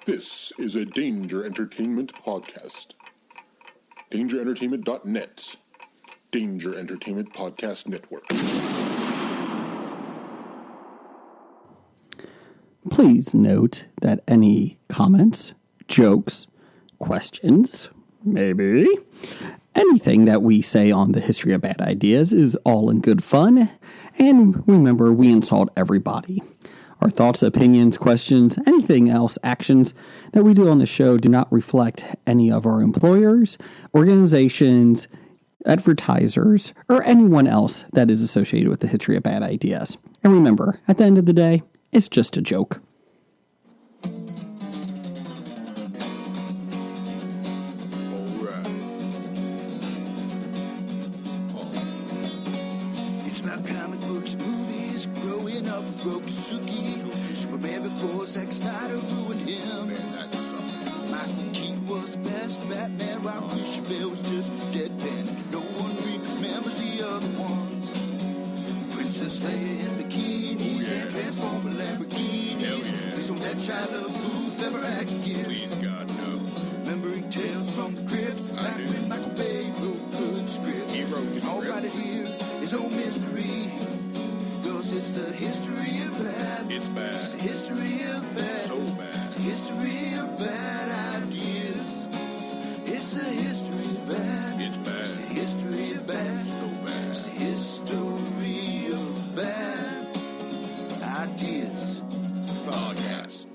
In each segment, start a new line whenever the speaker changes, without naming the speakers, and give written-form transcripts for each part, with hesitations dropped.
This is a Danger Entertainment podcast. DangerEntertainment.net. Danger Entertainment Podcast Network.
Please note that any comments, jokes, questions, maybe anything that we say on the History of Bad Ideas is all in good fun. And remember, we insult everybody. Our thoughts, opinions, questions, anything else, actions that we do on the show do not reflect any of our employers, organizations, advertisers, or anyone else that is associated with the History of Bad Ideas. And remember, at the end of the day, it's just a joke.
It's about comic books and movies. Growing up with Rokusuki. Superman before Zack Snyder ruined him. Michael Keaton was the best. Batman, Rob Christian Bale was just deadpan. No one remembers the other ones. Princess Leia in bikinis and Transformer Lamborghinis. Please don't let Shia LaBeouf ever act again.
Please, God, no.
Remembering Tales from the Crypt. Back when Michael Bay wrote good scripts.
He wrote the
All
scripts.
right here is no mystery. Cause it's the history of bad.
It's bad.
It's the history of bad.
So bad.
It's the history of bad ideas. It's the history of bad.
It's bad.
It's the history of bad.
So bad.
It's the history of bad ideas.
Podcast.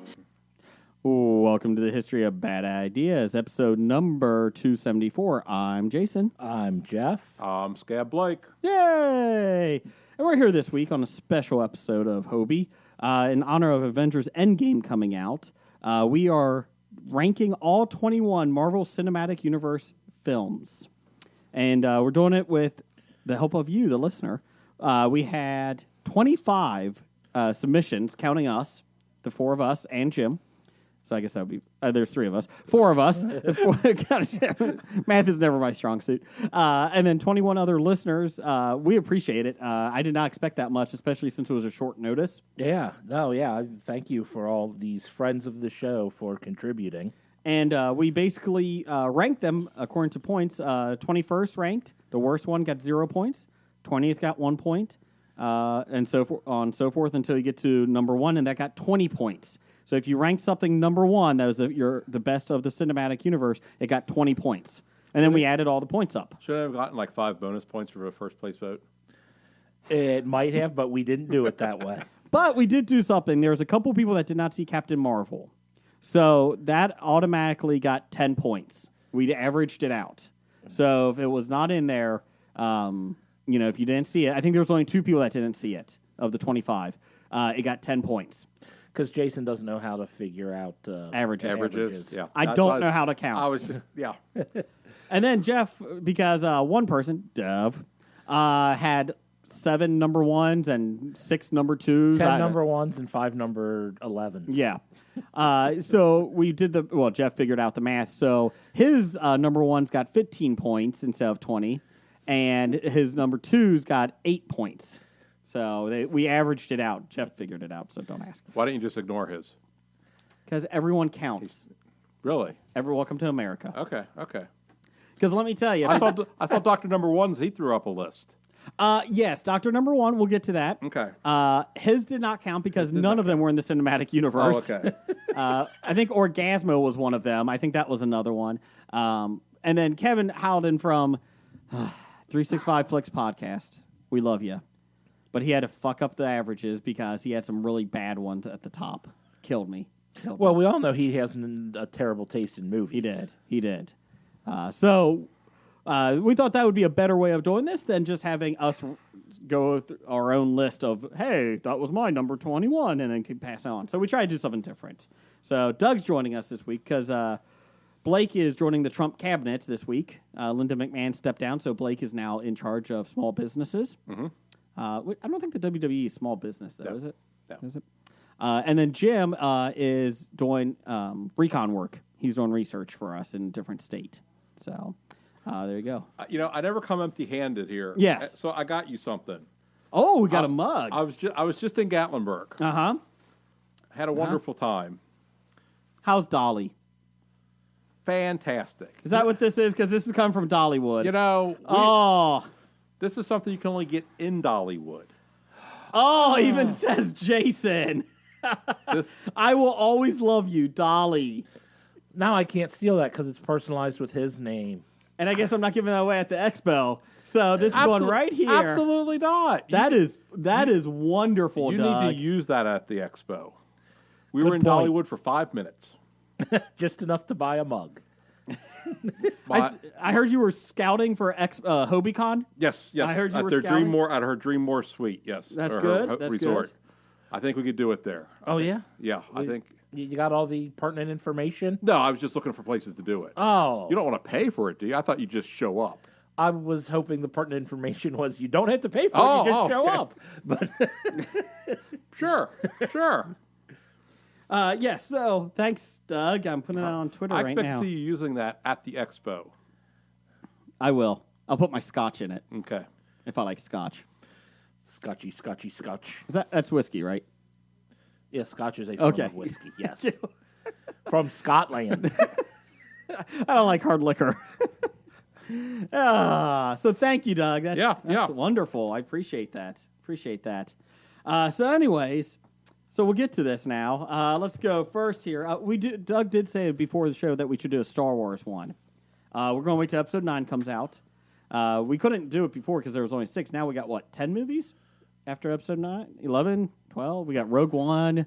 Welcome to the History of Bad Ideas, episode number 274. I'm Jason.
I'm Jeff.
Scab Blake.
Yay! And we're here this week on a special episode of Hobie. In honor of Avengers Endgame coming out, we are ranking all 21 Marvel Cinematic Universe films. And we're doing it with the help of you, the listener. We had 25 submissions, counting us, the four of us, and Jim. So I guess that would be, there's three of us. Four of us. Math is never my strong suit. And then 21 other listeners. We appreciate it. I did not expect that much, especially since it was a short notice.
Yeah. Thank you for all these friends of the show for contributing.
And we basically ranked them according to points. 21st ranked. The worst one got 0 points. 20th got 1 point. And so so forth until you get to number one, and that got 20 points. So if you ranked something number one, that was the best of the cinematic universe, it got 20 points. And then we added all the points up.
Should I have gotten like 5 bonus points for a first place vote?
It might have, but we didn't do it that way.
But we did do something. There was a couple people that did not see Captain Marvel. So that automatically got 10 points. We averaged it out. So if it was not in there, if you didn't see it, I think there was only 2 people that didn't see it of the 25. It got 10 points.
Because Jason doesn't know how to figure out
Averages.
Yeah.
I don't know how to count.
I was just, yeah.
And then Jeff, because one person, Dev, had 7 number ones and 6 number twos.
10 number ones and 5 number 11s.
Yeah. So we did Jeff figured out the math. So his number ones got 15 points instead of 20, and his number twos got 8 points. So we averaged it out. Jeff figured it out, so don't ask.
Why didn't you just ignore his?
Because everyone counts.
Really?
Welcome to America.
Okay.
Because let me tell you.
I saw Dr. Number One's, he threw up a list.
Yes, Dr. Number One, we'll get to that.
Okay.
His did not count because none of them were in the cinematic universe.
Oh, okay.
I think Orgasmo was one of them. I think that was another one. And then Kevin Howden from 365 Flicks Podcast. We love you. But he had to fuck up the averages because he had some really bad ones at the top. Killed me.
Well, we all know he has a terrible taste in movies.
He did. So we thought that would be a better way of doing this than just having us go through our own list of, hey, that was my number 21, and then keep passing on. So we tried to do something different. So Doug's joining us this week because Blake is joining the Trump cabinet this week. Linda McMahon stepped down, so Blake is now in charge of small businesses. Mm-hmm. I don't think the WWE is small business, though, is it?
No.
Is it? And then Jim is doing recon work. He's doing research for us in a different state. So there you go.
I never come empty-handed here.
Yes.
So I got you something.
Oh, we got a mug.
I was just in Gatlinburg.
Uh-huh.
Had a wonderful time.
How's Dolly?
Fantastic.
Is that what this is? Because this is coming from Dollywood.
You know,
Oh,
this is something you can only get in Dollywood.
oh, even says Jason.
This,
I will always love you, Dolly.
Now I can't steal that because it's personalized with his name.
And I guess I'm not giving that away at the expo. So this is going right here.
Absolutely not.
That is wonderful,
You
Doug.
need to use that at the expo. We were in
point.
Dollywood for 5 minutes.
Just enough to buy a mug.
I heard you were scouting for HobieCon.
Yes,
I heard you
at
were
their
scouting?
at her Dreammore suite. Yes,
That's
or
good,
Her
that's
resort.
good.
I think we could do it there.
Oh, yeah?
Yeah, I think.
You got all the pertinent information?
No, I was just looking for places to do it.
Oh.
You don't want to pay for it, do you? I thought you'd just show up.
I was hoping the pertinent information was you don't have to pay for it,
Oh,
you just show
okay.
up. But
Sure, sure.
Yes. So thanks, Doug. I'm putting it on Twitter
I
right
expect
now.
to see you using that at the expo.
I will. I'll put my scotch in it
Okay.
if I like scotch.
Scotchy, scotch.
That's whiskey, right?
Yeah, scotch is a form
Okay.
of whiskey, yes. From Scotland.
I don't like hard liquor. So thank you, Doug. That's
Yeah.
wonderful. I appreciate that. So anyways, so we'll get to this now. Let's go first here. Doug did say before the show that we should do a Star Wars one. We're going to wait till episode 9 comes out. We couldn't do it before because there was only 6. Now we got, 10 movies after episode 9? 11? 12? We got Rogue One.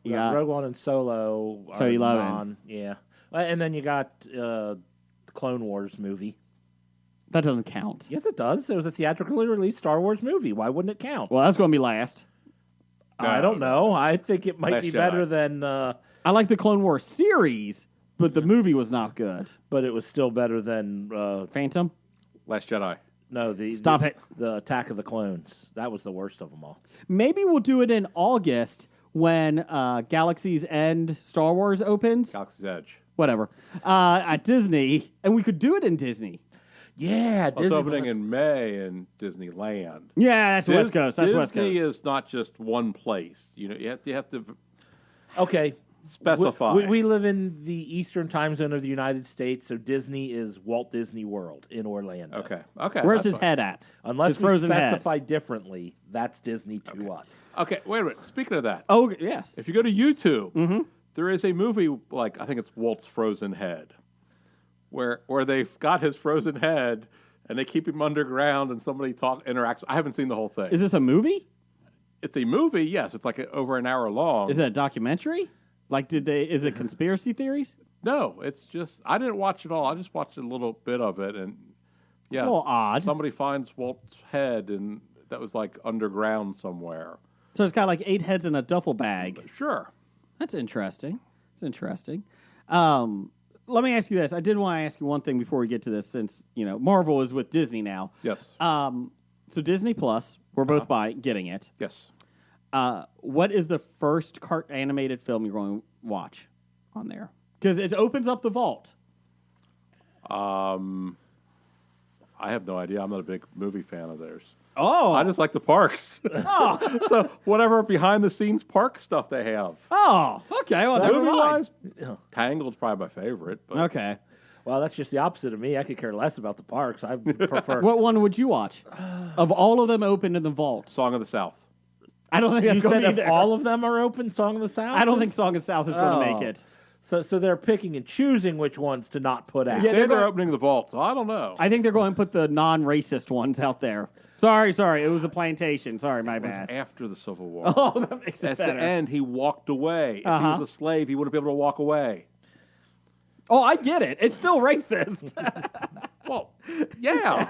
You got Rogue One and Solo.
So
are
11.
non- yeah. And then you got the Clone Wars movie.
That doesn't count.
Yes, it does. It was a theatrically released Star Wars movie. Why wouldn't it count?
Well, that's going to be last.
I don't know. I think it might
Last
be
Jedi.
better than...
I like the Clone Wars series, but the movie was not good.
but it was still better than...
Phantom?
Last Jedi.
no,
Stop it.
The Attack of the Clones. That was the worst of them all.
Maybe we'll do it in August when Galaxy's End Star Wars opens.
Galaxy's Edge.
Whatever. At Disney. And we could do it in Disney.
Yeah,
It's opening in May in Disneyland.
Yeah, that's West Coast. That's
Disney
West Coast.
is not just one place. You know, you have to
Okay.
specify.
We live in the Eastern time zone of the United States, so Disney is Walt Disney World in Orlando.
Okay.
Where's
that's
his
fine.
head at?
Unless
his
we
frozen head.
specify differently, that's Disney to us.
Okay, wait a minute. Speaking of that,
Oh, yes.
if you go to YouTube,
Mm-hmm.
there is a movie like I think it's Walt's Frozen Head, where they've got his frozen head and they keep him underground and somebody interacts. I haven't seen the whole thing.
Is this a movie?
It's a movie, yes. It's like over an hour long.
Is it a documentary? Like, is it conspiracy theories?
No, it's just I didn't watch it all. I just watched a little bit of it, and yeah,
a little odd.
Somebody finds Walt's head, and that was like underground somewhere.
So it's got like 8 heads in a duffel bag.
Sure.
That's interesting. It's interesting. Let me ask you this. I did want to ask you one thing before we get to this, since Marvel is with Disney now.
Yes.
So Disney Plus, we're both getting it.
Yes.
What is the first animated film you're going to watch on there? Because it opens up the vault.
I have no idea. I'm not a big movie fan of theirs.
Oh,
I just like the parks. So whatever behind the scenes park stuff they have.
oh, okay. Well, never
Movie
mind.
wise, Tangled's probably my favorite. But
Okay.
Well, that's just the opposite of me. I could care less about the parks. I prefer.
What one would you watch? Of all of them open in the vault,
Song of the South.
I don't think that's
You
going
said
to
if
be there.
all of them are open, Song of the South?
I don't think Song of South is going to
Oh.
make it.
So they're picking and choosing which ones to not put out.
Yeah,
Say
they're
they're
going-
opening the vault. So I don't know.
I think they're going to put the non-racist ones out there. Sorry. It was a plantation. Sorry, my
It was
bad.
after the Civil War.
Oh, that makes it
At
better.
the end, he walked away. If he
Uh-huh.
was a slave, he wouldn't be able to walk away.
Oh, I get it. It's still racist.
Well, yeah.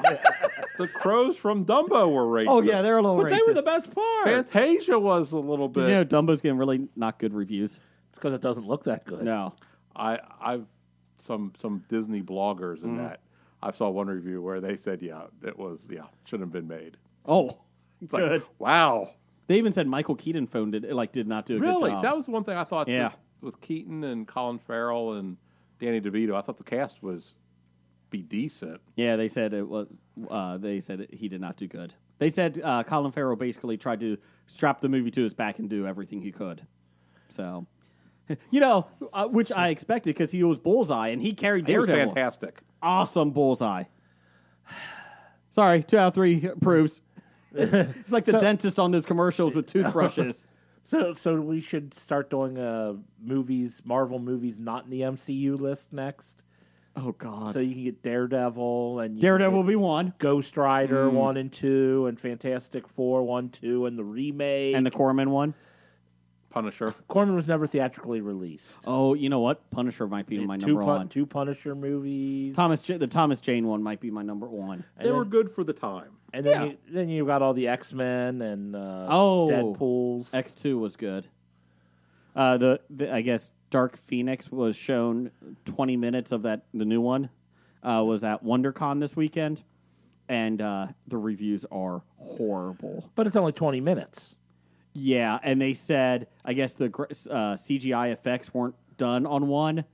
The crows from Dumbo were racist.
Oh, yeah, they're a little
But
racist.
they were the best part.
Fantasia was a little bit.
Did you know Dumbo's getting really not good reviews?
It's because it doesn't look that good.
No.
I've some Disney bloggers
Mm-hmm.
in that. I saw one review where they said, shouldn't have been made.
Oh,
It's like,
good.
wow.
They even said Michael Keaton did not do a
Really?
good job.
So that was one thing I thought
Yeah.
with Keaton and Colin Farrell and Danny DeVito. I thought the cast was be decent.
Yeah, they said it was. They said he did not do good. They said Colin Farrell basically tried to strap the movie to his back and do everything he could. So Which I expected because he was Bullseye and he carried
He was
Daredevil.
fantastic.
Awesome Bullseye. Sorry, 2 out of 3 approves. It's like the dentist on those commercials with toothbrushes.
So we should start doing Marvel movies not in the MCU list next.
Oh God!
So you can get Daredevil and
Daredevil will be one,
Ghost Rider 1 and 2, and Fantastic Four 1, 2, and the remake.
and the Corman one.
Punisher.
Corman was never theatrically released.
Oh, you know what? Punisher might be my number one.
2 Punisher movies.
The Thomas Jane one might be my number one.
They were good for the time.
And then you got all the X-Men and Deadpools.
X2 was good. I guess Dark Phoenix was shown 20 minutes of the new one. Was at WonderCon this weekend, and the reviews are horrible.
But it's only 20 minutes.
Yeah, and they said, I guess the CGI effects weren't done on one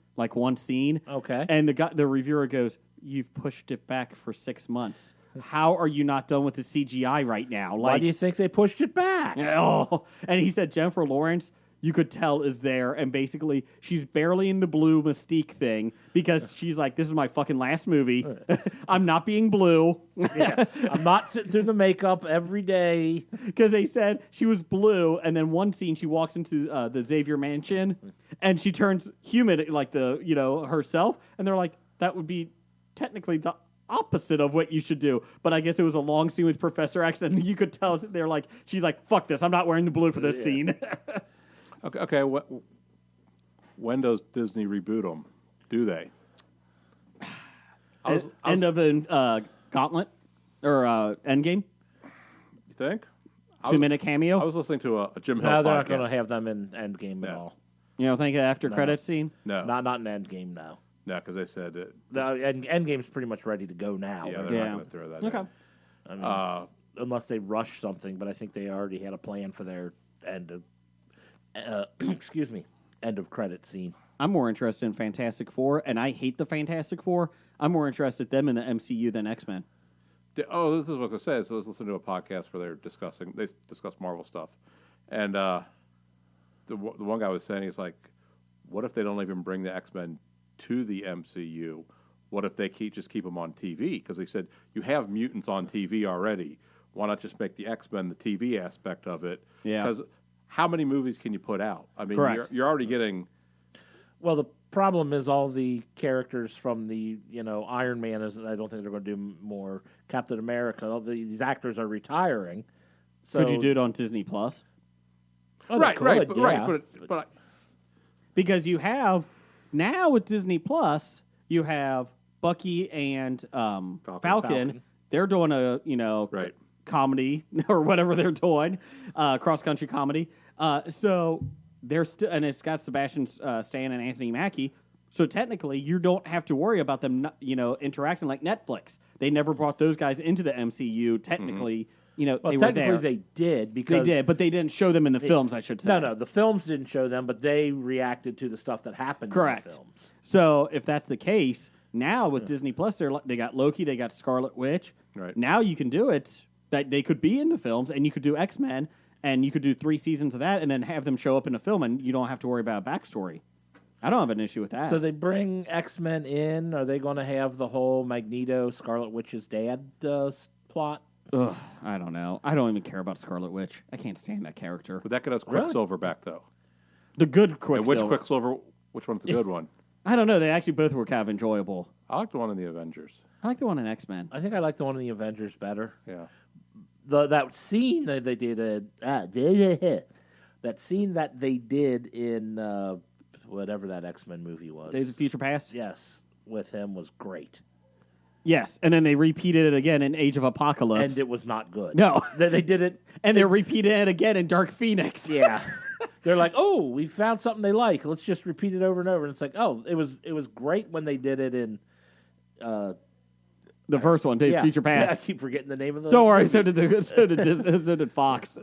scene.
Okay.
And the reviewer goes, "You've pushed it back for 6 months. How are you not done with the CGI right now?"
Why do you think they pushed it back?
Oh, and he said Jennifer Lawrence, you could tell, is there, and basically she's barely in the blue Mystique thing because she's like, "This is my fucking last movie. I'm not being blue."
Yeah. I'm not sitting through the makeup every day.
Because they said she was blue, and then one scene she walks into the Xavier Mansion, and she turns human, like herself, and they're like, that would be technically the opposite of what you should do. But I guess it was a long scene with Professor X, and you could tell they're like, she's like, "Fuck this, I'm not wearing the blue for this scene."
Okay. When does Disney reboot them? Do they?
End of Gauntlet or Endgame.
You think?
2-minute cameo.
I was listening to a Jim Hill
No, they're
podcast.
not going to have them in Endgame at all.
You know, think of after credit scene.
No,
Not in Endgame, no.
because they said
Endgame's pretty much ready to go now.
yeah, they're
Yeah.
not going to throw that.
Okay.
in.
I mean, unless they rush something, but I think they already had a plan for their end of end of credit scene.
I'm more interested in Fantastic Four, and I hate the Fantastic Four. I'm more interested in them in the MCU than X-Men.
This is what I was going to say. So I was listening to a podcast where they discuss Marvel stuff, and the one guy was saying, he's like, what if they don't even bring the X-Men to the MCU? What if they just keep them on TV? Because they said, you have mutants on TV already. Why not just make the X-Men the TV aspect of it?
Yeah.
Because how many movies can you put out? I mean,
Correct.
you're already getting...
Well, the problem is all the characters from the Iron Man is. I don't think they're going to do more. Captain America. All these actors are retiring. So,
Could you do it on Disney Plus?
Oh, they could,
But
Because you have now with Disney Plus, you have Bucky and Falcon. They're doing a
Right.
comedy or whatever they're doing, cross country comedy. So they're still, and it's got Sebastian Stan and Anthony Mackie. So technically, you don't have to worry about them, interacting like Netflix. They never brought those guys into the MCU. Technically,
Well,
they were
technically
there.
they did because
They did, but they didn't show them in the films. I should say.
No, the films didn't show them, but they reacted to the stuff that happened
Correct.
in the films.
So if that's the case, now with Disney Plus, they got Loki, they got Scarlet Witch.
Right.
Now you can do it that they could be in the films, and you could do X-Men, and you could do 3 seasons of that, and then have them show up in a film, and you don't have to worry about a backstory. I don't have an issue with that.
So they bring X-Men in. Are they going to have the whole Magneto, Scarlet Witch's dad plot?
Ugh, I don't know. I don't even care about Scarlet Witch. I can't stand that character.
Would that get us
Really?
Quicksilver back, though?
The good
And
Quicksilver.
which one's the good one?
I don't know. They actually both were kind of enjoyable.
I like the one in the Avengers.
I like the one in X-Men.
I think I like the one in the Avengers better.
Yeah.
That scene that they did that scene that they did in whatever that X-Men movie was.
Days of Future Past?
Yes, with him was great.
Yes, and then they repeated it again in Age of Apocalypse.
And it was not good.
No.
They did it.
And they repeated it again in Dark Phoenix.
Yeah. They're like, oh, we found something they like. Let's just repeat it over and over. And it's like, oh, it was great when they did it in
The first one, Days of Future Past.
Yeah, I keep forgetting the name of the
Don't worry,
movie.
so did Disney, so did Fox.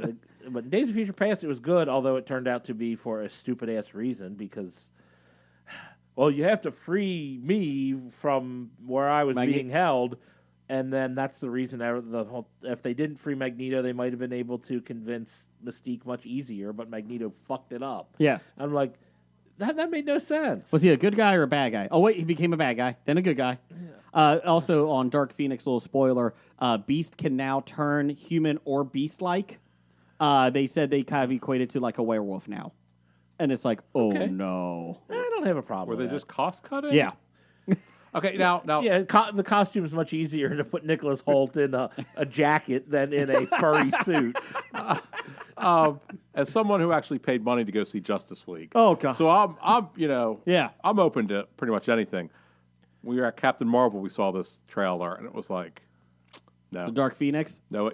But in Days of Future Past, it was good, although it turned out to be for a stupid-ass reason because, well, you have to free me from where I was being held, and then that's the reason if they didn't free Magneto, they might have been able to convince Mystique much easier, but Magneto fucked it up.
Yes.
I'm like, That made no sense.
Was he a good guy or a bad guy? Oh, wait, he became a bad guy, then a good guy. Also, on Dark Phoenix, little spoiler, Beast can now turn human or beast-like. They said they kind of equate it to like a werewolf now. And it's like, oh,
Okay.
no.
I don't have a problem
Were they
with that.
just cost cutting?
Yeah.
Okay, now
Yeah, the costume is much easier to put Nicholas Holt in a jacket than in a furry suit.
as someone who actually paid money to go see Justice League.
Oh, God.
So I'm
Yeah.
I'm open to pretty much anything. When we were at Captain Marvel, we saw this trailer, and it was like, no,
The Dark Phoenix.
no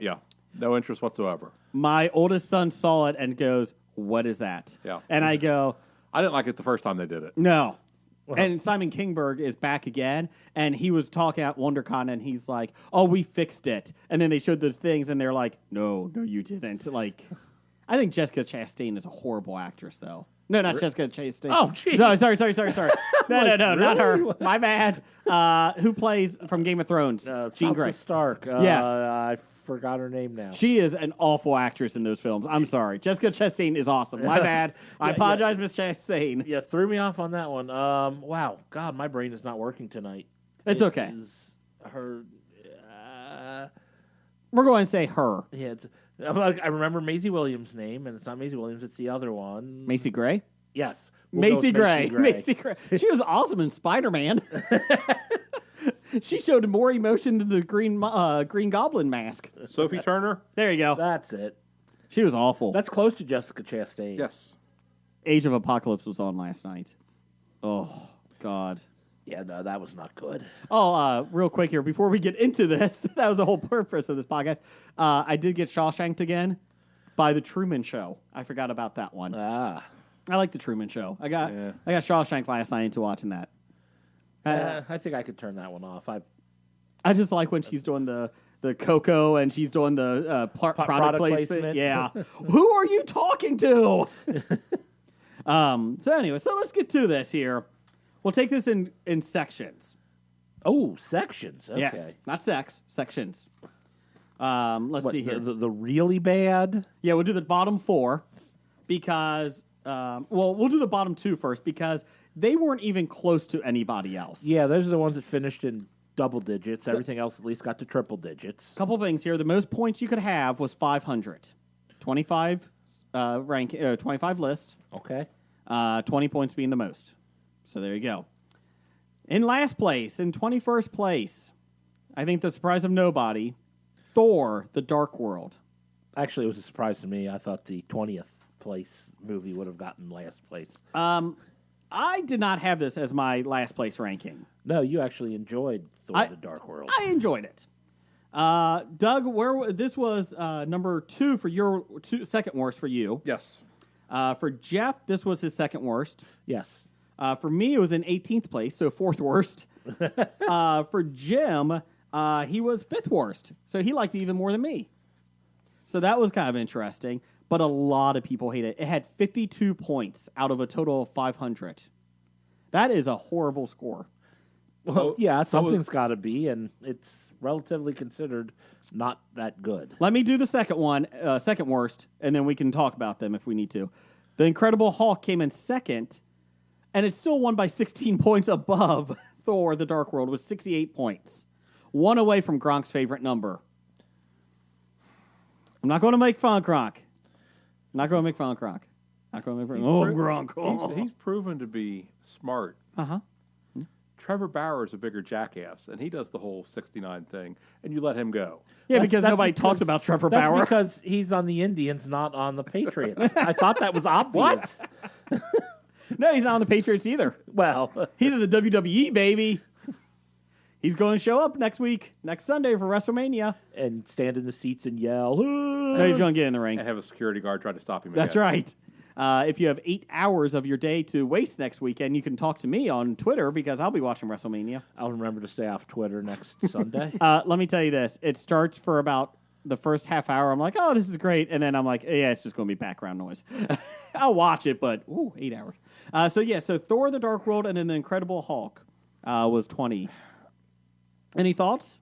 interest whatsoever.
My oldest son saw it and goes, what is that?
Yeah.
And I go,
I didn't like it the first time they did it.
no. And Simon Kingberg is back again, and he was talking at WonderCon, and he's like, oh, we fixed it. And then they showed those things, and they're like, no, you didn't. Like, I think Jessica Chastain is a horrible actress, though. No, not Jessica Chastain.
Oh, geez.
No, sorry. No, not her.
really?
My bad. Who plays from Game of Thrones? Jean
Sansa
Grey.
Stark.
Yes.
I forgot her name now.
She is an awful actress in those films. I'm sorry. Jessica Chastain is awesome. My bad. I apologize, Miss Chastain.
Yeah, threw me off on that one. Wow, God, my brain is not working tonight.
It's okay.
Is her.
We're going to say her.
Yeah, I remember Maisie Williams' name, and it's not Maisie Williams; it's the other one.
Macy Gray?
Yes, we'll go
Macy
with
Gray. Macy Gray. She was awesome in Spider-Man. She showed more emotion than the Green Goblin mask.
Sophie Turner?
There you go.
That's it.
She was awful.
That's close to Jessica Chastain.
Yes.
Age of Apocalypse was on last night. Oh, God.
Yeah, no, that was not good.
Oh, real quick here, before we get into this, that was the whole purpose of this podcast. I did get Shawshanked again by The Truman Show. I forgot about that one.
Ah,
I like The Truman Show. I got Shawshank last night into watching that.
I think I could turn that one off.
I just like when she's doing the Coco and she's doing the product placement. Yeah. Who are you talking to? So anyway, so let's get to this here. We'll take this in sections.
Oh, sections. Okay.
Yes. Not sex. Sections. Let's see here.
The really bad?
Yeah, we'll do the bottom four because, we'll do the bottom two first because they weren't even close to anybody else.
Yeah, those are the ones that finished in double digits. Everything else at least got to triple digits.
Couple things here. The most points you could have was 500. 25 25 list.
Okay.
20 points being the most. So there you go. In last place, in 21st place, I think the surprise of nobody, Thor: The Dark World.
Actually, it was a surprise to me. I thought the 20th place movie would have gotten last place.
I did not have this as my last place ranking.
No, you actually enjoyed Thor: The Dark World.
I enjoyed it. Doug, this was number 2 for your second worst for you.
Yes.
For Jeff, this was his second worst.
Yes.
For me, it was in 18th place, so fourth worst. For Jim, he was fifth worst, so he liked it even more than me. So that was kind of interesting, but a lot of people hate it. It had 52 points out of a total of 500. That is a horrible score.
Well, yeah, something's got to be, and it's relatively considered not that good.
Let me do the second one, second worst, and then we can talk about them if we need to. The Incredible Hulk came in second, and it still won by 16 points above Thor: The Dark World with 68 points. One away from Gronk's favorite number. I'm not going to make fun of Gronk. Gronk. Oh.
He's proven to be smart.
Uh-huh.
Trevor Bauer is a bigger jackass, and he does the whole 69 thing, and you let him go.
Yeah,
That's
nobody talks about Trevor
That's
Bauer.
because he's on the Indians, not on the Patriots. I thought that was obvious.
No, he's not on the Patriots either.
Well,
He's in the WWE, baby. He's going to show up next Sunday for WrestleMania.
and stand in the seats and yell.
No, he's going to get in the ring.
And have a security guard try to stop him.
That's
again.
right. If you have 8 hours of your day to waste next weekend, you can talk to me on Twitter because I'll be watching WrestleMania.
I'll remember to stay off Twitter next Sunday.
Let me tell you this. It starts for about the first half hour. I'm like, oh, this is great. And then I'm like, yeah, it's just going to be background noise. I'll watch it, but 8 hours. So Thor: The Dark World and then The Incredible Hulk was 20. Any thoughts?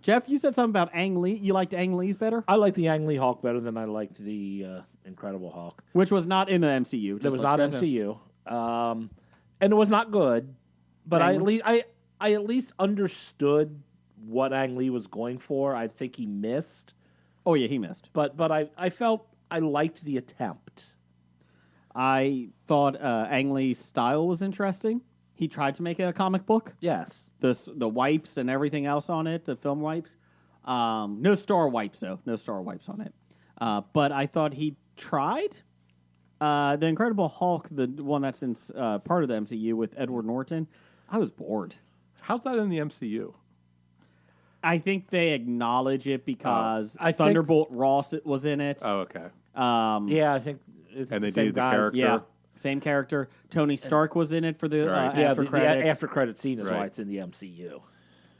Jeff, you said something about Ang Lee. You liked Ang Lee's better?
I like the Ang Lee Hulk better than I liked the Incredible Hulk.
Which was not in the MCU.
That was not MCU. and it was not good. But I at least understood what Ang Lee was going for. I think he missed,
Oh yeah, he missed.
but I felt I liked the attempt.
I thought Ang Lee's style was interesting. He tried to make it a comic book.
Yes.
The wipes and everything else on it, the film wipes. No star wipes though. No star wipes on it. But I thought he tried. The Incredible Hulk, the one that's in part of the MCU with Edward Norton, I was bored.
How's that in the MCU?
I think they acknowledge it because
I think-
Thunderbolt Ross was in it.
Oh, okay.
Yeah, I think it's
And
the
they
same
did the
guys.
character.
Yeah, same character. Tony Stark was in it for the
Right.
Yeah,
after
the
credits.
after credit scene is why
Right.
it's in the MCU.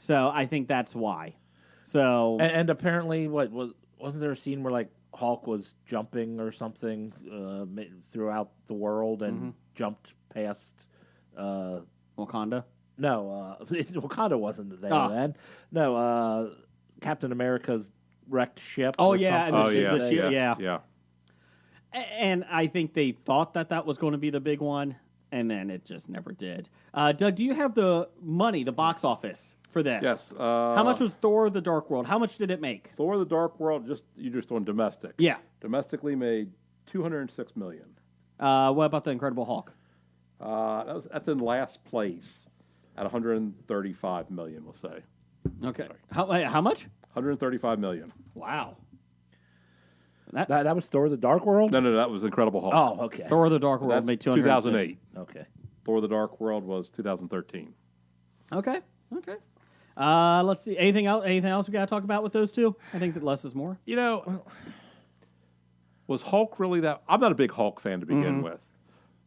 So I think that's why. So
And apparently, wasn't there a scene where like Hulk was jumping or something throughout the world and jumped past?
Wakanda.
No, Wakanda wasn't there
Ah.
then. No, Captain America's wrecked ship.
Oh,
or
yeah, and
something.
the ship- yeah.
yeah.
And I think they thought that was going to be the big one, and then it just never did. Doug, do you have the money, the box office for this?
Yes.
How much was Thor: The Dark World? How much did it make?
Thor: The Dark World? You just on domestic.
Yeah.
Domestically made $206 million.
What about the Incredible Hulk?
That's in last place at $135 million. We'll say
Okay. How much?
$135 million.
Wow.
That was Thor: The Dark World.
No, that was Incredible Hulk.
Oh, okay.
Thor: The Dark World
That's
made 206.
2008.
Okay.
Thor: The Dark World was 2013.
Okay. Let's see. Anything else? Anything else we got to talk about with those two? I think that less is more.
You know, was Hulk really that? I'm not a big Hulk fan to begin with,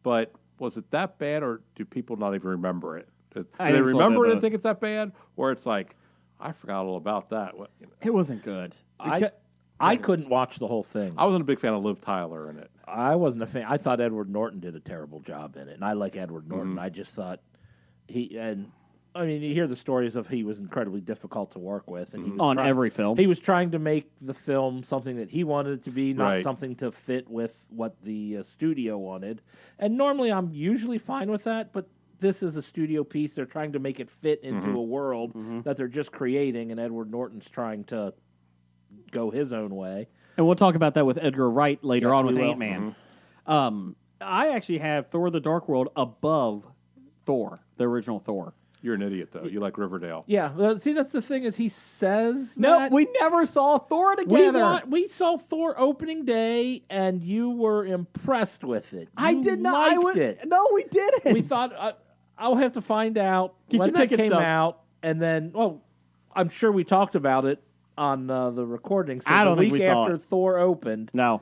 but was it that bad, or do people not even remember it? Do
I
they
think it's a little
remember
bit
it
of
and think it's that bad, or it's like I forgot all about that?
It wasn't good.
I couldn't watch the whole thing.
I wasn't a big fan of Liv Tyler in it.
I wasn't a fan. I thought Edward Norton did a terrible job in it, and I like Edward Norton. I just thought you hear the stories of he was incredibly difficult to work with, and he was
On every film.
He was trying to make the film something that he wanted it to be, not
Right.
something to fit with what the studio wanted. And normally, I'm usually fine with that, but this is a studio piece. They're trying to make it fit into a world that they're just creating, and Edward Norton's trying to go his own way.
And we'll talk about that with Edgar Wright later
Yes,
on
we
with
will.
Ant-Man. I actually have Thor: The Dark World above Thor, the original Thor.
You're an idiot, though. You like Riverdale.
Yeah, well, see, that's the thing is he says
No,
that.
we never saw Thor together.
We saw Thor opening day, and you were impressed with it.
I
You
did not.
liked it.
No, we didn't.
We thought I'll have to find out
Get
when
your
that
ticket
came
stub.
out, and then I'm sure we talked about it on the recording. So
I don't
the
think
week
we saw
after
it.
Thor opened,
No,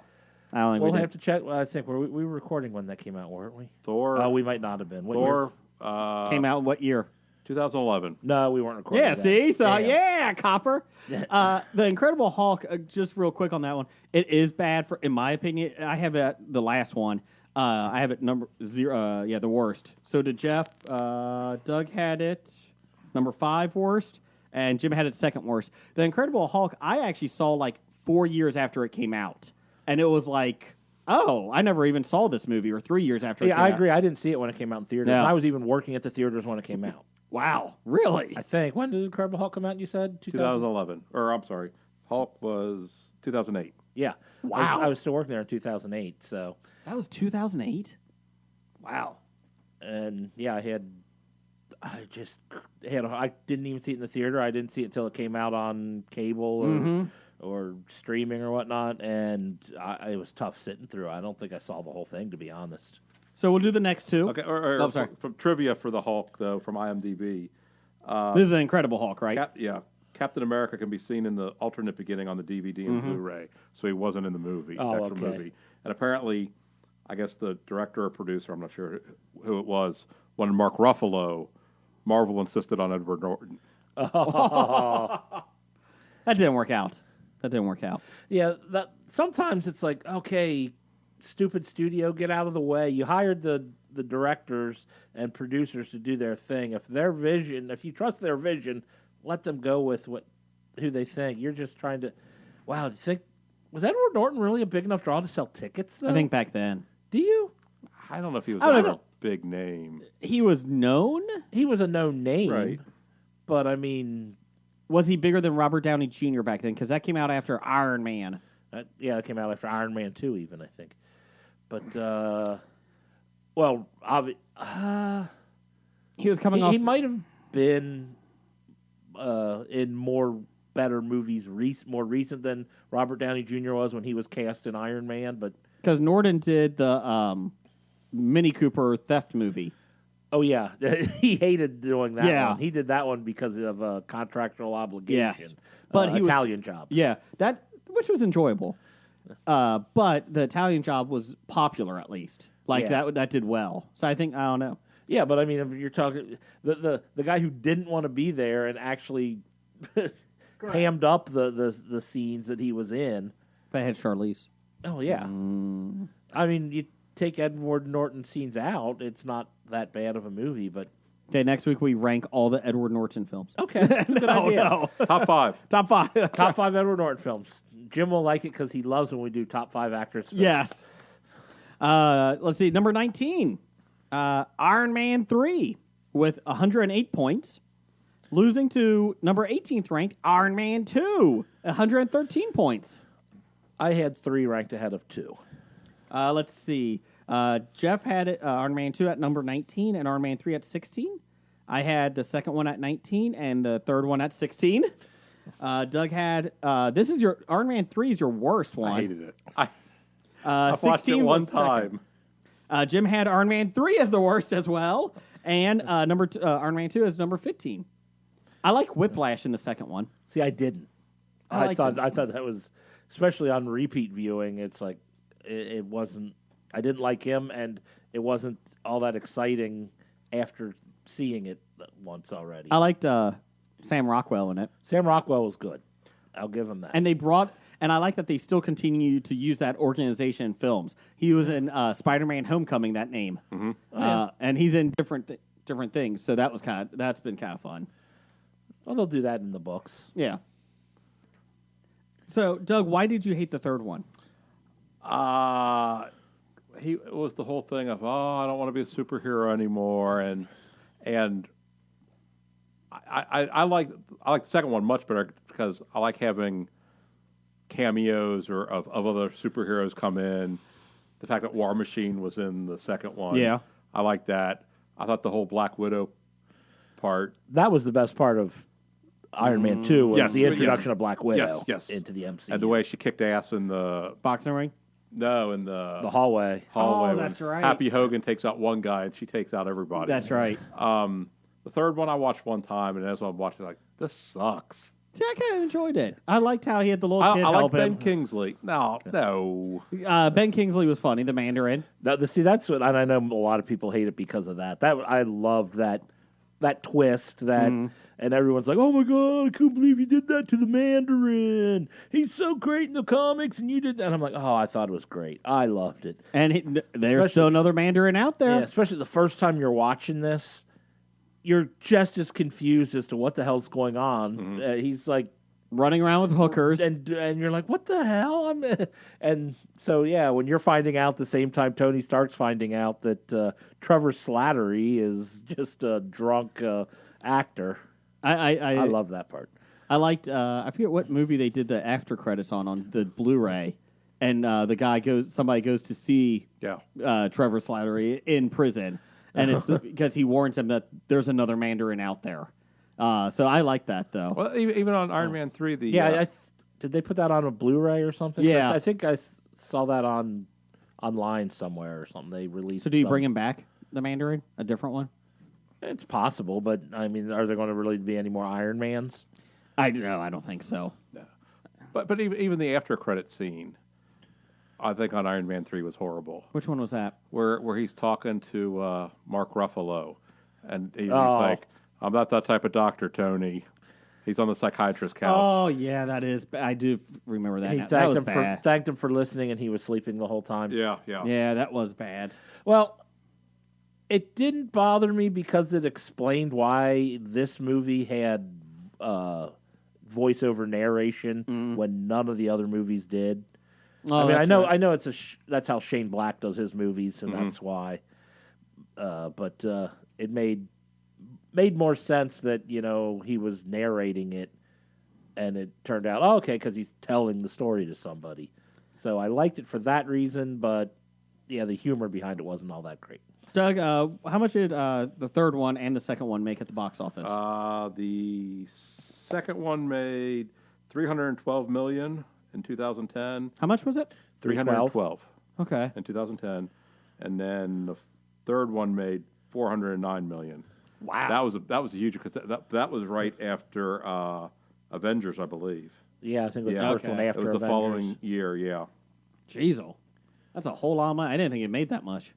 I don't think
we'll
we
have
did.
to check. Well, I think we were recording when that came out, weren't we?
Thor.
We might not have been. What year?
Thor.
Came out in what year?
2011.
No, we weren't recording.
Yeah,
then.
see? So,
Damn.
yeah, Copper. The Incredible Hulk, just real quick on that one, it is bad, in my opinion. I have it, the last one. I have it number 0, the worst. So did Jeff. Doug had it number 5 worst, and Jim had it second worst. The Incredible Hulk, I actually saw like 4 years after it came out. And it was like, oh, I never even saw this movie, or 3 years after it
Yeah,
came
I
out.
agree. I didn't see it when it came out in theaters.
No.
And I was even working at the theaters when it came out.
Wow, really?
I think. When did Incredible Hulk come out, you said?
2011. Or, I'm sorry. Hulk was 2008.
Yeah.
Wow.
I was still working there in 2008, so.
That was 2008? Wow.
And, yeah, I didn't even see it in the theater. I didn't see it until it came out on cable or streaming or whatnot, and it was tough sitting through. I don't think I saw the whole thing, to be honest.
So we'll do the next two.
Okay.
Oh, sorry.
From trivia for the Hulk, though, from IMDb.
This is an Incredible Hulk, right?
Captain America can be seen in the alternate beginning on the DVD and Blu-ray, so he wasn't in the movie,
Oh,
extra
okay.
movie. And apparently, I guess the director or producer, I'm not sure who it was, wanted Mark Ruffalo. Marvel insisted on Edward Norton.
That didn't work out.
Yeah, sometimes it's like, okay, stupid studio, get out of the way. You hired the directors and producers to do their thing. If you trust their vision, let them go with who they think. You're just trying to. Wow, do you think was Edward Norton really a big enough draw to sell tickets? Though?
I think back then.
Do you?
I don't know if he was.
I don't know.
big name.
He was known.
He was a known name,
Right.
but I mean,
Was he bigger than Robert Downey Jr. back then? Because that came out after Iron Man.
yeah, it came out after Iron Man 2, even I think. But well,
He was coming off.
he might have been in more better movies, more recent than Robert Downey Jr. was when he was cast in Iron Man. But
Because Norton did the Mini Cooper theft movie.
oh yeah, he hated doing that
Yeah.
one. He did that one because of a contractual obligation.
Yes. But he was-
Italian Job.
Yeah, which was enjoyable. But the Italian Job was popular at least. Like
Yeah.
that did well. So I don't know.
Yeah, but I mean, if you're talking the guy who didn't want to be there and actually hammed up the scenes that he was in.
They had Charlize.
Oh yeah, I mean, you take Edward Norton scenes out, it's not that bad of a movie. But
Okay, next week we rank all the Edward Norton films.
okay, that's a good idea.
Top 5.
Top 5.
Top 5 Edward Norton films. Jim will like it because he loves when we do top 5 actors. Films.
Yes. Let's see. Number 19. Iron Man 3 with 108 points. Losing to number 18th ranked Iron Man 2, 113 points.
I had 3 ranked ahead of 2.
Let's see. Jeff had it, Iron Man 2 at number 19 and Iron Man 3 at 16. I had the second one at 19 and the third one at 16. Doug had this is your Iron Man 3 is your worst one.
I hated it. I've watched it
16
one
was second.
time.
Jim had Iron Man 3 as the worst as well, and Iron Man 2 as number 15. I like Whiplash in the second one.
See, I didn't.
I
I
liked
thought
it.
I thought that was, especially on repeat viewing. It's like it wasn't. I didn't like him, and it wasn't all that exciting after seeing it once already.
I liked Sam Rockwell in it,
Sam Rockwell was good. I'll give him that.
and I like that they still continue to use that organization in films. He was in Spider-Man: Homecoming, that name, and he's in different things. So that's been kind of fun.
Well, they'll do that in the books.
Yeah. So, Doug, why did you hate the third one?
It was the whole thing of, I don't want to be a superhero anymore, and I like the second one much better because I like having cameos or of other superheroes come in. The fact that War Machine was in the second one,
Yeah.
I like that. I thought the whole Black Widow part.
That was the best part of Iron Man 2 was
Yes,
the introduction
yes.
of Black Widow
Yes.
into the MCU.
And the way she kicked ass in the
Boxing ring?
the
hallway.
hallway.
Oh,
when
that's right.
Happy Hogan takes out one guy and she takes out everybody.
That's right.
The third one I watched one time, and as I'm watching, like, this sucks.
See, I kind of enjoyed it. I liked how he had the little
I
kid
like
help
Ben
him.
Kingsley. No.
Ben Kingsley was funny, the Mandarin.
See, that's what, and I know a lot of people hate it because of that. I loved that twist and everyone's like, "Oh my god, I can't believe you did that to the Mandarin. He's so great in the comics, and you did that." And I'm like, "Oh, I thought it was great. I loved it."
And there's
Especially-
still another Mandarin out there.
Yeah, especially the first time you're watching this, you're just as confused as to what the hell's going on. He's like,
Running around with hookers.
and you're like, what the hell? And so yeah, when you're finding out the same time Tony Stark's finding out that Trevor Slattery is just a drunk actor, I love that part.
I liked. I forget what movie they did the after credits on the Blu-ray, and somebody goes to see Trevor Slattery in prison, and it's because he warns him that there's another Mandarin out there. So I like that though.
Well, even on Iron Man 3,
Did they put that on a Blu-ray or something?
Yeah.
I think I saw that online somewhere or something. They released.
So do you bring him back, the Mandarin, a different one?
It's possible, but I mean, are there going to really be any more Iron Mans?
I don't think so.
but even the after credit scene, I think on Iron Man 3 was horrible.
Which one was that?
Where he's talking to Mark Ruffalo, and he's
Oh.
like, "I'm not that type of doctor, Tony." He's on the psychiatrist couch.
Oh yeah, that is. I do remember that.
He
now. That was bad.
thanked him for listening, and he was sleeping the whole time.
Yeah.
Yeah, that was bad.
Well, it didn't bother me because it explained why this movie had voiceover narration when none of the other movies did.
Oh,
I mean,
that's
I
right.
know that's how Shane Black does his movies, and that's why. but it made more sense that he was narrating it, and it turned out okay because he's telling the story to somebody. So I liked it for that reason, but yeah, the humor behind it wasn't all that great.
Doug, how much did the third one and the second one make at the box office?
The second one made $312 million in 2010.
How much was it?
312
Okay.
in 2010, and then the third one made $409 million.
Wow.
That was a huge because that was right after Avengers, I believe.
Yeah, I think it was the first one
Okay.
after
It was the
Avengers.
following year. Yeah.
Jeez, that's a whole lot of money. I didn't think it made that much.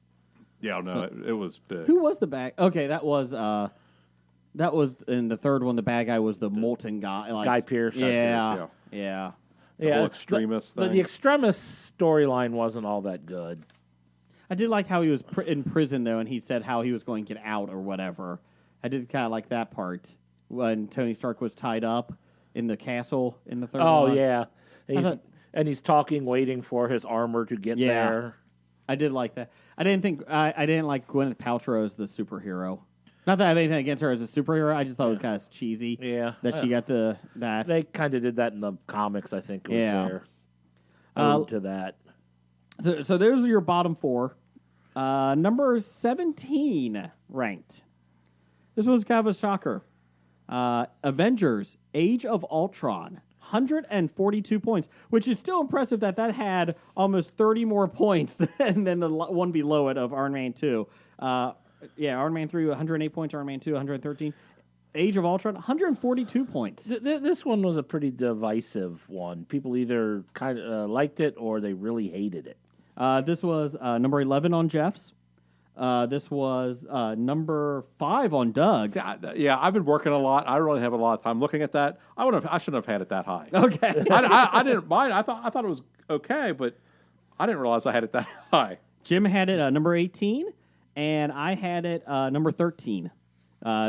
Yeah, no, it was big.
Who was the bad? Okay, that was in the third one. The bad guy was the molten guy, like,
Guy Pearce.
Yeah,
Yeah,
The whole extremist
the
thing.
extremist storyline wasn't all that good.
I did like how he was in prison though, and he said how he was going to get out or whatever. I did kind of like that part when Tony Stark was tied up in the castle in the third one.
Oh yeah,
thought-
he's talking, waiting for his armor to get
Yeah.
there.
I did like that. I didn't like Gwyneth Paltrow as the superhero. Not that I have anything against her as a superhero. I just thought it was kind of cheesy.
Yeah.
that she got that.
They kind of did that in the comics. I think was
Yeah.
there.
Uh,
To that.
So those are your bottom four. Number 17 ranked. This was kind of a shocker. Avengers: Age of Ultron, 142 points, which is still impressive that had almost 30 more points than the one below it of Iron Man 2. Iron Man 3, 108 points, Iron Man 2, 113. Age of Ultron, 142 points.
This one was a pretty divisive one. People either kind of liked it or they really hated it.
This was number 11 on Jeff's. This was number 5 on Doug's.
Yeah, I've been working a lot. I don't really have a lot of time looking at that. I shouldn't have had it that high.
Okay.
I didn't mind. I thought it was okay, but I didn't realize I had it that high.
Jim had it number 18, and I had it number 13.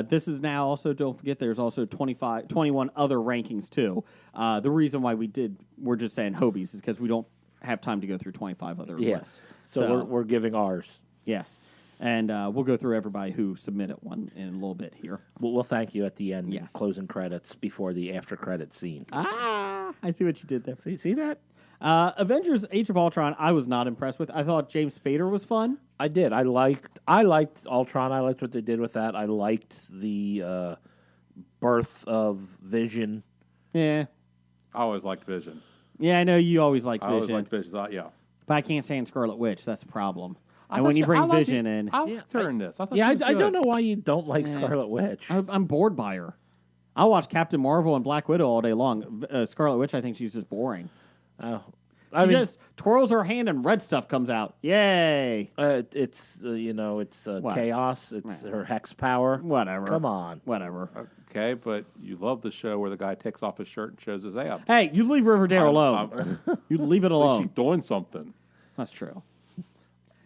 This is now also, don't forget, there's also 21 other rankings, too. The reason why we're just saying Hobies is because we don't have time to go through 25 other lists.
So we're giving ours.
Yes. And we'll go through everybody who submitted one in a little bit here.
We'll thank you at the end,
Yes.
closing credits before the after credit scene.
I see what you did there.
See that?
Avengers: Age of Ultron, I was not impressed with. I thought James Spader was fun.
I did. I liked Ultron. I liked what they did with that. I liked the birth of Vision.
Yeah.
I always liked Vision.
Yeah, I know you always liked
I
Vision.
always liked Vision. Yeah.
But I can't stand Scarlet Witch. That's the problem.
I
And when
thought
you bring
I liked
Vision
it.
in,
I liked her in this. I thought
Yeah,
she was
I don't
good.
know why you don't like Scarlet Witch.
I'm bored by her. I'll watch Captain Marvel and Black Widow all day long. Scarlet Witch, I think she's just boring.
I
She just twirls her hand and red stuff comes out. Yay!
it's
What?
chaos. It's her hex power.
Whatever.
Come on.
Whatever.
Okay, but you love the show where the guy takes off his shirt and shows his abs.
Hey, you leave Riverdale alone. You leave it
She's
alone.
doing something.
That's true.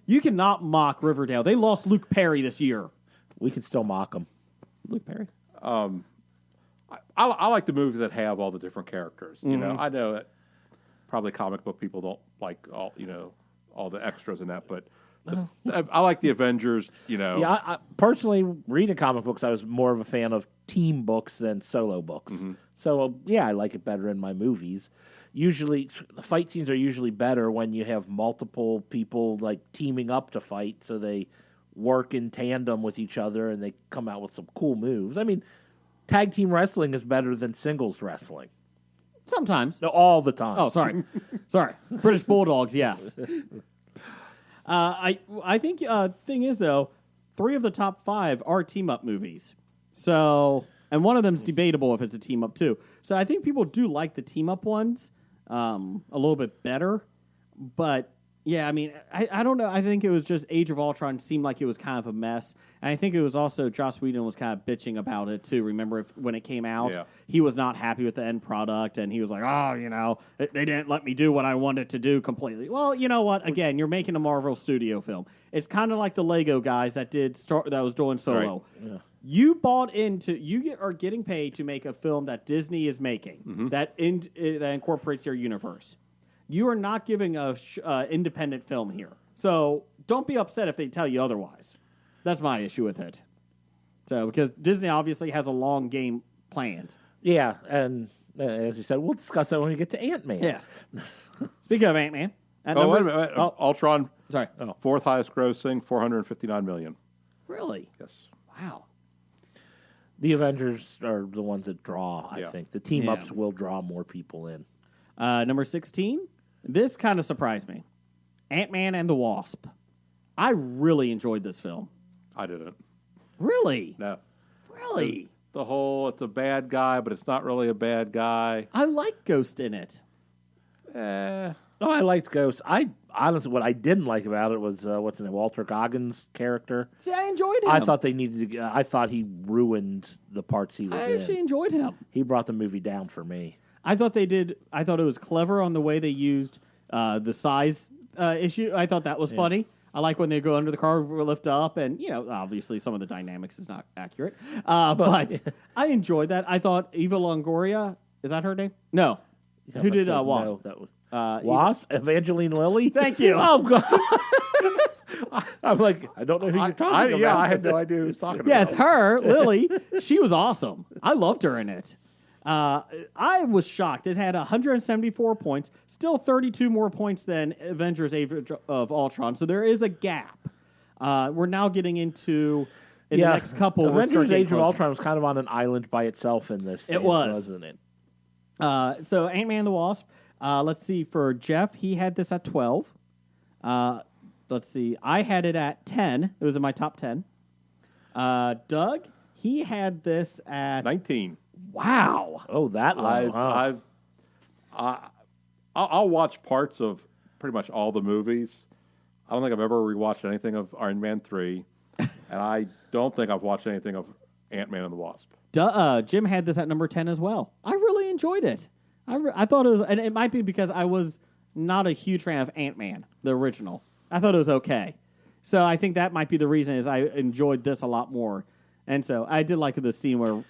You cannot mock Riverdale. They lost Luke Perry this year.
We can still mock them.
Luke Perry?
I like the movies that have all the different characters. You
Mm-hmm.
know, I know that probably comic book people don't like all the extras in that, but I like the Avengers. You know,
Yeah, I personally, reading comic books, I was more of a fan of team books than solo books. So, yeah, I like it better in my movies. Usually, the fight scenes are usually better when you have multiple people, like, teaming up to fight, so they work in tandem with each other and they come out with some cool moves. I mean, tag team wrestling is better than singles wrestling.
Sometimes.
No, all the time.
Oh, sorry. Sorry. British Bulldogs, yes. I think thing is, though, 3 of the top 5 are team-up movies. So, and one of them's debatable if it's a team-up, too. So I think people do like the team-up ones a little bit better. But, yeah, I mean, I don't know. I think it was just Age of Ultron seemed like it was kind of a mess. And I think it was also Joss Whedon was kind of bitching about it, too. Remember when it came out?
Yeah.
He was not happy with the end product, and he was like, they didn't let me do what I wanted to do completely. Well, you know what? Again, you're making a Marvel Studio film. It's kind of like the Lego guys that was doing Solo.
Right.
Yeah.
You bought into, are getting paid to make a film that Disney is making that incorporates their universe. You are not giving a independent film here. So don't be upset if they tell you otherwise. That's my issue with it. So because Disney obviously has a long game planned.
Yeah, and as you said, we'll discuss that when we get to Ant-Man.
Yes. Speaking of Ant-Man.
Wait a minute. Wait.
Oh,
Ultron,
sorry.
fourth highest grossing, $459 million.
Really?
Yes.
Wow.
The Avengers are the ones that draw, I
Yeah.
think. The team-ups
Yeah.
will draw more people in.
Number 16. This kind of surprised me. Ant-Man and the Wasp. I really enjoyed this film.
I didn't.
Really?
No.
Really?
The whole, it's a bad guy, but it's not really a bad guy.
I like Ghost in it.
Eh.
Oh, I liked Ghost. I honestly, what I didn't like about it was what's his name, Walter Goggins' character.
See, I enjoyed him.
I thought they needed to. I thought he ruined the parts he was
I actually
in.
enjoyed him.
He brought the movie down for me.
I thought it was clever on the way they used the size issue. I thought that was funny. I like when they go under the car, lift up, and obviously some of the dynamics is not accurate. But I enjoyed that. I thought Eva Longoria, is that her name? No. Who did Wasp?
No, that was
Eva-
Wasp. Evangeline Lilly.
Thank you.
Oh God. I'm like, I don't know who you're talking about.
Yeah, I had no idea who he was talking
Yes,
about.
her, Lily. She was awesome. I loved her in it. I was shocked. It had 174 points, still 32 more points than Avengers Age of Ultron. So there is a gap. We're now getting into the next couple. we're
Avengers
starting
Age of
closer.
Ultron was kind of on an island by itself in this.
It was.
Wasn't it?
So Ant-Man and the Wasp. Let's see. For Jeff, he had this at 12. Let's see. I had it at 10. It was in my top 10. Doug, he had this at
19.
Wow.
Oh, that low.
I'll watch parts of pretty much all the movies. I don't think I've ever rewatched anything of Iron Man 3, and I don't think I've watched anything of Ant-Man and the Wasp.
Jim had this at number 10 as well. I really enjoyed it. I thought it was, and it might be because I was not a huge fan of Ant-Man, the original. I thought it was okay. So I think that might be the reason is I enjoyed this a lot more. And so I did like the scene where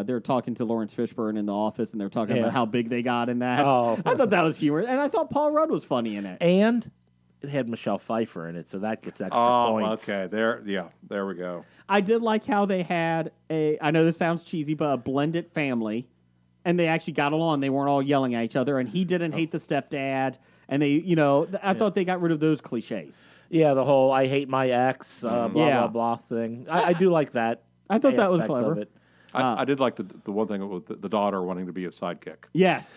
they're talking to Lawrence Fishburne in the office, and they're talking about how big they got in that.
Oh.
I thought that was humorous, and I thought Paul Rudd was funny in it.
And it had Michelle Pfeiffer in it, so that gets extra points.
okay. There we go.
I did like how they had I know this sounds cheesy, but a blended family, and they actually got along. They weren't all yelling at each other, and he didn't hate the stepdad, and they, I thought they got rid of those cliches.
Yeah, the whole "I hate my ex" blah
Yeah.
blah blah thing. I do like that.
I thought that was
aspect of
clever.
it.
I did like the one thing with the daughter wanting to be a sidekick,
Yes,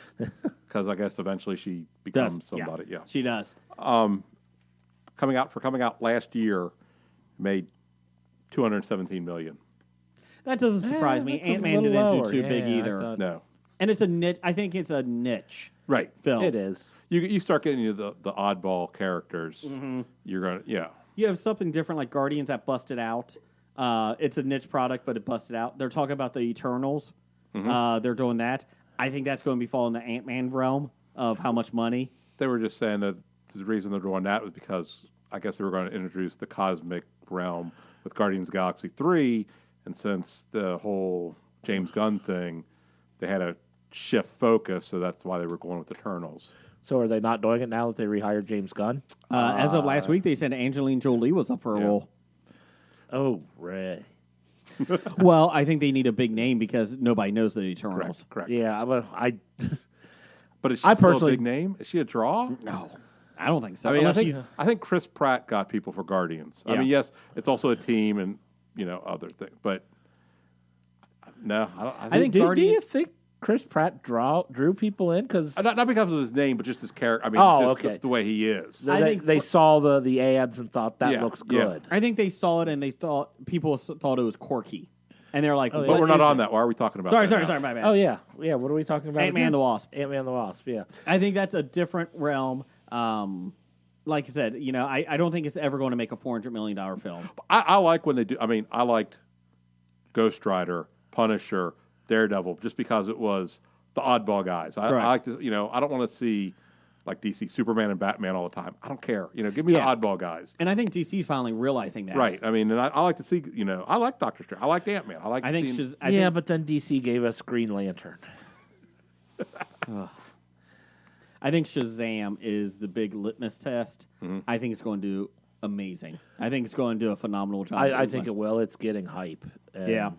because I guess eventually she becomes
yeah.
somebody. Yeah.
She does.
Coming out last year, made $217 million.
That doesn't surprise me.
that's a
Ant-Man
little
didn't
lower.
do too big
Yeah, I
either.
thought-
No.
And it's a niche. I think it's a niche
Right.
film.
It is.
You start getting into the oddball characters.
Mm-hmm.
You're gonna
You have something different like Guardians that busted out. It's a niche product, but it busted out. They're talking about the Eternals. They're doing that. I think that's going to be falling in the Ant-Man realm of how much money.
They were just saying that the reason they're doing that was because I guess they were going to introduce the cosmic realm with Guardians of the Galaxy 3, and since the whole James Gunn thing, they had to shift focus, so that's why they were going with Eternals.
So are they not doing it now that they rehired James Gunn?
As of last week, they said Angelina Jolie was up for a
Yeah.
role.
Oh, Ray.
Well, I think they need a big name because nobody knows the Eternals.
Correct.
Yeah, I
But is she
I
still
personally-
a big name? Is she a draw?
No, I don't think so.
I mean,
Unless she's-
I think Chris Pratt got people for Guardians. I
Yeah.
mean, yes, it's also a team and other things, but no,
I think
do
Guardian-
you think Chris Pratt drew people in because
not because of his name, but just his character. I mean,
Oh,
just
okay.
the way he is.
I
they,
think-
they saw the ads and thought that
Yeah,
looks
yeah.
good?
I think they saw it and they thought people thought it was quirky, and they're like,
Oh, yeah.
But
"What
we're not
is
on
this?"
that. Why are we talking about?
Sorry,
that now?
my bad.
Oh yeah. What are we talking about?
Ant-Man and the Wasp.
Ant-Man and the Wasp. Yeah.
I think that's a different realm. Like I said, I don't think it's ever going to make a $400 million film.
I like when they do. I mean, I liked Ghost Rider, Punisher, Daredevil, just because it was the oddball guys. I
Correct.
like to, I don't want to see like DC Superman and Batman all the time. I don't care. Give me
Yeah.
the oddball guys.
And I think DC's finally realizing that.
Right. I mean, and I like to see. I like Doctor Strange. I like Ant-Man. I like.
I think
seeing-
she's.
But then DC gave us Green Lantern.
I think Shazam is the big litmus test. I think it's going to amazing. I think it's going to do a phenomenal job.
I think it will. It's getting hype. And
Yeah.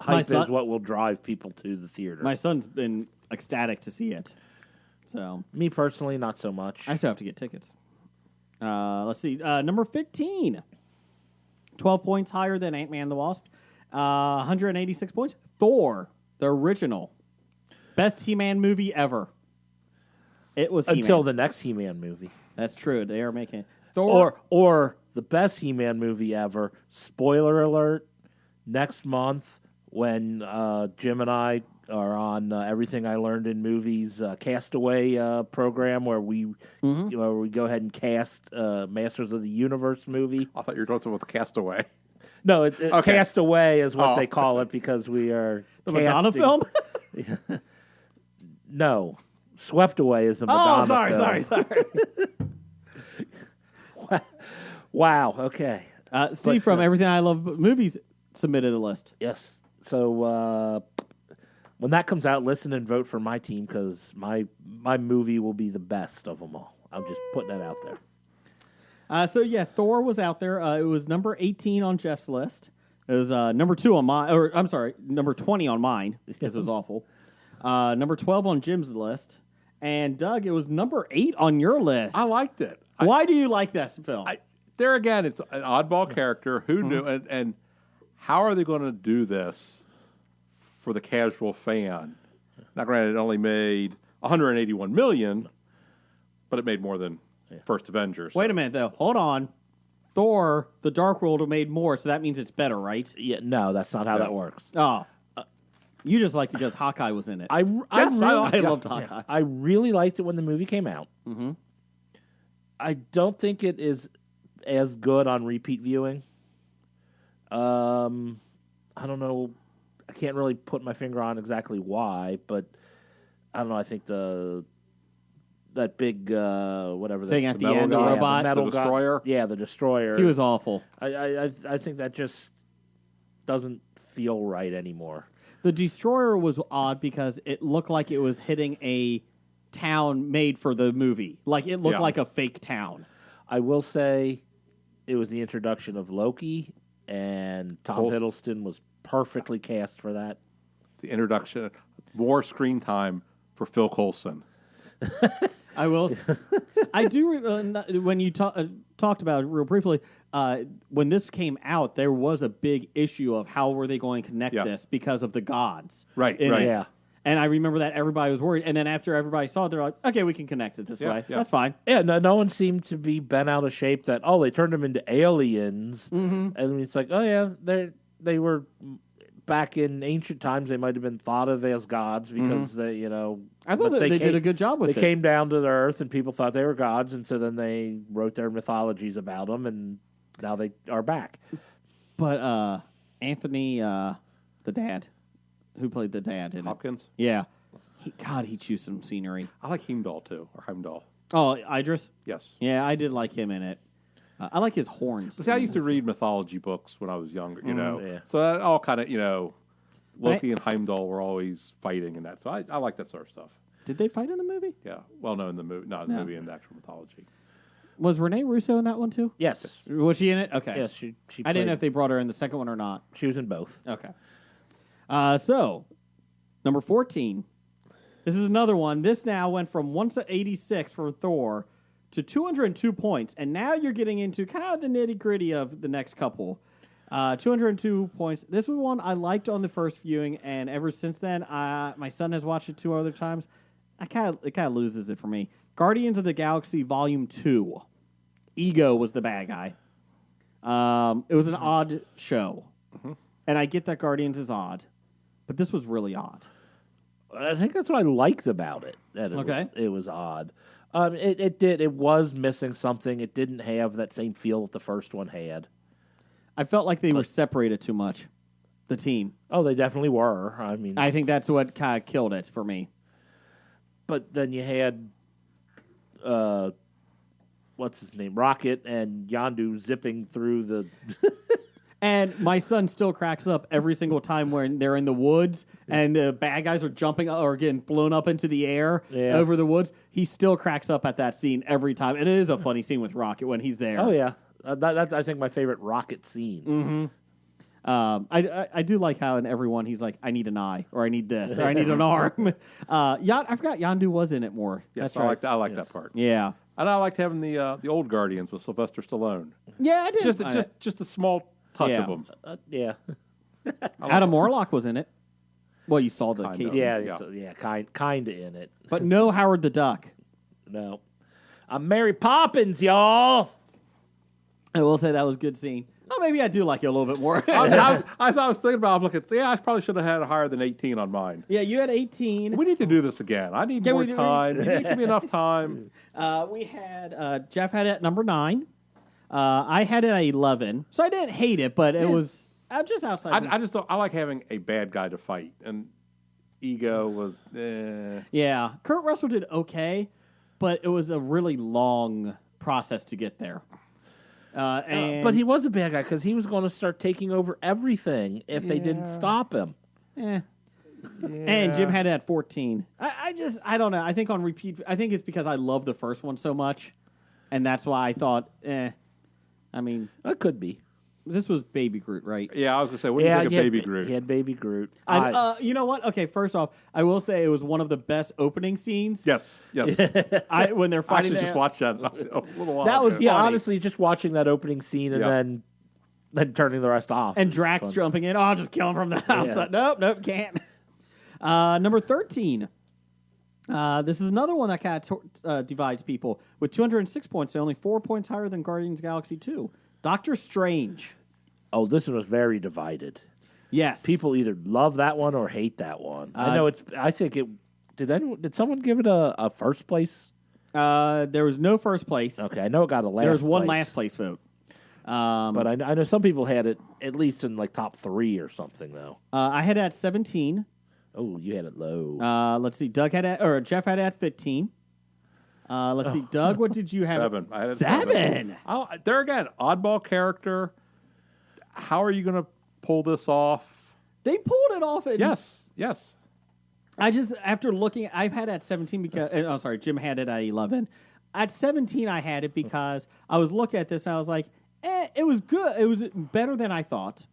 My
hype
son-
is what will drive people to the theater.
My son's been ecstatic to see it. So
Me personally, not so much.
I still have to get tickets. Let's see. Number 15. 12 points higher than Ant-Man the Wasp. 186 points. Thor, the original. Best He-Man movie ever. It was
Until
He-Man.
the next He-Man movie.
That's true. They are making Thor.
Or the best He-Man movie ever. Spoiler alert, next month when Jim and I are on Everything I Learned in Movies Castaway program where we go ahead and cast Masters of the Universe movie.
I thought you were doing something with Castaway.
No,
Okay.
Castaway is what
Oh.
they call it because we are
the Madonna
casting-
film?
No, Swept Away is the Madonna
sorry.
film. Wow. Okay.
Steve from Everything I Love Movies submitted a list.
Yes. So when that comes out, listen and vote for my team because my movie will be the best of them all. I'm just putting that out there.
Thor was out there. It was number 18 on Jeff's list. It was number 2 on mine, or I'm sorry, number 20 on mine because it was awful. Number 12 on Jim's list, and Doug, it was number 8 on your list.
I liked it.
Why do you like this film?
There again, it's an oddball character. Who knew? And how are they going to do this for the casual fan? Now, granted, it only made 181 million, but it made more than First Avengers.
Wait a minute, though. Hold on. Thor: The Dark World made more, so that means it's better, right?
Yeah. No, that's not how that works.
Oh, you just liked it because Hawkeye was in it.
I
loved Hawkeye.
Yeah, I really liked it when the movie came out.
Mm-hmm.
I don't think it is as good on repeat viewing. I don't know. I can't really put my finger on exactly why, but I don't know. I think that big whatever
Thing
the
at the
metal
end, the
guy,
robot.
metal
the
guy-
destroyer?
yeah, the destroyer.
He was awful.
I think that just doesn't feel right anymore.
The Destroyer was odd because it looked like it was hitting a town made for the movie. Like, it looked
Yeah.
like a fake town.
I will say it was the introduction of Loki, and Tom
Cool.
Hiddleston was perfectly cast for that.
The introduction, more screen time for Phil Coulson.
I will. I do. When you talked about it real briefly, when this came out, there was a big issue of how were they going to connect
Yeah.
this because of the gods.
Right,
in
right.
it.
Yeah.
And I remember that everybody was worried. And then after everybody saw it, they're like, okay, we can connect it this
Yeah,
way.
yeah.
That's fine.
Yeah, no one seemed to be bent out of shape that, they turned them into aliens. Mm-hmm. And it's like, oh, yeah, they were, back in ancient times, they might have been thought of as gods because they,
I thought
but
that they did a good job with
They
it.
came down to the earth and people thought they were gods, and so then they wrote their mythologies about them, and now they are back.
But Anthony, the dad, who played the dad in it.
Hopkins.
Yeah. He chews some scenery.
I like Heimdall too, or Heimdall.
Oh, Idris?
Yes.
Yeah, I did like him in it. I like his horns.
See, I used to read mythology books when I was younger, you know.
yeah.
So that all kind of, Loki and Heimdall were always fighting and that. So I like that sort of stuff.
Did they fight in the movie?
Yeah. Well, no, in the movie, not in the
No.
movie, in the actual mythology.
Was Renee Russo in that one too?
Yes.
Was she in it? Okay.
Yes, she
I didn't know
played-
if they brought her in the second one or not.
she was in both.
Okay. So, number 14. This is another one. This now went from 186 for Thor to 202 points. And now you're getting into kind of the nitty gritty of the next couple. 202 points. This was one I liked on the first viewing. And ever since then, my son has watched it 2 other times. It kind of loses it for me. Guardians of the Galaxy Volume 2. Ego was the bad guy. It was an odd show. And I get that Guardians is odd. But this was really odd.
I think that's what I liked about it. That it was odd. It was missing something. It didn't have that same feel that the first one had.
I felt like they were separated too much, the team.
Oh, they definitely were. I mean,
I think that's what kind of killed it for me.
but then you had, what's his name, Rocket and Yondu zipping through the.
And my son still cracks up every single time when they're in the woods and the bad guys are jumping or getting blown up into the air over the woods. He still cracks up at that scene every time. And it is a funny scene with Rocket when he's there.
Oh yeah, that's I think my favorite Rocket scene.
I do like how in every one he's like, I need an eye, or I need this, or I need an arm. I forgot Yondu was in it more.
Yes,
That's right.
I like that part.
Yeah.
And I liked having the old Guardians with Sylvester Stallone.
Yeah, I did.
Just a small touch
Yeah.
of them.
Yeah,
Adam Warlock was in it. Well, you saw the
Kind
case.
of.
yeah, kind of in it.
But no Howard the Duck.
No, I'm Mary Poppins, y'all.
I will say that was a good scene. Oh, maybe I do like it a little bit more.
I was thinking about it, I'm looking, I probably should have had higher than 18 on mine.
Yeah, you had 18.
We need to do this again. I need
Can
more
we do it?
time. You need to be enough time.
We had Jeff had it at number 9. I had it at 11. So I didn't hate it, but it was just outside.
I just don't. I like having a bad guy to fight, and Ego was.
Yeah, Kurt Russell did okay, but it was a really long process to get there.
But he was a bad guy because he was going to start taking over everything if they didn't stop him.
And Jim had it at 14. I don't know. I think on repeat, I think it's because I love the first one so much, and that's why I thought, I mean,
That could be.
this was Baby Groot, right?
Yeah, I was gonna say, what do you think of Baby Groot?
He had Baby Groot.
You know what? Okay, first off, I will say it was one of the best opening scenes.
Yes.
When they're
I
fighting.
actually just watched that a little while
That was
ago.
Yeah,
funny.
honestly, just watching that opening scene and then turning the rest off.
And
was
Drax
fun.
jumping in. Oh, I'll just kill him from the outside. Nope, can't. Number 13. This is another one that kind of divides people. With 206 points, they're only 4 points higher than Guardians of the Galaxy 2. Doctor Strange.
Oh, this one was very divided.
Yes.
People either love that one or hate that one. I know it's. I think it. Did someone give it a first place?
There was no first place.
Okay, I know it got a last.
There was one
place.
last place vote.
But I know some people had it at least in like top 3 or something though.
I had it at 17.
Oh, you had it low.
Let's see. Jeff had it at 15. Let's see. Doug, what did you have?
7. I had it
7.
There again, oddball character. How are you going to pull this off?
They pulled it off.
Yes.
I just, after looking, I've had it at 17 because, Jim had it at 11. At 17, I had it because I was looking at this and I was like, it was good. It was better than I thought.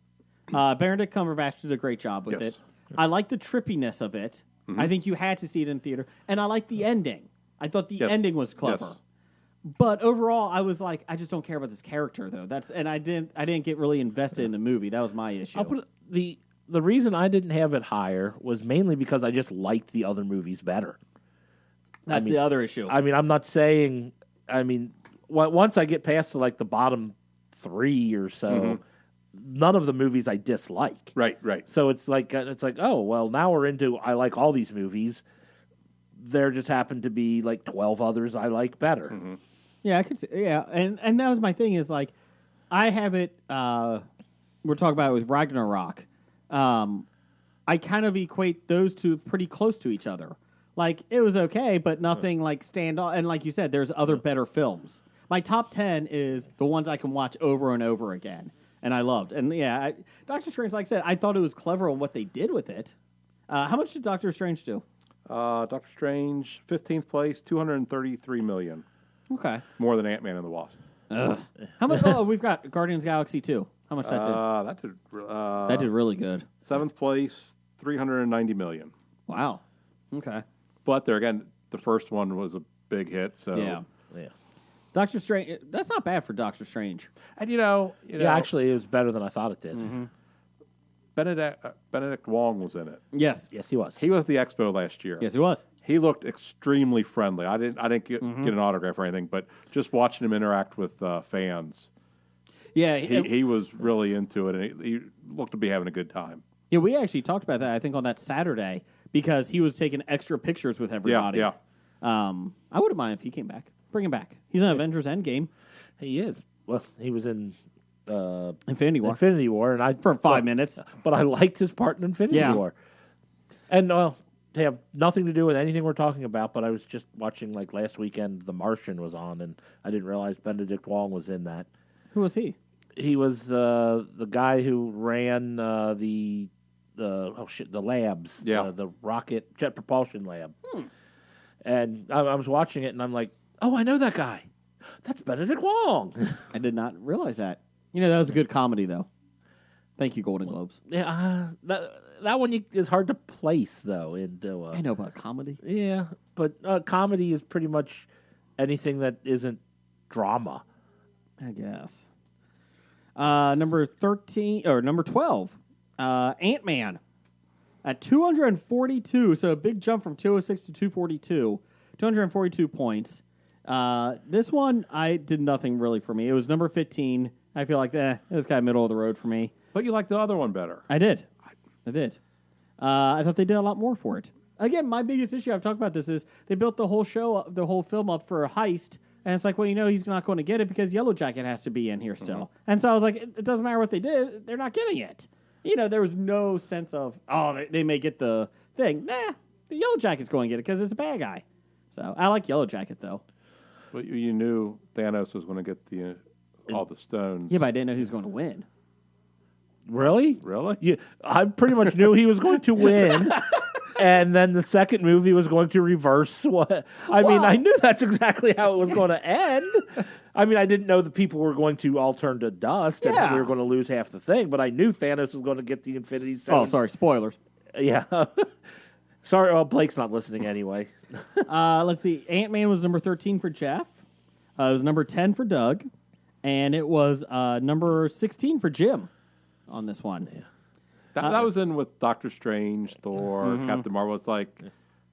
Benedict Cumberbatch did a great job with it. I like the trippiness of it. I think you had to see it in theater. And I like the ending. I thought the ending was clever.
Yes.
But overall, I was like, I just don't care about this character though. I didn't get really invested in the movie. That was my issue.
I'll put the reason I didn't have it higher was mainly because I just liked the other movies better.
That's the other issue.
I mean, I'm not saying. I mean, once I get past the bottom 3 or so, none of the movies I dislike.
Right.
So it's like oh well, now we're into I like all these movies. There just happen to be like 12 others I like better.
Yeah, I could see. Yeah, and that was my thing is like, I have it. We're talking about it with Ragnarok. I kind of equate those two pretty close to each other. Like it was okay, but nothing like stand out. And like you said, there's other better films. My top 10 is the ones I can watch over and over again, and I loved. And yeah, Doctor Strange, like I said, I thought it was clever on what they did with it. How much did Doctor Strange do?
Doctor Strange, 15th place, $233 million.
Okay.
More than Ant-Man and the Wasp.
How much? Oh, we've got Guardians of the Galaxy 2. How much that did? That did really good.
7th place, $390 million.
Wow. Okay.
But there again, the first one was a big hit. So
Yeah.
Yeah.
Doctor Strange. That's not bad for Doctor Strange.
And you know,
Yeah, actually, it was better than I thought it did.
Benedict Wong was in it.
Yes.
Yes, he was.
He was at the expo last year.
Yes, he was.
He looked extremely friendly. I didn't get an autograph or anything, but just watching him interact with fans,
Yeah.
he was really into it, and he looked to be having a good time.
Yeah, we actually talked about that, I think, on that Saturday, because he was taking extra pictures with everybody.
Yeah.
I wouldn't mind if he came back. Bring him back. He's in Avengers Endgame.
He is. Well, he was in
Infinity War.
Infinity War, and
For 5 minutes.
But I liked his part in Infinity
Yeah.
War. And they have nothing to do with anything we're talking about. But I was just watching like last weekend, The Martian was on, and I didn't realize Benedict Wong was in that.
Who was he?
He was the guy who ran the labs,
Yeah.
the rocket jet propulsion lab. And I was watching it, and I'm like, oh, I know that guy. That's Benedict Wong.
I did not realize that. You know, that was a good comedy, though. Thank you, Golden Globes.
Yeah, that one is hard to place though. Into
I know about comedy.
yeah, but comedy is pretty much anything that isn't drama.
I guess. Number 13 or number 12, Ant-Man at 242. So a big jump from 206 to 242. 242 points. This one I did nothing really for me. It was number 15. I feel like it was kind of middle of the road for me.
But you like the other one better.
I did. I thought they did a lot more for it. Again, my biggest issue, I've talked about this, is they built the whole film up for a heist, and it's like, well, he's not going to get it because Yellow Jacket has to be in here still. Mm-hmm. And so I was like, it doesn't matter what they did, they're not getting it. There was no sense of, they may get the thing. Nah, the Yellow Jacket's going to get it because it's a bad guy. So I like Yellow Jacket, though.
But you knew Thanos was going to get all the stones.
Yeah, but I didn't know who was going to win.
Really?
Really?
Yeah, I pretty much knew he was going to win, and then the second movie was going to reverse what. I mean, I knew that's exactly how it was going to end. I mean, I didn't know that people were going to all turn to dust and that we were going to lose half the thing, but I knew Thanos was going to get the Infinity Stones.
Oh, sorry, spoilers.
Yeah. Sorry, well, Blake's not listening anyway.
Let's see. Ant-Man was number 13 for Jeff. It was number 10 for Doug. And it was number 16 for Jim on this one. Yeah.
That was in with Doctor Strange, Thor, Captain Marvel. It's like,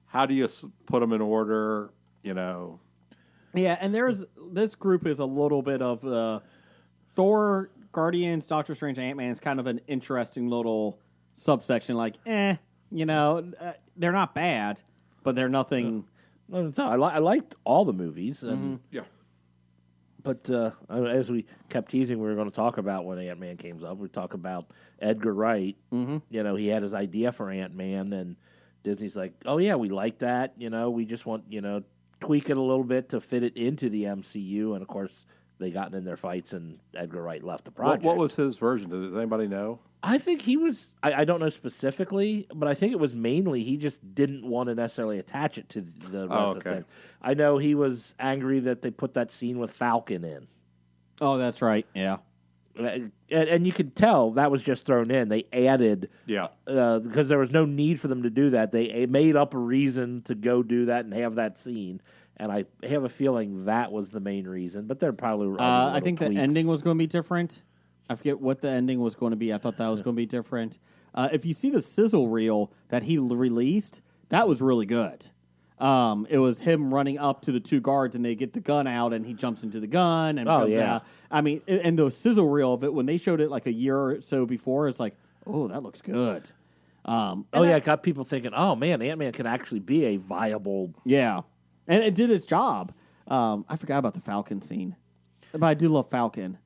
how do you put them in order,
Yeah, and this group is a little bit of Thor, Guardians, Doctor Strange, Ant-Man is kind of an interesting little subsection. Like, they're not bad, but they're nothing.
No, I liked all the movies. And
Yeah.
But as we kept teasing, we were going to talk about when Ant-Man came up. We talk about Edgar Wright. Mm-hmm. He had his idea for Ant-Man, and Disney's like, "Oh yeah, we like that. We just want tweak it a little bit to fit it into the MCU." And of course, they got in their fights, and Edgar Wright left the project.
What was his version? Does anybody know?
I think he was. I don't know specifically, but I think it was mainly he just didn't want to necessarily attach it to the rest of the thing. I know he was angry that they put that scene with Falcon in.
Oh, that's right. Yeah,
and you could tell that was just thrown in. They added, because there was no need for them to do that. They made up a reason to go do that and have that scene. And I have a feeling that was the main reason. But they're probably.
I think the ending was going to be different. I forget what the ending was going to be. I thought that was going to be different. If you see the sizzle reel that he released, that was really good. It was him running up to the two guards, and they get the gun out, and he jumps into the gun and comes out. I mean, and the sizzle reel of it, when they showed it like a year or so before, it's like, oh, that looks good.
It got people thinking, oh, man, Ant-Man can actually be a viable...
Yeah, and it did its job. I forgot about the Falcon scene. But I do love Falcon.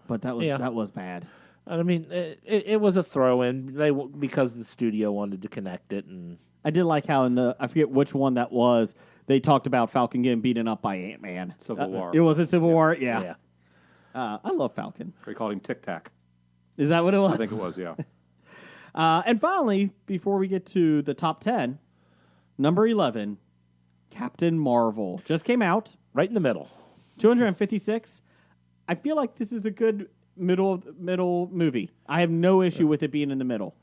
But that was bad.
I mean, it was a throw-in because the studio wanted to connect it, and
I did like how I forget which one that was. They talked about Falcon getting beaten up by Ant-Man.
Civil War.
It was a Civil War. Yeah. I love Falcon.
They called him Tic Tac.
Is that what it was?
I think it was. Yeah.
And finally, before we get to the top 10, number 11, Captain Marvel just came out.
Right in the middle.
256. I feel like this is a good middle movie. I have no issue with it being in the middle.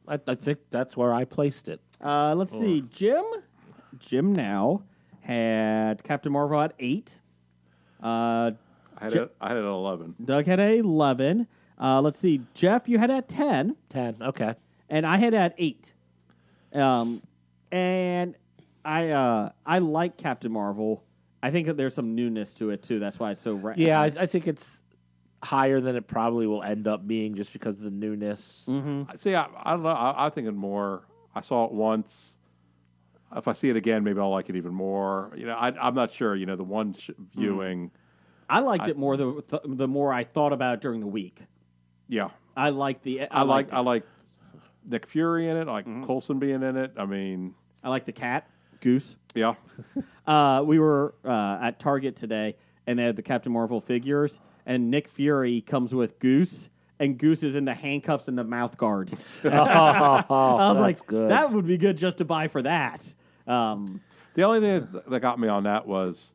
I think that's where I placed it.
Let's see. Jim now had Captain Marvel at 8.
I had it at 11.
Doug had a 11. Let's see. Jeff, you had at 10.
10, okay.
And I had at 8. And I like Captain Marvel. I think that there's some newness to it, too. That's why it's so...
I think it's higher than it probably will end up being just because of the newness.
Mm-hmm.
See, I don't know. I think it more... I saw it once. If I see it again, maybe I'll like it even more. I'm not sure. The one viewing...
I liked it more the more I thought about it during the week.
Yeah.
I like the...
I like Nick Fury in it. I like Coulson being in it. I mean...
I like the cat. Goose.
Yeah.
We were at Target today, and they had the Captain Marvel figures, and Nick Fury comes with Goose, and Goose is in the handcuffs and the mouth guards.
Oh,
I was like,
good.
that would be good just to buy for that.
The only thing that got me on that was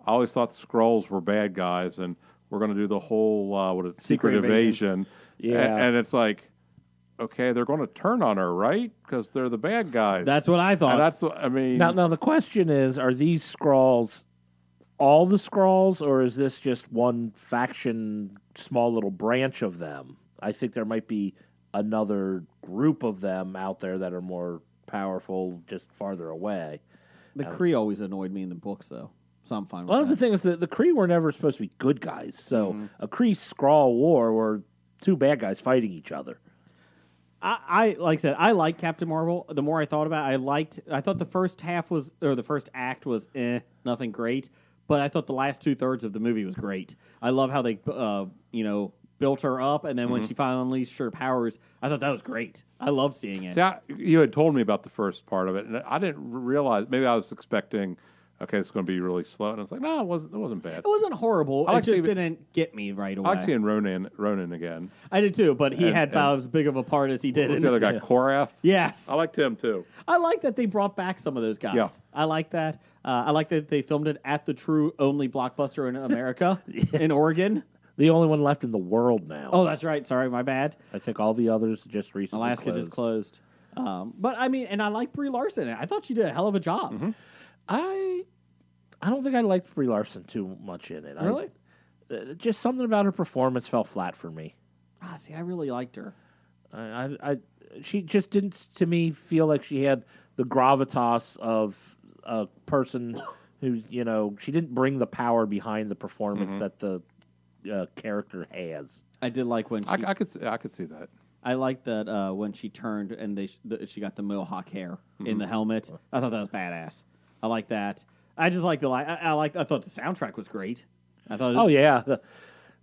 I always thought the Skrulls were bad guys, and we're going to do the whole Secret Invasion.
Yeah.
And it's like, okay, they're going to turn on her, right? Because they're the bad guys.
That's what I thought.
And that's what I mean.
Now the question is: are these Skrulls all the Skrulls, or is this just one faction, small little branch of them? I think there might be another group of them out there that are more powerful, just farther away.
The Kree always annoyed me in the books, though, so I'm fine with
Well,
that.
that's the thing is that the Kree were never supposed to be good guys. So a Kree Skrull war were two bad guys fighting each other.
I like I said, I like Captain Marvel. The more I thought about it, I thought the first act was nothing great, but I thought the last 2/3 of the movie was great. I love how they built her up, and then when she finally unleashed her powers, I thought that was great. I loved seeing it.
See, you had told me about the first part of it, and I didn't realize. Maybe I was expecting, okay, it's going to be really slow, and I was like, no, it wasn't bad.
It wasn't horrible.
I like
it just
seeing-
didn't get me right away.
I like seeing Ronan again.
I did too, but he
And-
had about
and-
as big of a part as he did.
What was
in
the other guy, Korath?
Yes,
I liked him too.
I like that they brought back some of those guys.
Yeah.
I like that. I like that they filmed it at the true only blockbuster in America, in Oregon.
The only one left in the world now.
Oh, that's right. Sorry, my bad.
I think all the others just recently
Alaska
closed.
just closed. But I mean, and I like Brie Larson. I thought she did a hell of a job.
I don't think I liked Brie Larson too much in it.
Really?
Just something about her performance fell flat for me.
See, I really liked her.
She just didn't, to me, feel like she had the gravitas of a person who's, she didn't bring the power behind the performance that the character has.
I did like when she.
I could see that.
I liked that when she turned and she got the mohawk hair in the helmet. I thought that was badass. I like that. I just like I thought the soundtrack was great. I thought.
Oh yeah,
the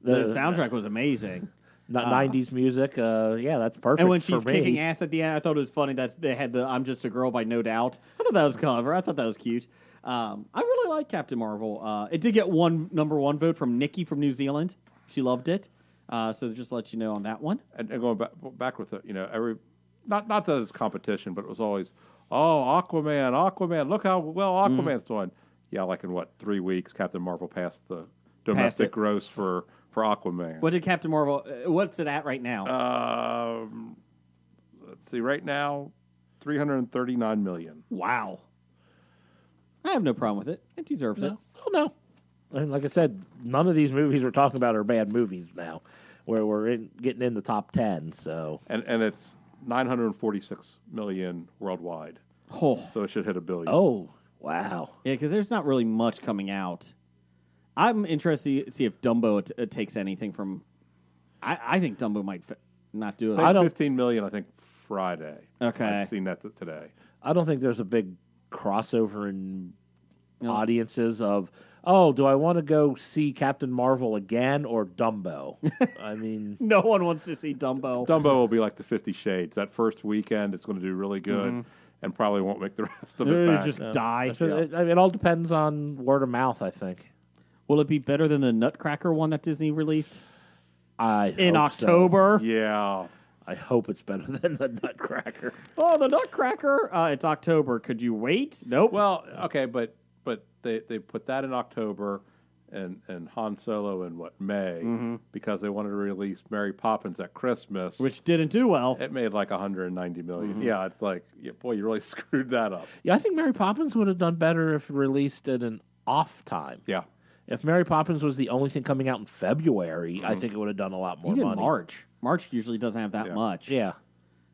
soundtrack was amazing.
90s music. Yeah, that's perfect.
And when
for
she's
me.
kicking ass at the end, I thought it was funny that they had the "I'm Just a Girl" by No Doubt. I thought that was clever. I thought that was cute. I really like Captain Marvel. It did get one number one vote from Nikki from New Zealand. She loved it. So just to let you know on that one.
And going back with it, every not that it's competition, but it was always, Aquaman, look how well Aquaman's doing. Yeah, like in 3 weeks, Captain Marvel passed the domestic
it.
gross for Aquaman.
What did Captain Marvel? What's it at right now?
Let's see, right now, 339 million.
Wow. I have no problem with it. It deserves it.
Oh no. I mean, like I said, none of these movies we're talking about are bad movies now. Where we're getting in the top 10. So
And it's 946 million worldwide.
Oh,
So it should hit $1 billion.
oh wow.
yeah, because there's not really much coming out. I'm interested to see if Dumbo takes anything from. I think Dumbo might not do it.
I think 15 million, I think, Friday.
Okay.
I've seen that today.
I don't think there's a big crossover in
No.
audiences of, oh, do I want to go see Captain Marvel again or Dumbo? I mean,
No one wants to see Dumbo.
Dumbo will be like the 50 Shades. That first weekend, it's going to do really good and probably won't make the rest of it back.
Just die.
it all depends on word of mouth, I think.
Will it be better than the Nutcracker one that Disney released
hope
in
so.
October?
Yeah.
I hope it's better than the Nutcracker.
Oh, the Nutcracker! It's October. Could you wait? Nope.
Well, okay, but they put that in October and Han Solo in May because they wanted to release Mary Poppins at Christmas,
Which didn't do well.
it made like 190 million. Yeah, it's like, boy, you really screwed that up.
Yeah, I think Mary Poppins would have done better if released at an off time.
Yeah.
If Mary Poppins was the only thing coming out in February, I think it would have done a lot more
Even
money.
March. March usually doesn't have that
Yeah.
much.
Yeah.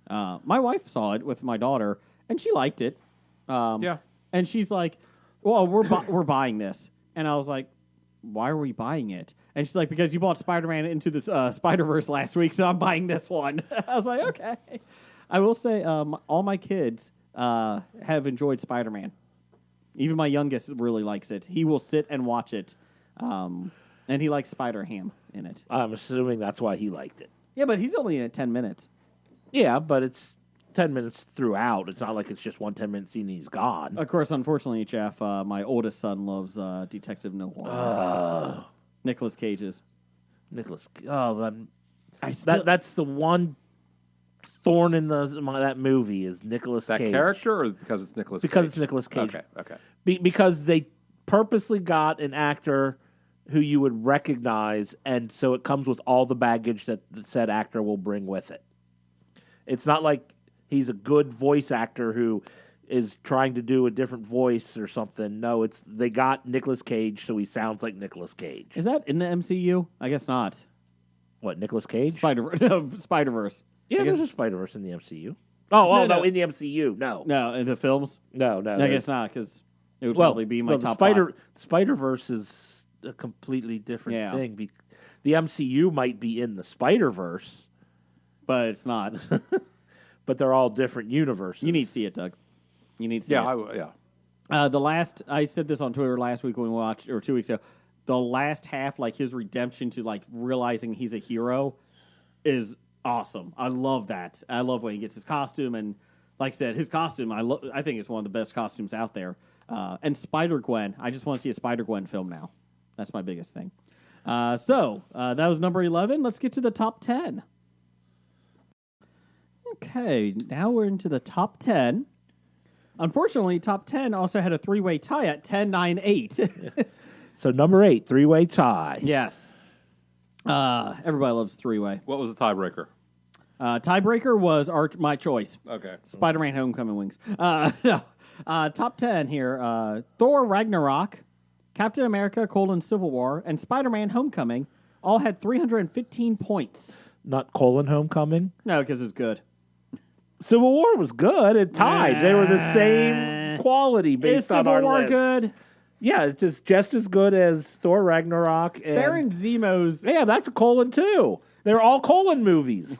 My wife saw it with my daughter, and she liked it.
Yeah.
And she's like, "Well, we're buying this," and I was like, "Why are we buying it?" And she's like, "Because you bought Spider-Man into the Spider-Verse last week, so I'm buying this one." I was like, "Okay." I will say, all my kids have enjoyed Spider-Man. Even my youngest really likes it. He will sit and watch it, and he likes Spider-Ham in it.
I'm assuming that's why he liked it.
Yeah, but he's only in it 10 minutes.
Yeah, but it's 10 minutes throughout. It's not like it's just one 10-minute scene and he's gone.
Of course, unfortunately, Jeff, my oldest son loves Detective Noir. Nicolas Cage's.
Nicholas. Oh,
I still,
that's the one thorn in that movie is Nicolas
That
Cage.
character, or because it's Nicolas Cage?
Because it's Nicolas Cage.
Okay.
Because they purposely got an actor who you would recognize, and so it comes with all the baggage that the said actor will bring with it. It's not like he's a good voice actor who is trying to do a different voice or something. No, they got Nicolas Cage, so he sounds like Nicolas Cage.
is that in the MCU? I guess not.
What, Nicolas Cage?
Spider-Verse.
Yeah,
I guess-
there's a Spider-Verse in the MCU. No,
No.
in the MCU, no.
No, in the films?
No,
I
there's-
guess not, because it would probably be my top five.
Spider-Verse is a completely different
Yeah.
thing. The MCU might be in the Spider-Verse,
But it's not.
but they're all different universes.
You need to see it, Doug. You need to see it. I said this on Twitter last week when we watched, or 2 weeks ago. The last half, like his redemption to like realizing he's a hero, is awesome. I love that. I love when he gets his costume, and like I said, his costume. I think it's one of the best costumes out there. And Spider-Gwen. I just want to see a Spider-Gwen film now. That's my biggest thing. So that was number 11. Let's get to the top 10. Okay, now we're into the top 10. Unfortunately, top 10 also had a three-way tie at 10, 9, 8.
So number 8, three-way tie.
Yes. Everybody loves three-way.
What was the tiebreaker?
Tiebreaker was my choice.
Okay.
Spider-Man Homecoming Wings. No. Top 10 here. Thor Ragnarok, Captain America, Civil War, and Spider-Man Homecoming all had 315 points.
Not Homecoming.
No, because it's good.
Civil War was good. It tied. They were the same quality
Is
based on
Civil
our
War
list.
good?
Yeah, it's just as good as Thor Ragnarok. And,
Baron Zemo's
yeah, that's a colon too. They're all colon movies.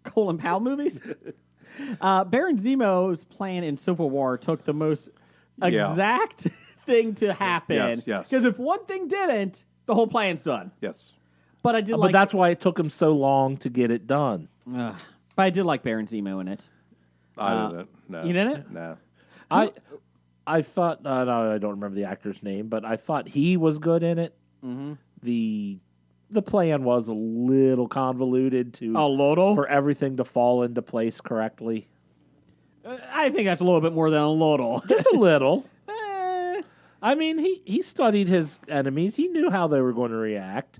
Colin Powell movies. Baron Zemo's plan in Civil War took the most exact thing to happen.
Yes.
Because if one thing didn't, the whole plan's done.
Yes.
But I did
But
like.
that's why it took him so long to get it done.
But I did like Baron Zemo in it.
I didn't. No.
You didn't?
No.
I thought no, I don't remember the actor's name, but I thought he was good in it. Mm-hmm. The plan was a little convoluted for everything to fall into place correctly.
I think that's a little bit more than a little.
Just a little. I mean, he studied his enemies. He knew how they were going to react.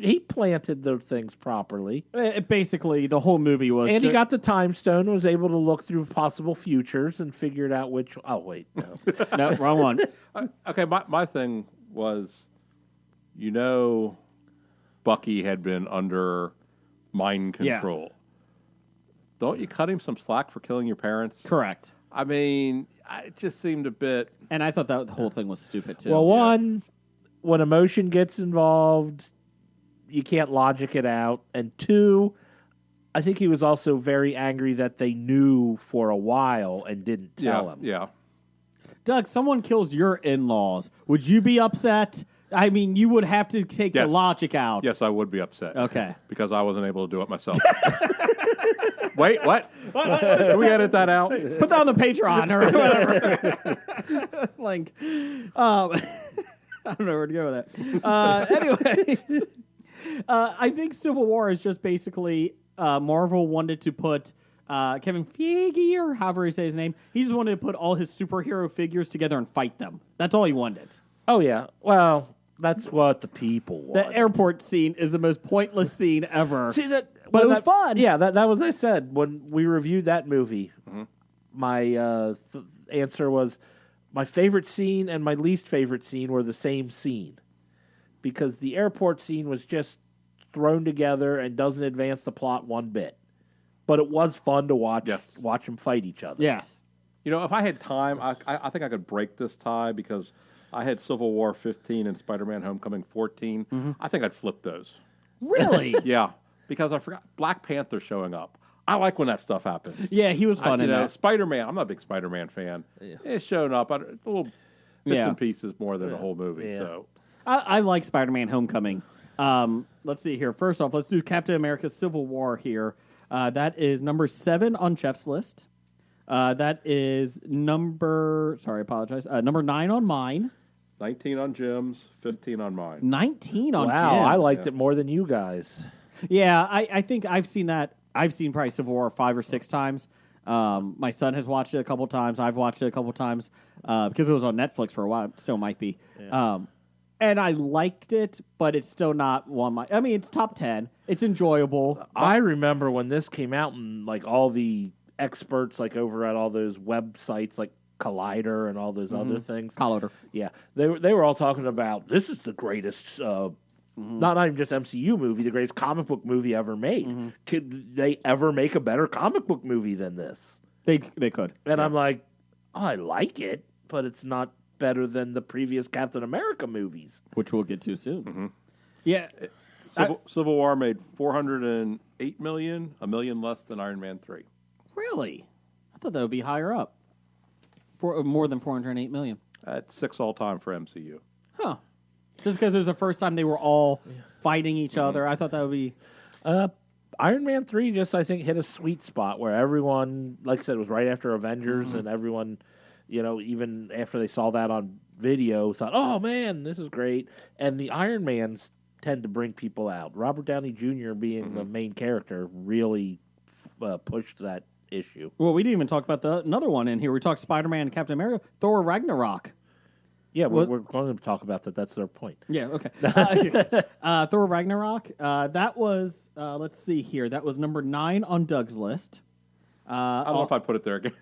He planted those things properly.
Basically, the whole movie was.
And he got the time stone, was able to look through possible futures and figured out which. Oh, wait. No.
No, wrong one.
Okay, my thing was, Bucky had been under mind control. Don't you cut him some slack for killing your parents?
Correct.
I mean, it just seemed a bit.
And I thought that the whole thing was stupid, too.
Well, one, when emotion gets involved, you can't logic it out. And two, I think he was also very angry that they knew for a while and didn't tell him.
Yeah.
Doug, someone kills your in-laws. Would you be upset? I mean, you would have to take the
Yes.
logic out.
Yes, I would be upset.
Okay.
Because I wasn't able to do it myself. Wait, what? Can we edit that out?
Put that on the Patreon or whatever. I don't know where to go with that. Anyway, I think Civil War is just basically Marvel wanted to put Kevin Feige, or however he says his name, he just wanted to put all his superhero figures together and fight them. That's all he wanted.
Oh, yeah. Well, that's what the people want.
The airport scene is the most pointless scene ever.
See,
But it was fun.
Yeah, that was I said when we reviewed that movie. Mm-hmm. My answer was my favorite scene and my least favorite scene were the same scene, because the airport scene was just thrown together and doesn't advance the plot one bit. But it was fun to watch.
Yes.
Watch them fight each other.
Yes.
If I had time, I think I could break this tie because I had Civil War 15 and Spider-Man Homecoming 14. Mm-hmm. I think I'd flip those.
Really?
Yeah, because I forgot Black Panther showing up. I like when that stuff happens.
Yeah, he was fun in that.
Spider-Man, I'm not a big Spider-Man fan. Yeah. It's showing up. A little bits and pieces more than the whole movie.
Yeah.
So
I like Spider-Man Homecoming. Let's see here. First off, let's do Captain America Civil War here. That is number 7 on Jeff's list. That is number 9 on mine.
19 on Jim's, 15 on mine.
19 on
Wow,
Jim's.
I liked it more than you guys.
Yeah, I think I've seen that. I've seen probably Civil War 5 or 6 times. My son has watched it a couple times. I've watched it a couple times because it was on Netflix for a while. It still might be.
Yeah.
And I liked it, but it's still not one. I mean, it's top 10. It's enjoyable.
I remember when this came out, and like all the experts, like over at all those websites, like Collider and all those other things.
Collider.
Yeah, they were all talking about this is the greatest, not even just MCU movie, the greatest comic book movie ever made. Could they ever make a better comic book movie than this?
They could.
And I'm like, oh, I like it, but it's not better than the previous Captain America movies.
Which we'll get to soon. Yeah.
Civil War made $408 million, $1 million less than Iron Man 3.
Really? I thought that would be higher up. For more than 408 million.
That's 6 all time for MCU.
Huh. Just because it was the first time they were all fighting each other. I thought that would be...
Iron Man 3 just, I think, hit a sweet spot where everyone, like I said, it was right after Avengers, and everyone, you know, even after they saw that on video, thought, oh, man, this is great. And the Iron Mans tend to bring people out. Robert Downey Jr. being the main character really pushed that issue.
Well, we didn't even talk about another one in here. We talked Spider-Man and Captain America. Thor Ragnarok.
Yeah, we're going to talk about that. That's their point.
Yeah, okay. Thor Ragnarok. That was, let's see here. That was number 9 on Doug's list.
I don't know if I put it there again.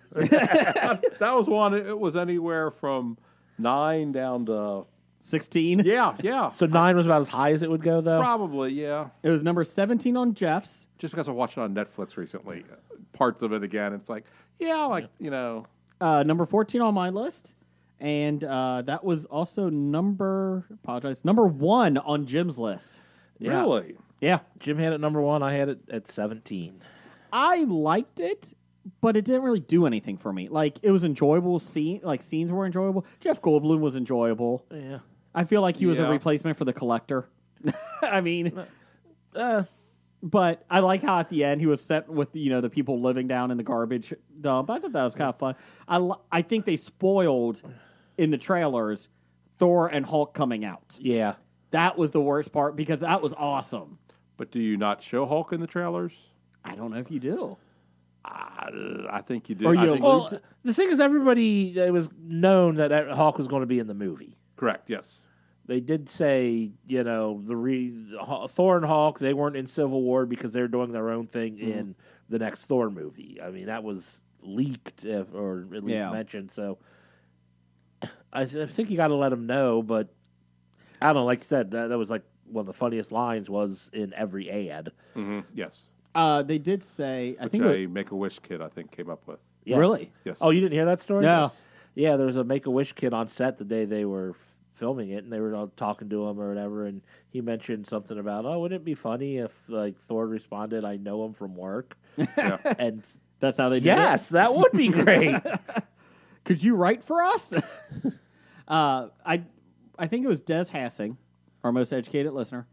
That was one. It was anywhere from 9 down to
16.
yeah.
So 9 was about as high as it would go, though?
Probably, yeah.
It was number 17 on Jeff's.
Just because I watched it on Netflix recently, parts of it again. It's like, you know.
Number 14 on my list. And that was also number 1 on Jim's list.
Yeah.
Really?
Yeah.
Jim had it number 1. I had it at 17.
I liked it, but it didn't really do anything for me. Like, it was enjoyable. Scenes were enjoyable. Jeff Goldblum was enjoyable.
Yeah.
I feel like he was a
Yeah.
replacement for the Collector. I mean, but I like how at the end he was set with the people living down in the garbage dump. I thought that was kind of fun. I think they spoiled in the trailers Thor and Hulk coming out.
Yeah.
That was the worst part because that was awesome.
But do you not show Hulk in the trailers?
I don't know if you do.
I think you do.
Or you
I think,
allude
Well, the thing is, it was known that Hulk was going to be in the movie.
correct, yes.
They did say, Thor and Hulk, they weren't in Civil War because they're doing their own thing in the next Thor movie. I mean, that was leaked or at least mentioned. So I think you got to let them know. But I don't know. Like you said, that was like one of the funniest lines was in every ad.
Yes.
They did say, I
Which
think
a Make-A-Wish kid, I think, came up with.
Yes.
Really?
Yes.
Oh, you didn't hear that story?
No.
Yes. Yeah, there was a Make-A-Wish kid on set the day they were filming it, and they were all talking to him or whatever, and he mentioned something about, wouldn't it be funny if like Thor responded, I know him from work?
Yeah.
And
that's how they did
yes, that would be great.
Could you write for us? I think it was Des Hassing, our most educated listener.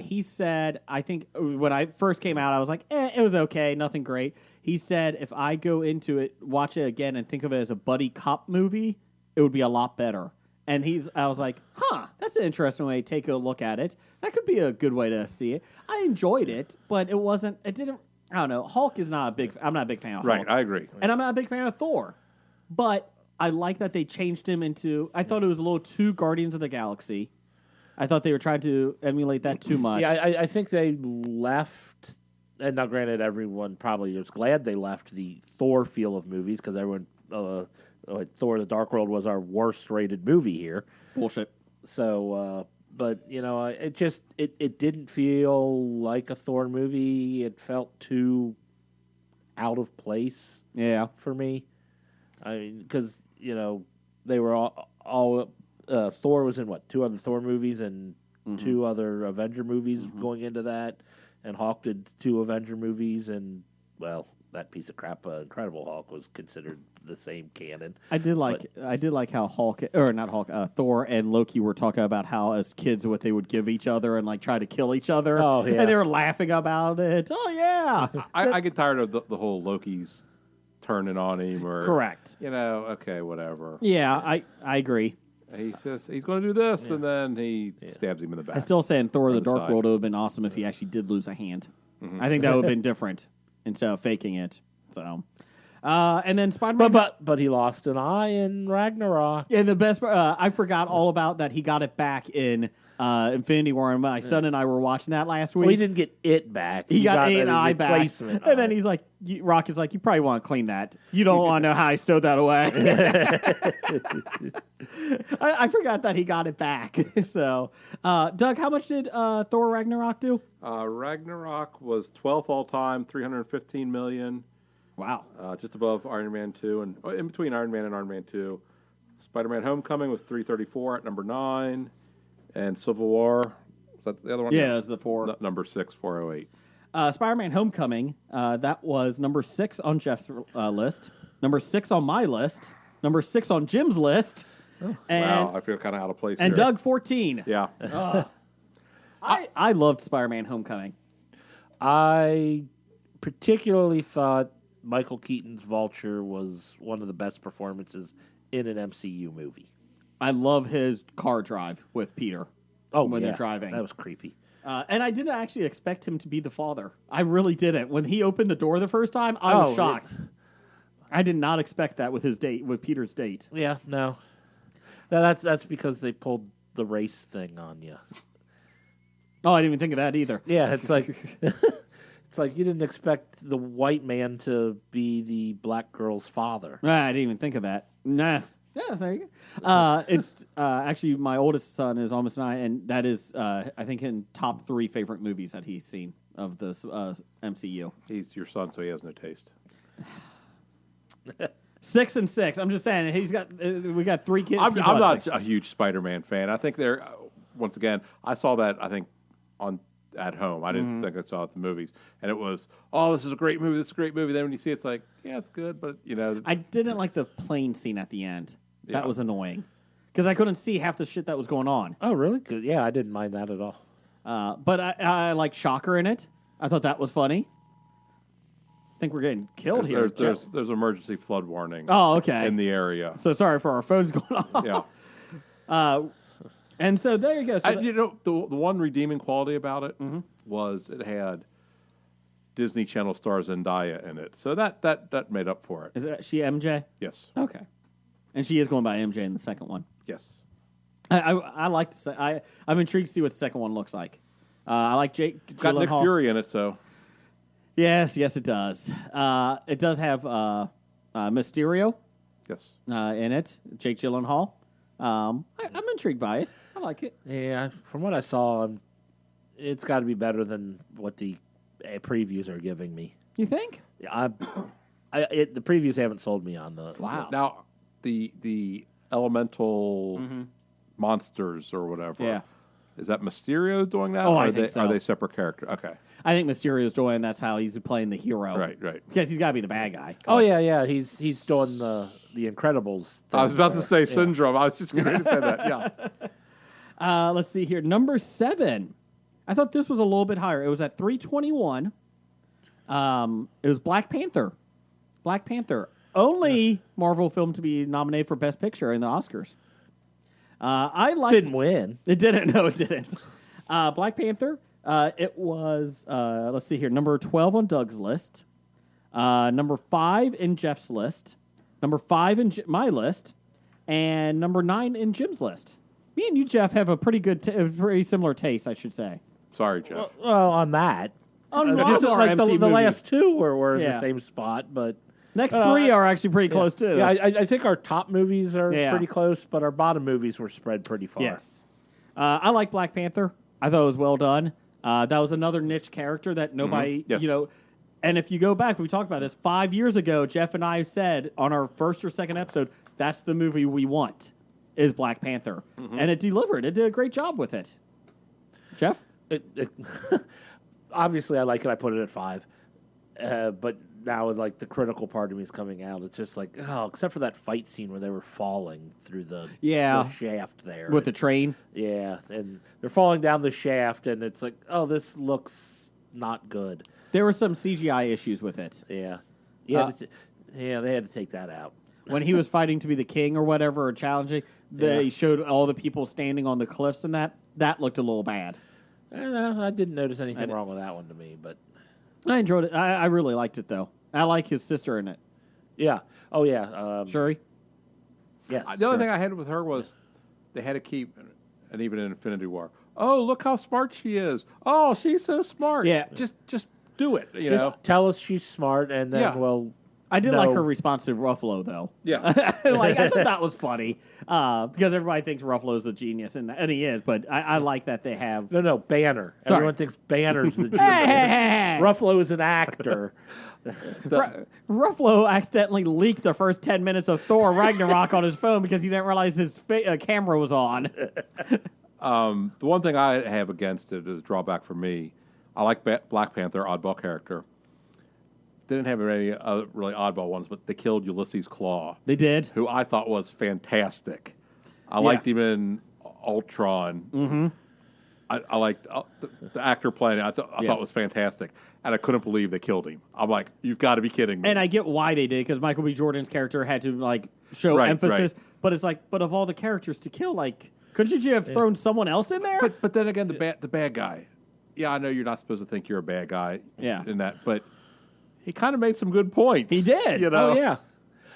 He said, I think when I first came out, I was like, it was okay, nothing great. He said, if I go into it, watch it again, and think of it as a buddy cop movie, it would be a lot better. And I was like, that's an interesting way to take a look at it. That could be a good way to see it. I enjoyed it, but I don't know. Hulk is not I'm not a big fan of Hulk.
Right, I agree.
And I'm not a big fan of Thor. But I like that they changed him into, I thought it was a little too Guardians of the Galaxy. I thought they were trying to emulate that too much.
Yeah, I think they left, and now granted, everyone probably was glad they left the Thor feel of movies because everyone, Thor: The Dark World was our worst rated movie here.
Bullshit.
So, but it didn't feel like a Thor movie. It felt too out of place.
Yeah.
For me, I mean, because they were all Thor was in 2 other Thor movies and 2 other Avenger movies going into that, and Hulk did 2 Avenger movies, and that piece of crap, Incredible Hulk, was considered the same canon.
I did like how Thor and Loki were talking about how as kids what they would give each other and like try to kill each other.
Oh, yeah.
And they were laughing about it. Oh yeah.
I get tired of the whole Loki's turning on him or
Correct.
okay, whatever.
Yeah, I agree.
He says he's going to do this, and then he stabs him in the back.
I still saying Thor:
Or
The
the
Dark
side.
World would have been awesome if he actually did lose a hand. I think that would have been different instead of faking it. So, and then Spider-Man.
But he lost an eye in Ragnarok.
Yeah, the best part, I forgot all about that. He got it back in Infinity War, and my son and I were watching that last week.
Well, he didn't get it back.
He got
a
an eye back.
replacement
And then
eye.
he's like, Rock is like, you probably want to clean that. You don't want to know how I stowed that away. I forgot that he got it back. So, Doug, how much did Thor Ragnarok do?
Ragnarok was 12th all time, $315 million.
Wow.
Just above Iron Man 2, and in between Iron Man and Iron Man 2. Spider-Man Homecoming was 334 at number 9, and Civil War, was that the other one?
Yeah, it was the 4.
Number 6, 408.
Spider-Man Homecoming, that was number 6 on Jeff's list, number 6 on my list, number 6 on Jim's list, and,
Wow, I feel kind of out of place
and
here.
Doug 14.
Yeah.
I loved Spider-Man Homecoming.
I particularly thought Michael Keaton's Vulture was one of the best performances in an MCU movie.
I love his car drive with Peter. When they're driving.
That was creepy.
And I didn't actually expect him to be the father. I really didn't. When he opened the door the first time, I was shocked. I did not expect that with his date, with Peter's date.
Yeah, no. No, that's because they pulled the race thing on you.
Oh, I didn't even think of that either.
Yeah, it's like it's like you didn't expect the white man to be the black girl's father.
Nah, I didn't even think of that. Nah. Yeah, there you go. It's actually my oldest son is almost 9, and that is, I think, in top 3 favorite movies that he's seen of the MCU.
He's your son, so he has no taste.
6 and 6. I'm just saying, he's got. We got 3 kids.
I'm not a huge Spider-Man fan. I think they're, once again, I saw that, I think, at home. I didn't think I saw it at the movies. And it was, oh, this is a great movie, this is a great movie. Then when you see it, it's like, yeah, it's good, but, you know.
I didn't like the plane scene at the end. That
Yeah.
was annoying. Because I couldn't see half the shit that was going on.
Oh, really? Good. Yeah, I didn't mind that at all.
But I like Shocker in it. I thought that was funny. I think we're getting killed here.
There's emergency flood warning
Oh, okay.
in the area.
So sorry for our phones going off.
Yeah.
And so there you go. So
You know, the one redeeming quality about it was it had Disney Channel star Zendaya in it. So that made up for it.
is she MJ?
Yes.
Okay. And she is going by MJ in the second one.
Yes.
I like to say I'm intrigued to see what the second one looks like. I like Jake
Got Nick
Gyllenhaal.
Fury in it, so
Yes, it does. It does have Mysterio
yes.
in it. Jake Gyllenhaal. I'm intrigued by it. I like it.
Yeah, from what I saw, it's got to be better than what the previews are giving me.
You think?
The previews haven't sold me on the.
Wow.
Now the elemental monsters or whatever.
Yeah.
Is that Mysterio doing that?
Oh,
or
I
are
think
they,
so.
Are they separate characters? Okay.
I think Mysterio's doing. That's how he's playing the hero.
Right.
Because he's got to be the bad guy.
Oh yeah. He's doing the Incredibles.
I was about to say
Yeah.
Syndrome. I was just going to say that. Yeah.
Let's see here. Number 7. I thought this was a little bit higher. It was at 321. It was Black Panther. Black Panther. Only Marvel film to be nominated for Best Picture in the Oscars. I like.
Didn't win.
It didn't. No, it didn't. Black Panther. It was. Let's see here. Number 12 on Doug's list. Number 5 in Jeff's list. Number 5 in my list, and number 9 in Jim's list. Me and you, Jeff, have a pretty good, pretty similar taste, I should say.
Sorry, Jeff.
Well, on that,
On
just
our
like the
MC movie.
last 2 were in
Yeah.
the same spot, but
Next 3 are actually pretty close too.
yeah, I think our top movies are
Yeah.
pretty close, but our bottom movies were spread pretty far.
Yes. I like Black Panther. I thought it was well done. That was another niche character that nobody,
Yes.
And if you go back, we talked about this 5 years ago. Jeff and I said on our first or second episode, that's the movie we want, is Black Panther, and it delivered. It did a great job with it. Jeff,
Obviously, I like it. I put it at 5, but now like the critical part of me is coming out. It's just like, oh, except for that fight scene where they were falling through the shaft there
with the train.
Yeah, and they're falling down the shaft, and it's like, oh, this looks not good.
There were some CGI issues with it.
Yeah, they had to take that out.
When he was fighting to be the king or whatever, or challenging, they showed all the people standing on the cliffs, and that looked a little bad.
I don't know. I didn't notice anything wrong with that one to me, but
I enjoyed it. I really liked it though. I like his sister in it.
yeah. Oh yeah.
Shuri.
Yes.
The only thing I had with her was they had to keep, and even in Infinity War, oh, look how smart she is. Oh, she's so smart.
Yeah.
Just do it, you
Just
know?
tell us she's smart, and then
Yeah.
we'll.
I did
No.
like her response to Ruffalo though.
Yeah.
Like I thought that was funny because everybody thinks Ruffalo's the genius, and he is. But I like that they have.
No, Banner.
Sorry.
Everyone thinks Banner's the genius.
Hey.
Ruffalo is an actor.
Ruffalo accidentally leaked the first 10 minutes of Thor Ragnarok on his phone because he didn't realize his camera was on.
The one thing I have against it is a drawback for me. I like Black Panther, oddball character. Didn't have any other really oddball ones, but they killed Ulysses Claw,
They did.
who I thought was fantastic. I liked him in Ultron. Mm-hmm. I liked the actor playing it. I thought was fantastic, and I couldn't believe they killed him. I'm like, you've got to be kidding me.
And I get why they did because Michael B. Jordan's character had to like show
Right,
emphasis.
right.
But it's like, but of all the characters to kill, like, couldn't you have thrown someone else in there?
But then again, the bad guy. Yeah, I know you're not supposed to think you're a bad guy.
Yeah.
In that, but he kind of made some good points.
He did.
You know.
Oh yeah.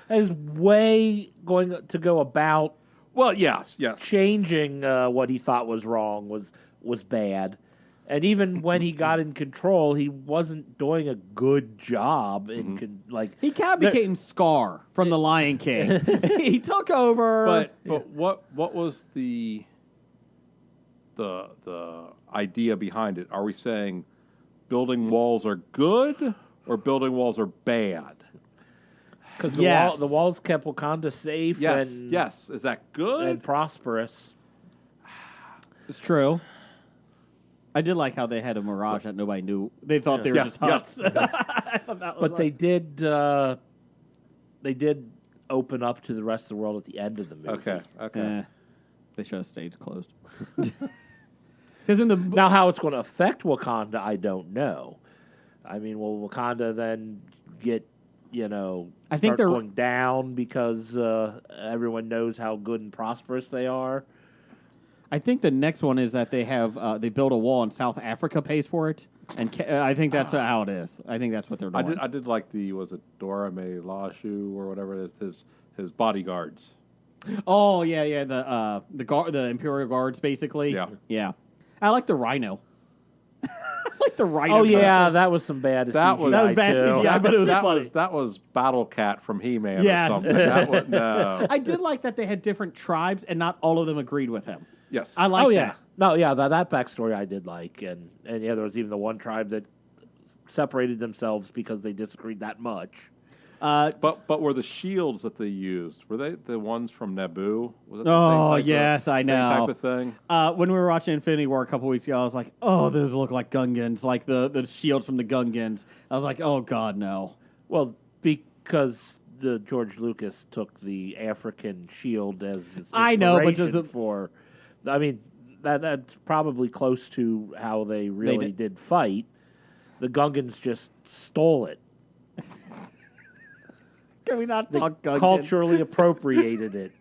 His way going to go about
Well, yes.
changing what he thought was wrong was bad. And even when he got in control, he wasn't doing a good job in like
He kind of became Scar from The Lion King. He took over.
But what was the idea behind it? Are we saying building walls are good or building walls are bad?
because
Yes.
the walls kept Wakanda safe
Yes. Is that good?
and prosperous.
It's true. I did like how they had a mirage that nobody knew. They thought they were
Yeah,
just
yeah.
huts. I thought that was
But they did open up to the rest of the world at the end of the movie.
Okay.
They should have stayed closed. Because in the
Now, how it's going to affect Wakanda, I don't know. I mean, will Wakanda then get,
I think
start
they're-
going down because everyone knows how good and prosperous they are?
I think the next one is that they have they build a wall and South Africa pays for it, and I think that's how it is. I think that's what they're doing.
I did like was it Dora Milaje or whatever it is, his bodyguards.
Oh yeah, the Imperial Guards basically.
Yeah.
I like the Rhino. I like the Rhino.
Oh, yeah,
costume.
that was some bad
That was-
CGI,
That was bad
too.
CGI. but it was funny.
That was Battle Cat from He-Man
Yes.
or something. That was, no.
I did like that they had different tribes and not all of them agreed with him.
Yes.
I like
Oh, yeah.
that.
No, yeah, that backstory I did like. And yeah, there was even the one tribe that separated themselves because they disagreed that much.
But were the shields that they used, were they the ones from Naboo? Was it the
Oh,
same type
yes, I
same
know.
type of thing?
When we were watching Infinity War a couple weeks ago, I was like, "Oh, those look like Gungans, like the shields from the Gungans." I was like, "Oh God, no!"
Well, because the George Lucas took the African shield as his
I know, but
inspiration
does it-
for. I mean, that's probably close to how they really did fight. The Gungans just stole it.
Can we not
They
talk Gungans?
culturally appropriated it.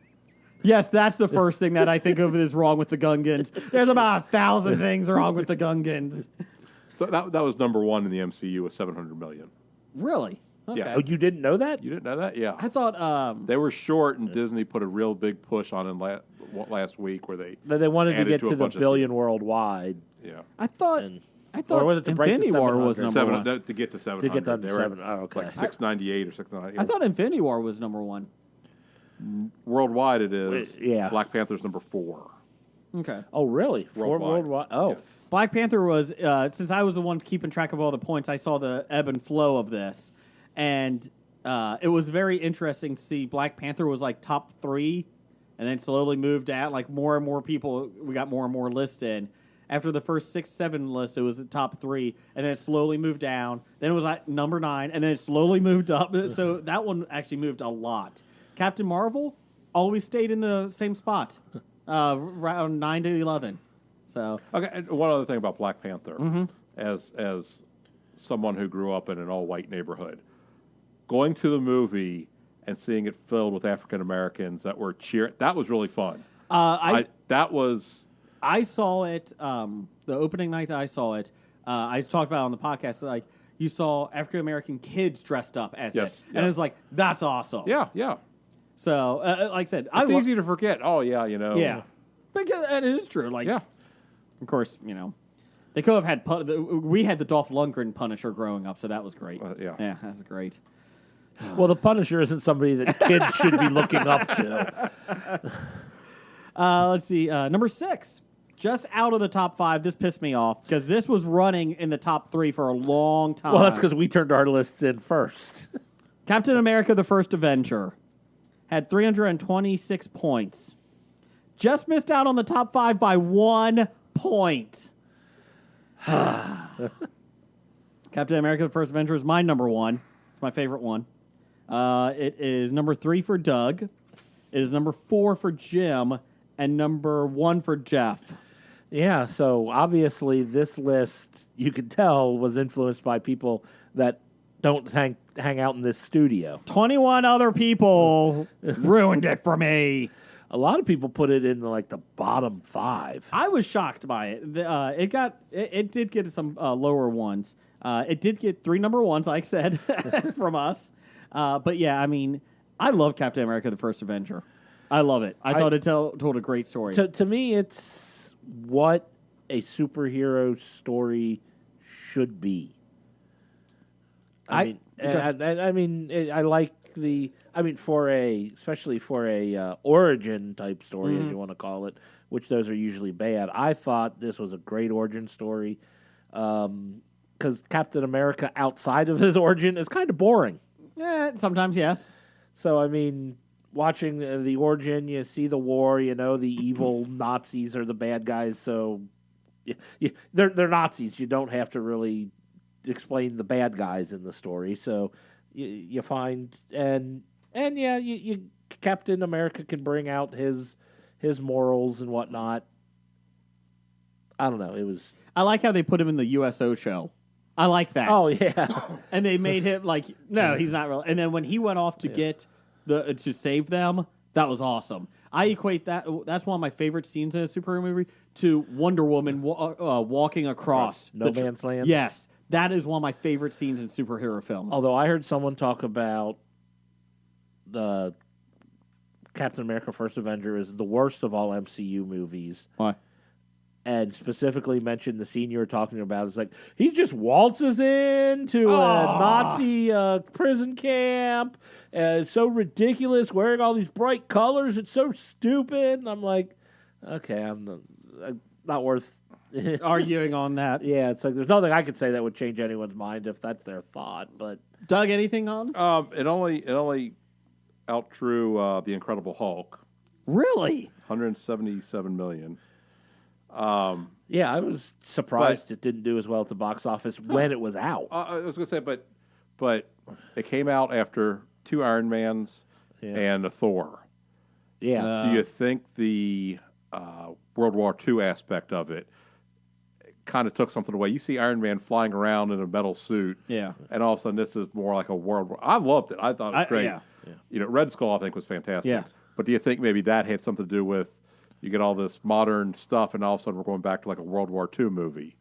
Yes, that's the first thing that I think of is wrong with the Gungans. There's about 1,000 things wrong with the Gungans.
So that was number one in the MCU with $700 million.
Really? Okay.
Yeah.
Oh, you didn't know that?
You didn't know that? Yeah.
I thought.
They were short, and Disney put a real big push on it last week where they
That they wanted to
added
get
to a
to the
bunch of
billion worldwide.
yeah.
I thought.
And-
I thought
or was it to break the
Infinity War was
700?
number one.
To get to 700.
To get to
They were
7. Oh, okay.
Like 698 or 690.
I thought Infinity War was number one.
Worldwide it is.
Yeah.
Black Panther's number 4.
Okay.
Oh, really?
Worldwide.
Worldwide. Oh.
Yes.
Black Panther was since I was the one keeping track of all the points. I saw the ebb and flow of this, and it was very interesting to see Black Panther was like top 3, and then slowly moved out. Like more and more people, we got more and more lists in. After the first 6, 7 lists, it was the top 3, and then it slowly moved down. Then it was like number 9, and then it slowly moved up. So that one actually moved a lot. Captain Marvel always stayed in the same spot, around 9 to 11. So
Okay, and one other thing about Black Panther,
Mm-hmm.
as someone who grew up in an all-white neighborhood, going to the movie and seeing it filled with African Americans that were cheering. That was really fun. That was.
I saw it. The opening night I saw it. I talked about it on the podcast. Like you saw African American kids dressed up as it, and it was like that's awesome.
Yeah.
So, like I said,
it's easy to forget. Oh yeah,
Yeah, because and it is true. Like,
yeah.
Of course, they could have had. We had the Dolph Lundgren Punisher growing up, so that was great.
Yeah,
that's great.
Well, the Punisher isn't somebody that kids should be looking up to.
Let's see. Number 6. Just out of the top 5. This pissed me off because this was running in the top 3 for a long time.
Well, that's because we turned our lists in first.
Captain America: The First Avenger had 326 points. Just missed out on the top 5 by 1 point. Captain America: The First Avenger is my number 1. It's my favorite one. It is number 3 for Doug. It is number 4 for Jim. And number 1 for Jeff.
Yeah, so obviously this list, you could tell, was influenced by people that don't hang out in this studio.
21 other people ruined it for me.
A lot of people put it in the bottom 5.
I was shocked by it. It did get some lower ones. It did get 3 number 1s, like I said, from us. But yeah, I mean, I love Captain America: The First Avenger. I love it. I thought it told a great story.
To me, it's what a superhero story should be. I like especially for a origin type story, as you want to call it, which those are usually bad. I thought this was a great origin story because Captain America outside of his origin is kind of boring.
Yeah, sometimes yes.
So I mean, watching the origin, you see the war. The evil Nazis are the bad guys. So they're Nazis. You don't have to really explain the bad guys in the story. So you find and Captain America can bring out his morals and whatnot. I don't know. It was.
I like how they put him in the USO show. I like that.
Oh yeah,
and they made him no, he's not real. And then when he went off to get to save them, that was awesome. I equate that. That's one of my favorite scenes in a superhero movie to Wonder Woman walking across
No Man's Land.
Yes, that is one of my favorite scenes in superhero films.
Although I heard someone talk about the Captain America: First Avenger is the worst of all MCU movies.
Why?
And specifically mentioned the scene you were talking about. It's like he just waltzes into a Nazi prison camp. It's so ridiculous, wearing all these bright colors. It's so stupid. And I'm like, okay, I'm not worth
arguing on that.
Yeah, it's like there's nothing I could say that would change anyone's mind if that's their thought. But
Doug, anything on?
It only outdrew the Incredible Hulk.
Really?
177 million.
Yeah, I was surprised it didn't do as well at the box office when it was out.
I was going to say, but it came out after 2 Iron Mans and a Thor.
Yeah.
Do you think the World War II aspect of it kind of took something away? You see Iron Man flying around in a metal suit, and all of a sudden this is more like a World War. I loved it. I thought it was great. Red Skull I think was fantastic.
Yeah.
But do you think maybe that had something to do with you get all this modern stuff, and all of a sudden we're going back to like a World War II movie?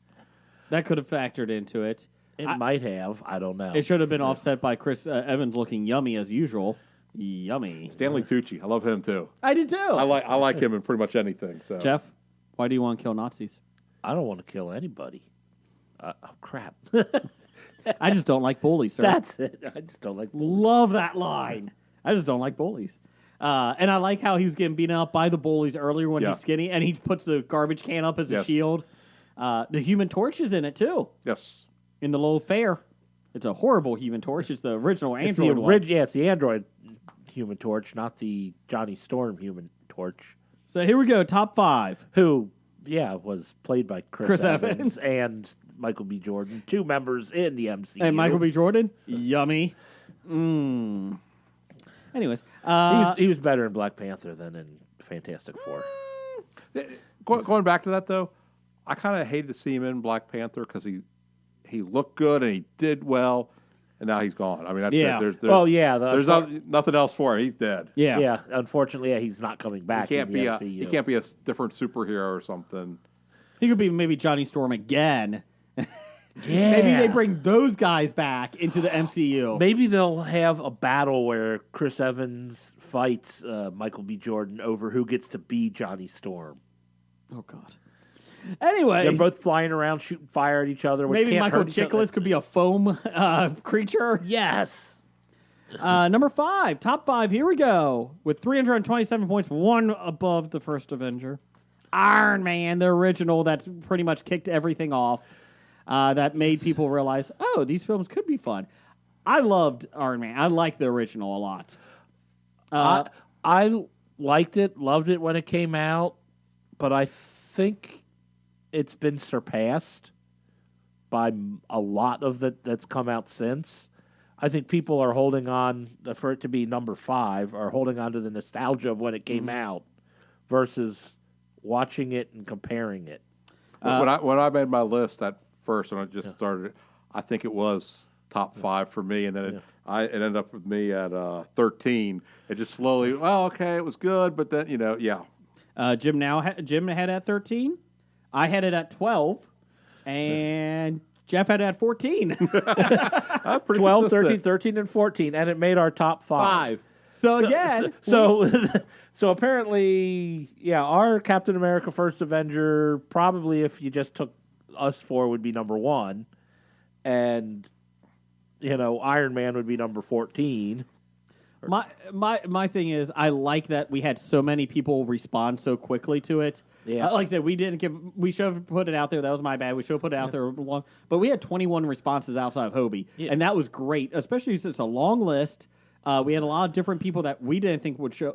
That could have factored into it.
It might have. I don't know.
It should have been offset by Chris Evans looking yummy as usual. Yummy.
Stanley Tucci, I love him too.
I did too.
I like him in pretty much anything. So
Jeff, why do you want to kill Nazis?
I don't want to kill anybody. Oh crap!
I just don't like bullies, sir.
That's it. I just don't like bullies.
Love that line. I just don't like bullies. And I like how he was getting beaten up by the bullies earlier when he's skinny, and he puts the garbage can up as a shield. The Human Torch is in it, too.
Yes.
In the little fair. It's a horrible Human Torch. It's the original Android one.
Yeah, it's the Android Human Torch, not the Johnny Storm Human Torch.
So here we go, top 5.
Who, was played by Chris Evans and Michael B. Jordan, 2 members in the MCU.
And Michael B. Jordan? Yummy. Anyways.
He was better in Black Panther than in Fantastic Four.
Going back to that, though, I kind of hated to see him in Black Panther because he looked good and he did well, and now he's gone. I mean, that's
Yeah.
it.
Well, yeah.
There's nothing else for him. He's dead.
Yeah.
Yeah. Unfortunately, he's not coming back.
He can't
in the
be
MCU.
he can't be a different superhero or something.
He could be maybe Johnny Storm again.
Yeah.
Maybe they bring those guys back into the MCU.
Maybe they'll have a battle where Chris Evans fights Michael B. Jordan over who gets to be Johnny Storm.
Oh God. Anyway,
They're both flying around shooting fire at each other. Which
maybe
can't
Michael
hurt each other.
Chiklis could be a foam creature.
Yes.
Number 5, top 5. Here we go with 327 points, one above the first Avenger. Iron Man, the original, that's pretty much kicked everything off. That made people realize, oh, these films could be fun. I loved Iron Man. I liked the original a lot.
I liked it, loved it when it came out, but I think it's been surpassed by a lot of that's come out since. I think people are holding on for it to be number 5, or holding on to the nostalgia of when it came out versus watching it and comparing it.
When I made my list at first, when I just started, I think it was top 5 for me, and then it ended up with me at 13. It just slowly, well, okay, it was good, but then
Jim had at 13. I had it at 12, and Jeff had it at 14.
12, 13, 13, and 14, and it made our top 5.
So again,
So apparently, our Captain America First Avenger, probably if you just took us 4, would be number 1, and Iron Man would be number 14.
my thing is, I like that we had so many people respond so quickly to it.
Yeah.
Like I said, we should have put it out there. That was my bad. We should have put it out there long, but we had 21 responses outside of Hobie, and that was great, especially since it's a long list. We had a lot of different people that we didn't think would show,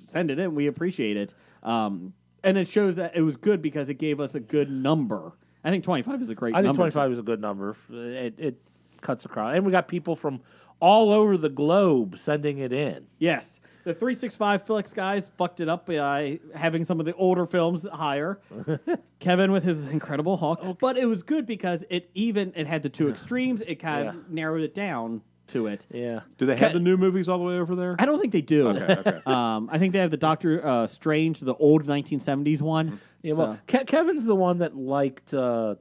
send it in. We appreciate it. And it shows that it was good because it gave us a good number. I think 25 is a great number.
I think 25 is a good number. It cuts across. And we got people from all over the globe sending it in.
Yes. The 365 Felix guys fucked it up by having some of the older films higher. Kevin with his Incredible Hulk. But it was good because it had the two extremes. It kind of narrowed it down to it.
Yeah.
Do they have the new movies all the way over there?
I don't think they do.
Okay.
I think they have the Doctor Strange, the old 1970s one.
Yeah, well, Kevin's the one that liked the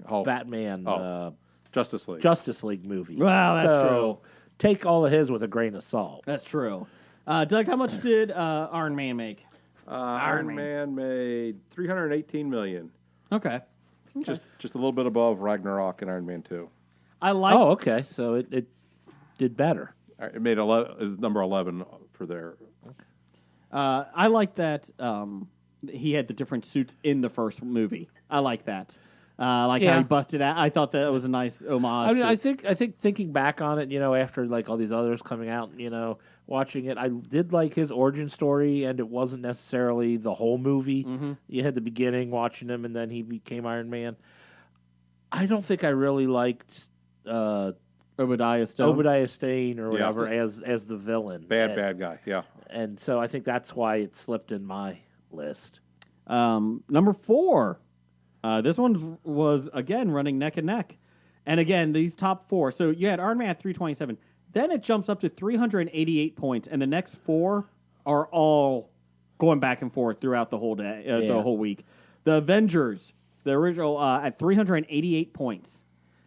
Hulk.
Batman
Justice League.
Justice League movie.
Well, that's true.
Take all of his with a grain of salt.
That's true. Doug, how much did Iron Man make?
Iron Man made $318 million.
Okay.
Just a little bit above Ragnarok and Iron Man 2.
I like.
Oh, okay. So it did better.
It made 11, is number 11 for there.
I like that he had the different suits in the first movie. I like that. How he busted out. I thought that was a nice homage.
I mean, I think thinking back on it, after like all these others coming out, watching it, I did like his origin story, and it wasn't necessarily the whole movie. Mm-hmm. You had the beginning watching him, and then he became Iron Man. I don't think I really liked
Obadiah Stane
or whatever as the villain.
Bad guy, yeah.
And so I think that's why it slipped in my list.
Number 4. This one was, again, running neck and neck. And again, these top 4. So you had Iron Man at 327. Then it jumps up to 388 points. And the next 4 are all going back and forth throughout the whole day, the whole week. The Avengers, the original, at 388 points.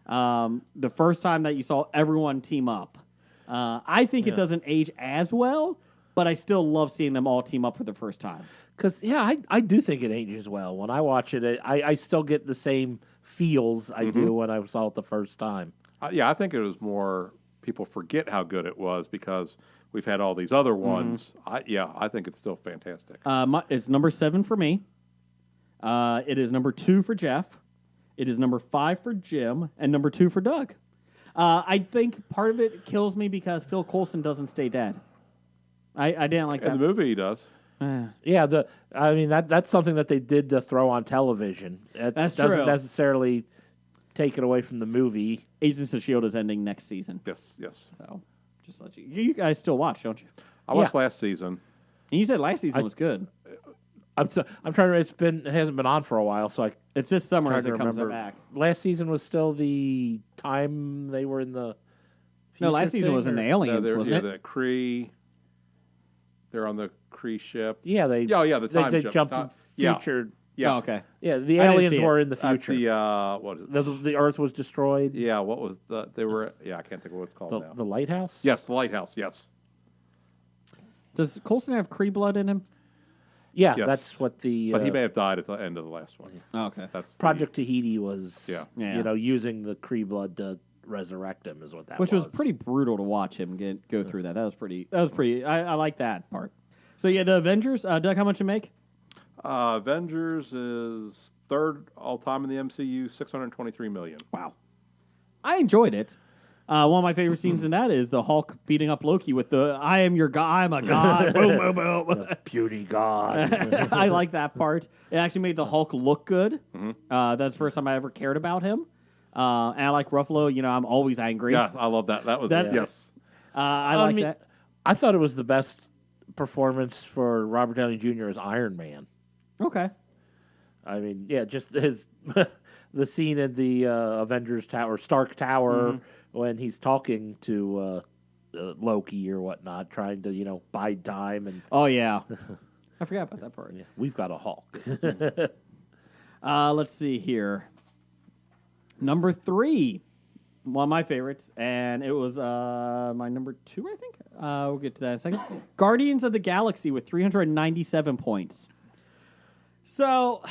The first time that you saw everyone team up. I think it doesn't age as well, but I still love seeing them all team up for the first time.
Because, I do think it ages well. When I watch it, I still get the same feels I do when I saw it the first time.
I think it was more people forget how good it was because we've had all these other ones. I think it's still fantastic.
It's number 7 for me. It is number 2 for Jeff. It is number 5 for Jim, and number 2 for Doug. I think part of it kills me because Phil Coulson doesn't stay dead. I didn't like that.
In the movie, he does.
That's something that they did to throw on television.
That's
doesn't
true.
necessarily take it away from the movie.
Agents of S.H.I.E.L.D. is ending next season.
Yes.
So, just let you guys still watch, don't you?
I watched last season.
And you said last season was good.
I'm trying to. It hasn't been on for a while, so I
It's this summer
trying
as
to
it comes
remember.
back.
Last season was still the time they were in the.
No, last
future
season
thing,
was in
or-
the Aliens,
they're,
wasn't it?
the Kree. They're on the Kree ship.
Yeah, they.
Oh, yeah, the time
they
jump.
jumped
Time-
in
yeah.
future.
Yeah.
Oh, okay.
Yeah, the
I didn't
aliens
see it.
were in the
At
future.
the what is it?
The Earth was destroyed.
Yeah, what was they were? Yeah, I can't think of what it's called now.
The lighthouse.
Yes, the lighthouse. Yes.
Does Coulson have Kree blood in him?
Yeah,
Yes.
that's what the.
But he may have died at the end of the last one.
Oh, okay.
That's the-
Project Tahiti was.
Yeah.
Yeah.
You know, using the Kree blood to resurrect him is what that
Which was pretty brutal to watch him go through that. That was pretty. I like that part. So yeah, the Avengers. Doug, how much you make?
Avengers is third all time in the MCU, $623 million.
Wow. I enjoyed it. One of my favorite scenes in that is the Hulk beating up Loki with the "I am your god, I'm a god." Boom, boom, boom.
Beauty God.
I like that part. It actually made the Hulk look good. That's the first time I ever cared about him. And I like Ruffalo. You know, I'm always angry.
Yeah, I love that. That was yes.
I like
mean,
that.
I thought it was the best performance for Robert Downey Jr. as Iron Man.
Okay.
I mean, yeah, just his the scene in the Avengers Tower, Stark Tower, when he's talking to Loki or whatnot, trying to bide time, and
Oh yeah. I forgot about that part.
yeah, we've got a Hulk.
Let's see here. Number 3, one of my favorites, and it was my number 2, I think. We'll get to that in a second. Guardians of the Galaxy with 397 points. So,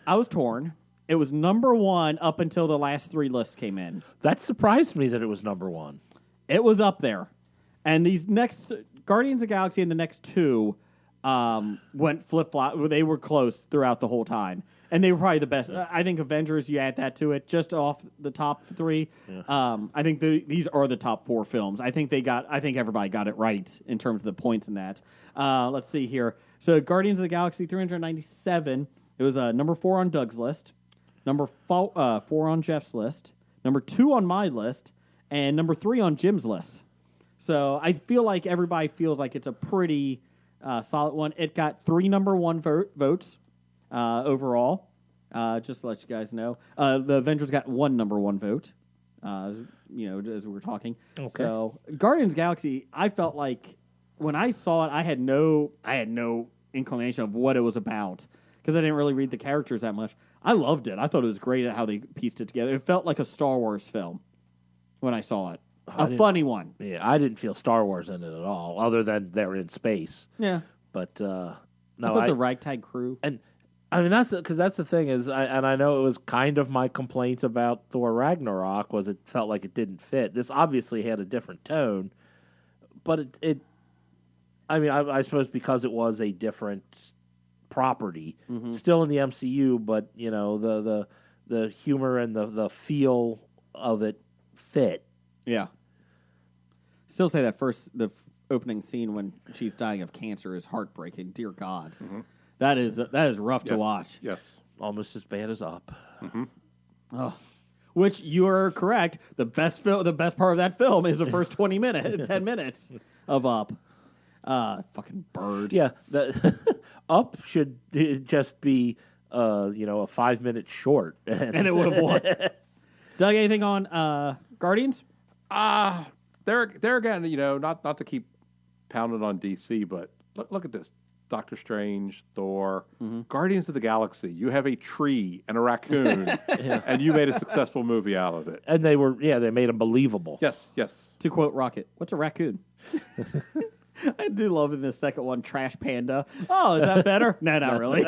I was torn. It was number 1 up until the last 3 lists came in.
That surprised me that it was number 1.
It was up there. And these next Guardians of the Galaxy and the next 2 went flip-flop. They were close throughout the whole time. And they were probably the best. I think Avengers, you add that to it, just off the top 3. I think these are the top 4 films. I think everybody got it right in terms of the points in that. Let's see here. So Guardians of the Galaxy, 397. It was number 4 on Doug's list, number 4 on Jeff's list, number 2 on my list, and number 3 on Jim's list. So I feel like everybody feels like it's a pretty solid one. It got 3 number 1 votes overall. Just to let you guys know, the Avengers got 1 number 1 vote. As we were talking.
Okay.
So Guardians of the Galaxy, I felt like when I saw it, I had no inclination of what it was about because I didn't really read the characters that much. I loved it. I thought it was great at how they pieced it together. It felt like a Star Wars film when I saw it. A funny one.
Yeah, I didn't feel Star Wars in it at all, other than they're in space.
Yeah.
But
I
no,
thought the ragtag crew.
and I mean that's the thing is, I know it was kind of my complaint about Thor Ragnarok was it felt like it didn't fit. This obviously had a different tone, but I suppose because it was a different property, still in the MCU, but the humor and the feel of it fit.
Yeah. Still say the opening scene when she's dying of cancer is heartbreaking. Dear God. That is rough to watch.
Yes.
Almost as bad as Up.
Oh. Which you are correct. The best part of that film is the first 10 minutes of Up. Fucking bird.
Yeah, Up should just be a 5-minute short,
And it would have won. Doug, anything on Guardians?
There again, not to keep pounding on DC, but look at this. Doctor Strange, Thor, Guardians of the Galaxy. You have a tree and a raccoon, and you made a successful movie out of it.
and they made them believable.
Yes, yes.
To quote Rocket, what's a raccoon? I do love in the second one, Trash Panda. Oh, is that better? No, not really.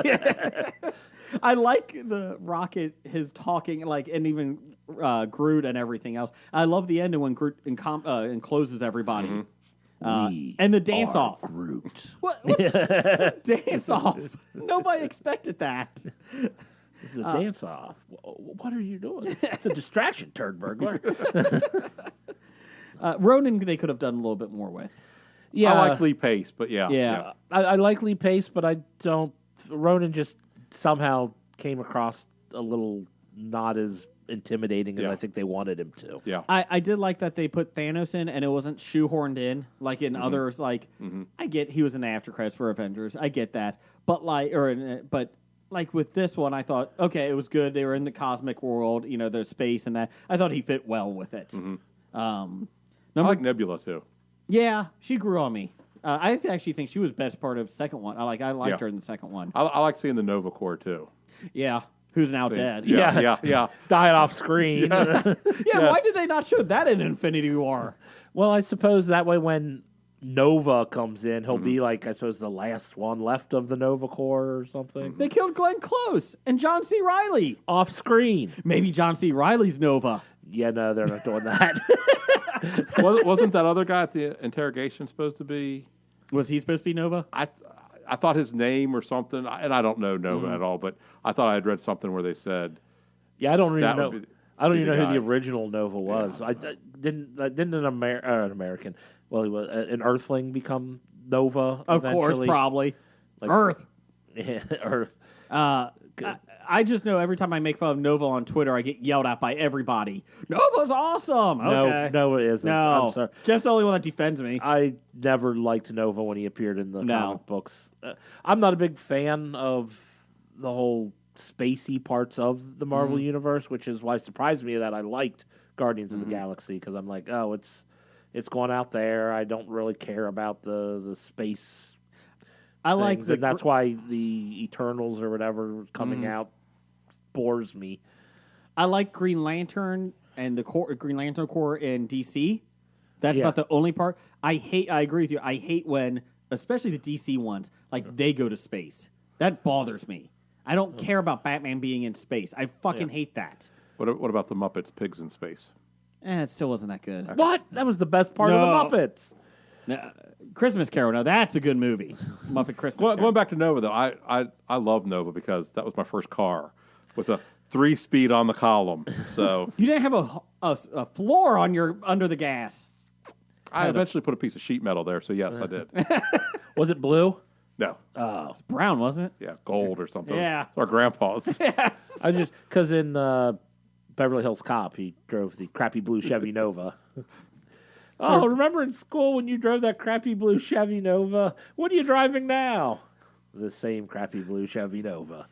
I like the Rocket, his talking, and even Groot and everything else. I love the ending when Groot encloses everybody. And the dance off.
Groot.
What? Dance off. Nobody expected that.
This is a dance off. What are you doing? It's a distraction, turd burglar.
Ronan, they could have done a little bit more with.
Yeah,
I like Lee Pace, but yeah.
I like Lee Pace, but I don't. Ronan just somehow came across a little not as intimidating as
Yeah.
I think they wanted him to.
Yeah.
I did like that they put Thanos in and it wasn't shoehorned in like in
Mm-hmm.
others. Like I get he was in the after credits for Avengers. I get that, but like with this one, I thought okay, it was good. They were in the cosmic world, you know, there's space and that. I thought he fit well with it.
I
Number
like Nebula too.
yeah, she grew on me. I actually think she was best part of the second one. I liked
Yeah.
her in the second one.
I like seeing the Nova Corps too.
Yeah, who's now
See?
dead.
Yeah.
Dying off screen.
Yes.
Yeah, why
Yes.
did they not show that in Infinity War?
Well, I suppose that way when Nova comes in, he'll be like, I suppose, the last one left of the Nova Corps or something.
They killed Glenn Close and John C. Riley.
Off screen.
Maybe John C. Riley's Nova.
Yeah, no, they're not doing that.
Wasn't that other guy at the interrogation supposed to be?
Was he supposed to be Nova?
I thought his name or something, and I don't know Nova at all, but I thought I had read something where they said
Yeah, I don't even
That
know.
would be-
I don't
be
even
the
know who the
guy.
original Nova was. I didn't an American. Well, he was an Earthling become Nova.
Of course,
eventually?
probably.
Like-
Earth.
Earth.
I just know every time I make fun of Nova on Twitter, I get yelled at by everybody. Nova's awesome. Okay.
No, it isn't.
No.
I'm sorry.
Jeff's the only one that defends me.
I never liked Nova when he appeared in the
No.
comic books. I'm not a big fan of the whole spacey parts of the Marvel universe, which is why it surprised me that I liked Guardians of the Galaxy, because I'm like, oh, it's going out there. I don't really care about the space.
I like
things,
the
and that's why the Eternals or whatever coming out bores me.
I like Green Lantern and the Green Lantern Corps in DC. That's
Yeah.
about the only part. I agree with you. I hate when, especially the DC ones, like they go to space. That bothers me. I don't care about Batman being in space. I fucking hate that.
What about the Muppets Pigs in Space?
It still wasn't that good.
What? That was the best part of the Muppets.
Christmas Carol. Now that's a good movie. Muppet Christmas Carol.
Going back to Nova though, I love Nova because that was my first car with a 3-speed on the column. So
You didn't have a floor on your under the gas.
I eventually put a piece of sheet metal there. So yes, I did.
Was it blue?
No,
It's brown, wasn't it?
yeah, gold or something.
Yeah.
It's our grandpa's.
Yes.
I just because in Beverly Hills Cop he drove the crappy blue Chevy Nova. Oh, remember in school when you drove that crappy blue Chevy Nova? What are you driving now? The same crappy blue Chevy Nova.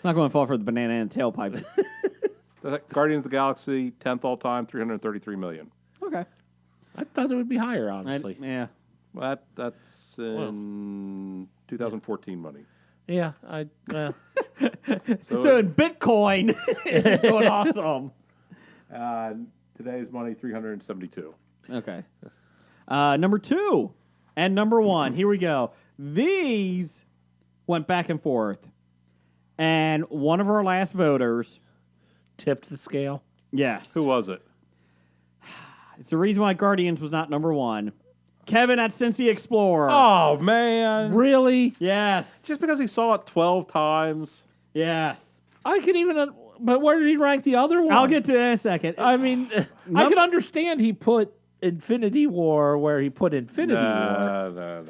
Not going to fall for the banana and tailpipe.
Guardians of the Galaxy, 10th all time, $333 million.
Okay.
I thought it would be higher, honestly.
Yeah.
Well, that's in 2014 money.
Yeah,
So in Bitcoin, it's going awesome.
Today's money, 372.
Okay. Number 2 and number 1. Here we go. These went back and forth. And one of our last voters,
tipped the scale.
yes.
Who was it?
It's the reason why Guardians was not number 1. Kevin at Cincy Explorer.
Oh, man.
Really?
Yes.
Just because he saw it 12 times.
Yes.
I can even. But where did he rank the other one?
I'll get to it in a second.
I mean, I can understand he put Infinity War where he put Infinity War
No.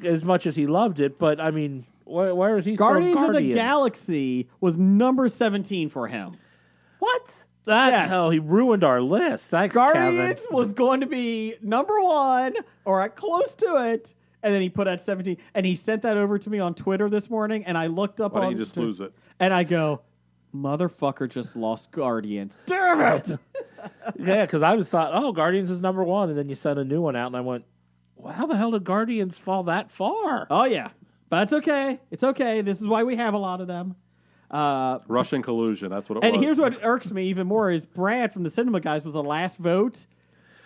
as much as he loved it, but I mean, where is he?
Guardians
from
of the
Guardians?
Galaxy was number 17 for him.
What? That
Yes.
hell, he ruined our list. Thanks,
Guardians
Kevin.
was going to be number 1 or at close to it, and then he put at 17. And he sent that over to me on Twitter this morning, and I looked up
Why
on
don't you just lose it?
and I go, motherfucker just lost Guardians. Damn it!
Yeah, because I was thought, oh, Guardians is number 1, and then you sent a new one out, and I went, well, how the hell did Guardians fall that far?
Oh, yeah. But it's okay. It's okay. This is why we have a lot of them.
Russian collusion. That's what it
And
was.
here's what irks me even more is Brad from the Cinema Guys was the last vote,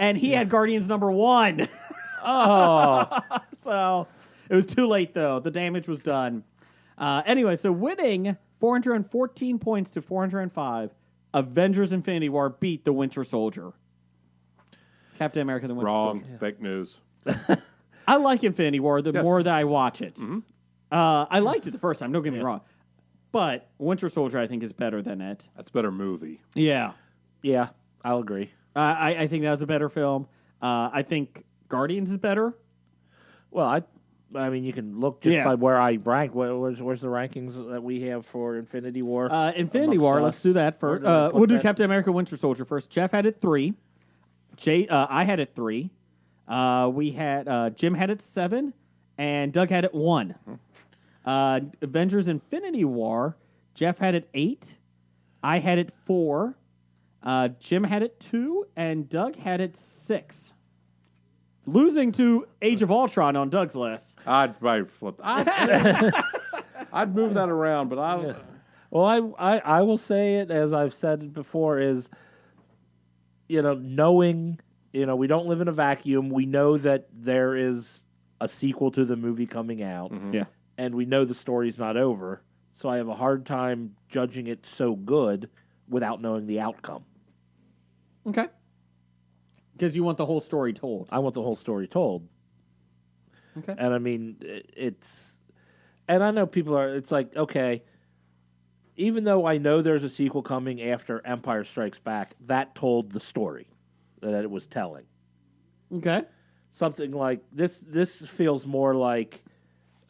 and he had Guardians number 1.
Oh,
So it was too late, though. The damage was done. Anyway, so winning 414 points to 405, Avengers Infinity War beat the Winter Soldier. Captain America, the Winter
Wrong.
Soldier.
Fake news.
I like Infinity War the
Yes.
more that I watch it. I liked it the first time, don't get me wrong. But Winter Soldier, I think, is better than it.
That's a better movie.
Yeah.
yeah, I'll agree.
I think that was a better film. I think Guardians is better.
Well, I mean, you can look just
Yeah.
by where I rank. Where's the rankings that we have for Infinity War?
Infinity
amongst
War.
us?
Let's do that
Where
first.
did I put
We'll do
that?
Captain America: Winter Soldier first. Jeff had it 3. I had it 3. We had Jim had it 7, and Doug had it 1. Avengers: Infinity War. Jeff had it 8. I had it 4. Jim had it 2, and Doug had it 6. Losing to Age of Ultron on Doug's list.
I'd probably flip. I'd move that around, but I don't.
Well, I will say it as I've said it before is, knowing, we don't live in a vacuum. We know that there is a sequel to the movie coming out.
Yeah.
And we know the story's not over. So I have a hard time judging it so good without knowing the outcome.
Okay. Because you want the whole story told.
I want the whole story told.
Okay.
And I mean, and I know people it's like, okay, even though I know there's a sequel coming after Empire Strikes Back, that told the story that it was telling.
Okay.
Something like this feels more like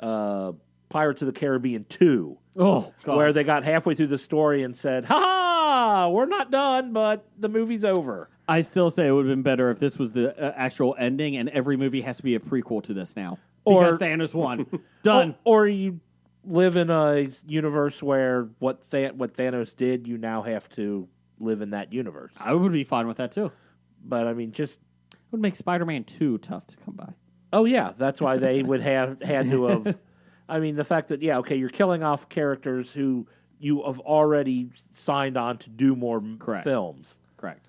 Pirates of the Caribbean 2,
Oh, God.
where they got halfway through the story and said, "Ha ha, we're not done, but the movie's over."
I still say it would have been better if this was the actual ending, and every movie has to be a prequel to this now. Because
Or-
Thanos won. Done.
Or you live in a universe where what Thanos did, you now have to live in that universe.
I would be fine with that, too.
But I mean, just
It would make Spider-Man 2 tough to come by.
oh yeah, that's why they would had to have. I mean, the fact that you're killing off characters who you have already signed on to do more
Correct.
films.
Correct.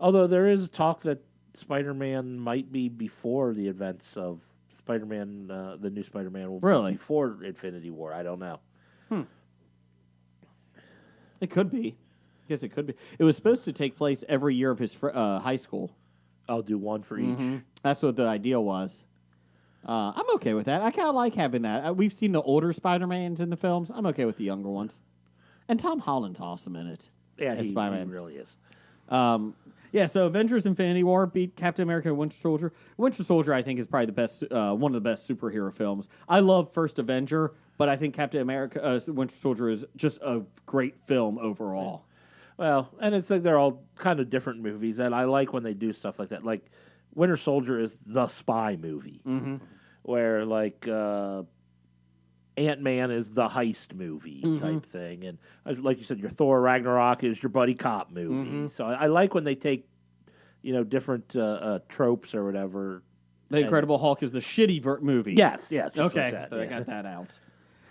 Although there is talk that Spider-Man might be before the events of Spider-Man, the new Spider-Man will
Really?
be before Infinity War. I don't know.
It could be. I guess it could be. It was supposed to take place every year of his high school.
I'll do one for each.
That's what the idea was. I'm okay with that. I kind of like having that. We've seen the older Spider-Mans in the films. I'm okay with the younger ones. And Tom Holland's awesome in it.
Yeah,
as
he
Spider-Man.
really is.
Yeah, so Avengers: Infinity War beat Captain America: Winter Soldier. Winter Soldier, I think, is probably the best, one of the best superhero films. I love First Avenger, but I think Captain America: Winter Soldier is just a great film overall.
Well, and it's like they're all kind of different movies, and I like when they do stuff like that. Like Winter Soldier is the spy movie, where like Ant-Man is the heist movie type thing, and like you said, your Thor Ragnarok is your buddy cop movie. So I like when they take different tropes or whatever.
The Incredible Hulk is the shitty movie.
Yes, just
Okay,
like that,
so I
yeah.
got that out.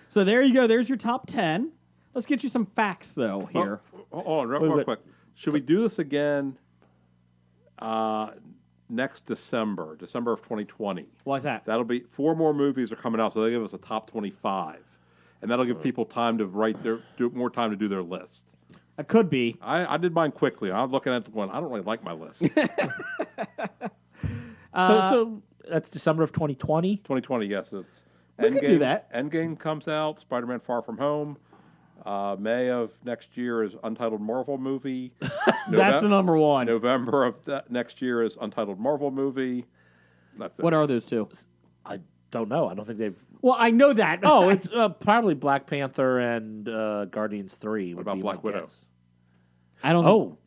So there you go. There's your top 10. Let's get you some facts, though, here.
Hold on, real quick. Should we do this again next December of 2020?
Why is that?
That'll be 4 more movies are coming out, so they give us a top 25, and that'll give people time to more time to do their list.
It could be.
I did mine quickly. I'm looking at one. I don't really like my list.
So that's December of 2020.
2020, yes, it's.
We could do that.
Endgame comes out. Spider-Man: Far From Home. May of next year is Untitled Marvel movie.
That's the number one.
November of next year is Untitled Marvel movie. That's it.
What are those two?
I don't know. I don't think they've.
Well, I know that.
Oh, it's probably Black Panther and Guardians 3.
What about Black Widow?
I don't.
Oh,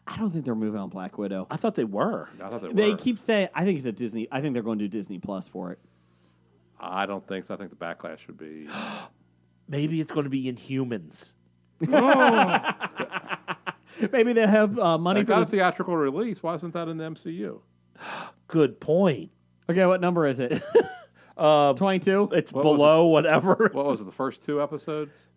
I don't think they're moving on Black Widow.
I thought they were.
I thought they
They
were.
keep saying. I think it's a Disney. I think they're going to do Disney Plus for it.
I don't think so. I think the backlash would be.
Maybe it's going to be Inhumans.
Maybe they have money
They
for
got a
this.
theatrical release. Why isn't that in the MCU?
Good point.
Okay, what number is it? 22.
It's
What was
below whatever.
What was it? The first 2 episodes?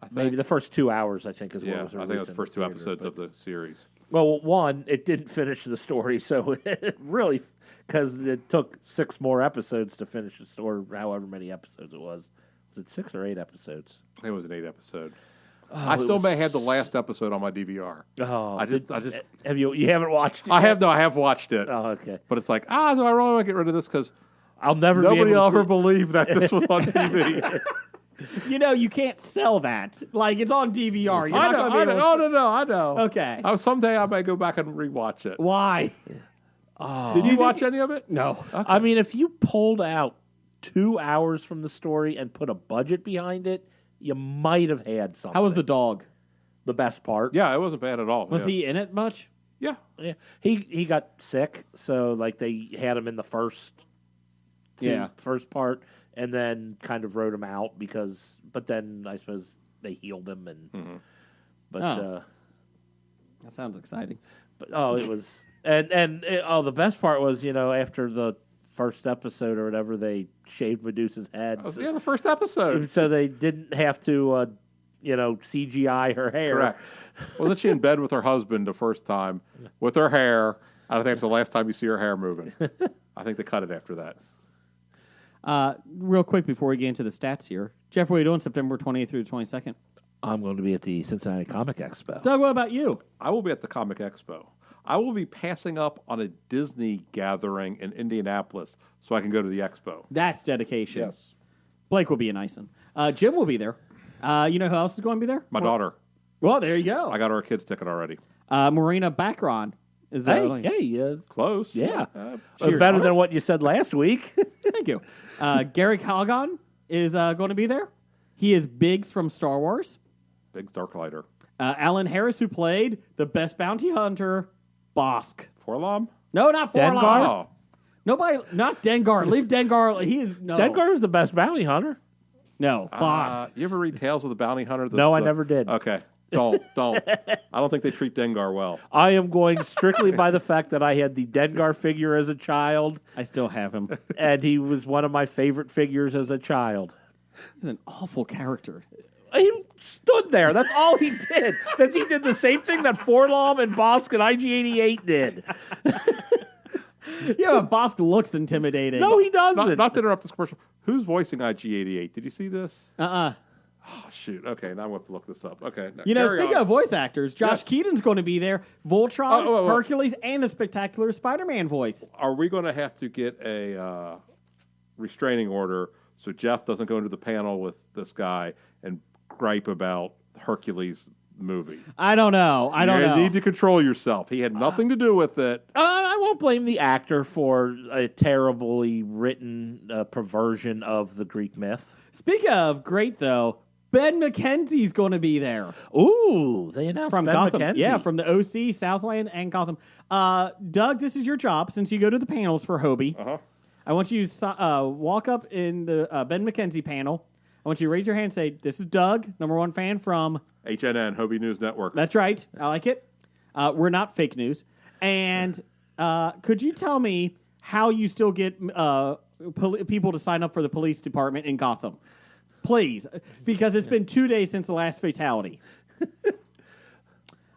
I think.
Maybe the first 2 hours, I think, is what
Yeah,
was
I think it was the first 2 episodes of the series.
Well, one, it didn't finish the story, so it really, because it took 6 more episodes to finish the story, however many episodes it was. Was it 6 or 8 episodes?
I think it was an 8 episode. I still may have the last episode on my DVR.
Oh,
I just
have you haven't watched it?
I
yet?
have watched it.
Oh, okay.
But it's like, do I really want to get rid of this? Because
I'll never
nobody
be able
will
to
ever
see-
believe that this was on TV.
You can't sell that. Like, it's on DVR. You're
I
not
know,
gonna be
I
able
know.
to-
Oh, no, I know.
Okay.
Someday I may go back and rewatch it.
Why?
Did you watch any of it?
No.
I mean, if you pulled out 2 hours from the story and put a budget behind it, you might have had something.
How was the dog?
the best part?
Yeah, it wasn't bad at all.
Was
yeah.
he in it much?
Yeah.
Yeah. He got sick, so like they had him in the first part, and then kind of wrote him out but then I suppose they healed him and
That sounds exciting.
But it was the best part was after the first episode or whatever they shaved Medusa's head,
Yeah, the first episode.
so they didn't have to CGI her hair.
Correct. Wasn't she in bed with her husband the first time with her hair? I don't think it's the last time you see her hair moving. I think they cut it after that.
Real quick before we get into the stats here, Jeff, what are you doing September 20th through the 22nd?
I'm going to be at the Cincinnati Comic Expo.
Doug, what about you?
I will be at the Comic Expo. I will be passing up on a Disney gathering in Indianapolis so I can go to the expo.
That's dedication.
Yes.
Blake will be in Iceland. Jim will be there. You know who else is going to be there?
My daughter.
Well, there you go.
I got her a kid's ticket already.
Marina Baccaron is there.
Close.
Yeah.
Cheers.
Better than what you said last week.
Thank you. Gary Calgon is going to be there. He is Biggs from Star Wars.
Biggs Darklighter.
Alan Harris, who played the best bounty hunter, Bosk.
Forlom?
No, not Forlom.
Dengar?
Oh.
Nobody, not Dengar. Leave Dengar. He is no.
Dengar is the best bounty hunter.
No, Bosk.
You ever read Tales of the Bounty Hunter?
No, I never did.
Okay. Don't. I don't think they treat Dengar well.
I am going strictly by the fact that I had the Dengar figure as a child,
I still have him.
and he was one of my favorite figures as a child.
He's an awful character.
He stood there. That's all he did. He did the same thing that Forlom and Bosk and IG-88 did.
Yeah, but Bosk looks intimidating.
No, he doesn't.
Not to interrupt this commercial. Who's voicing IG-88? Did you see this?
Uh-uh.
Oh, shoot. Okay, now I'm going to have to look this up. Okay. Now,
Speaking of voice actors, Josh
Yes.
Keaton's going to be there. Voltron,
Oh.
Hercules, and the spectacular Spider-Man voice.
Are we going to have to get a restraining order so Jeff doesn't go into the panel with this guy and gripe about Hercules movie?
I don't know.
You need to control yourself. He had nothing to do with it.
I won't blame the actor for a terribly written perversion of the Greek myth.
Speaking of great, though, Ben McKenzie's going to be there.
Ooh, they announced
From
Ben
Gotham.
McKenzie.
Yeah, from the OC, Southland, and Gotham. Doug, this is your job since you go to the panels for Hobie.
Uh-huh.
I want you to walk up in the Ben McKenzie panel. I want you to raise your hand and say, "This is Doug, #1 fan from..."
HNN, Hobie News Network.
That's right. I like it. We're not fake news. And could you tell me how you still get people to sign up for the police department in Gotham? Please, because it's been 2 days since the last fatality.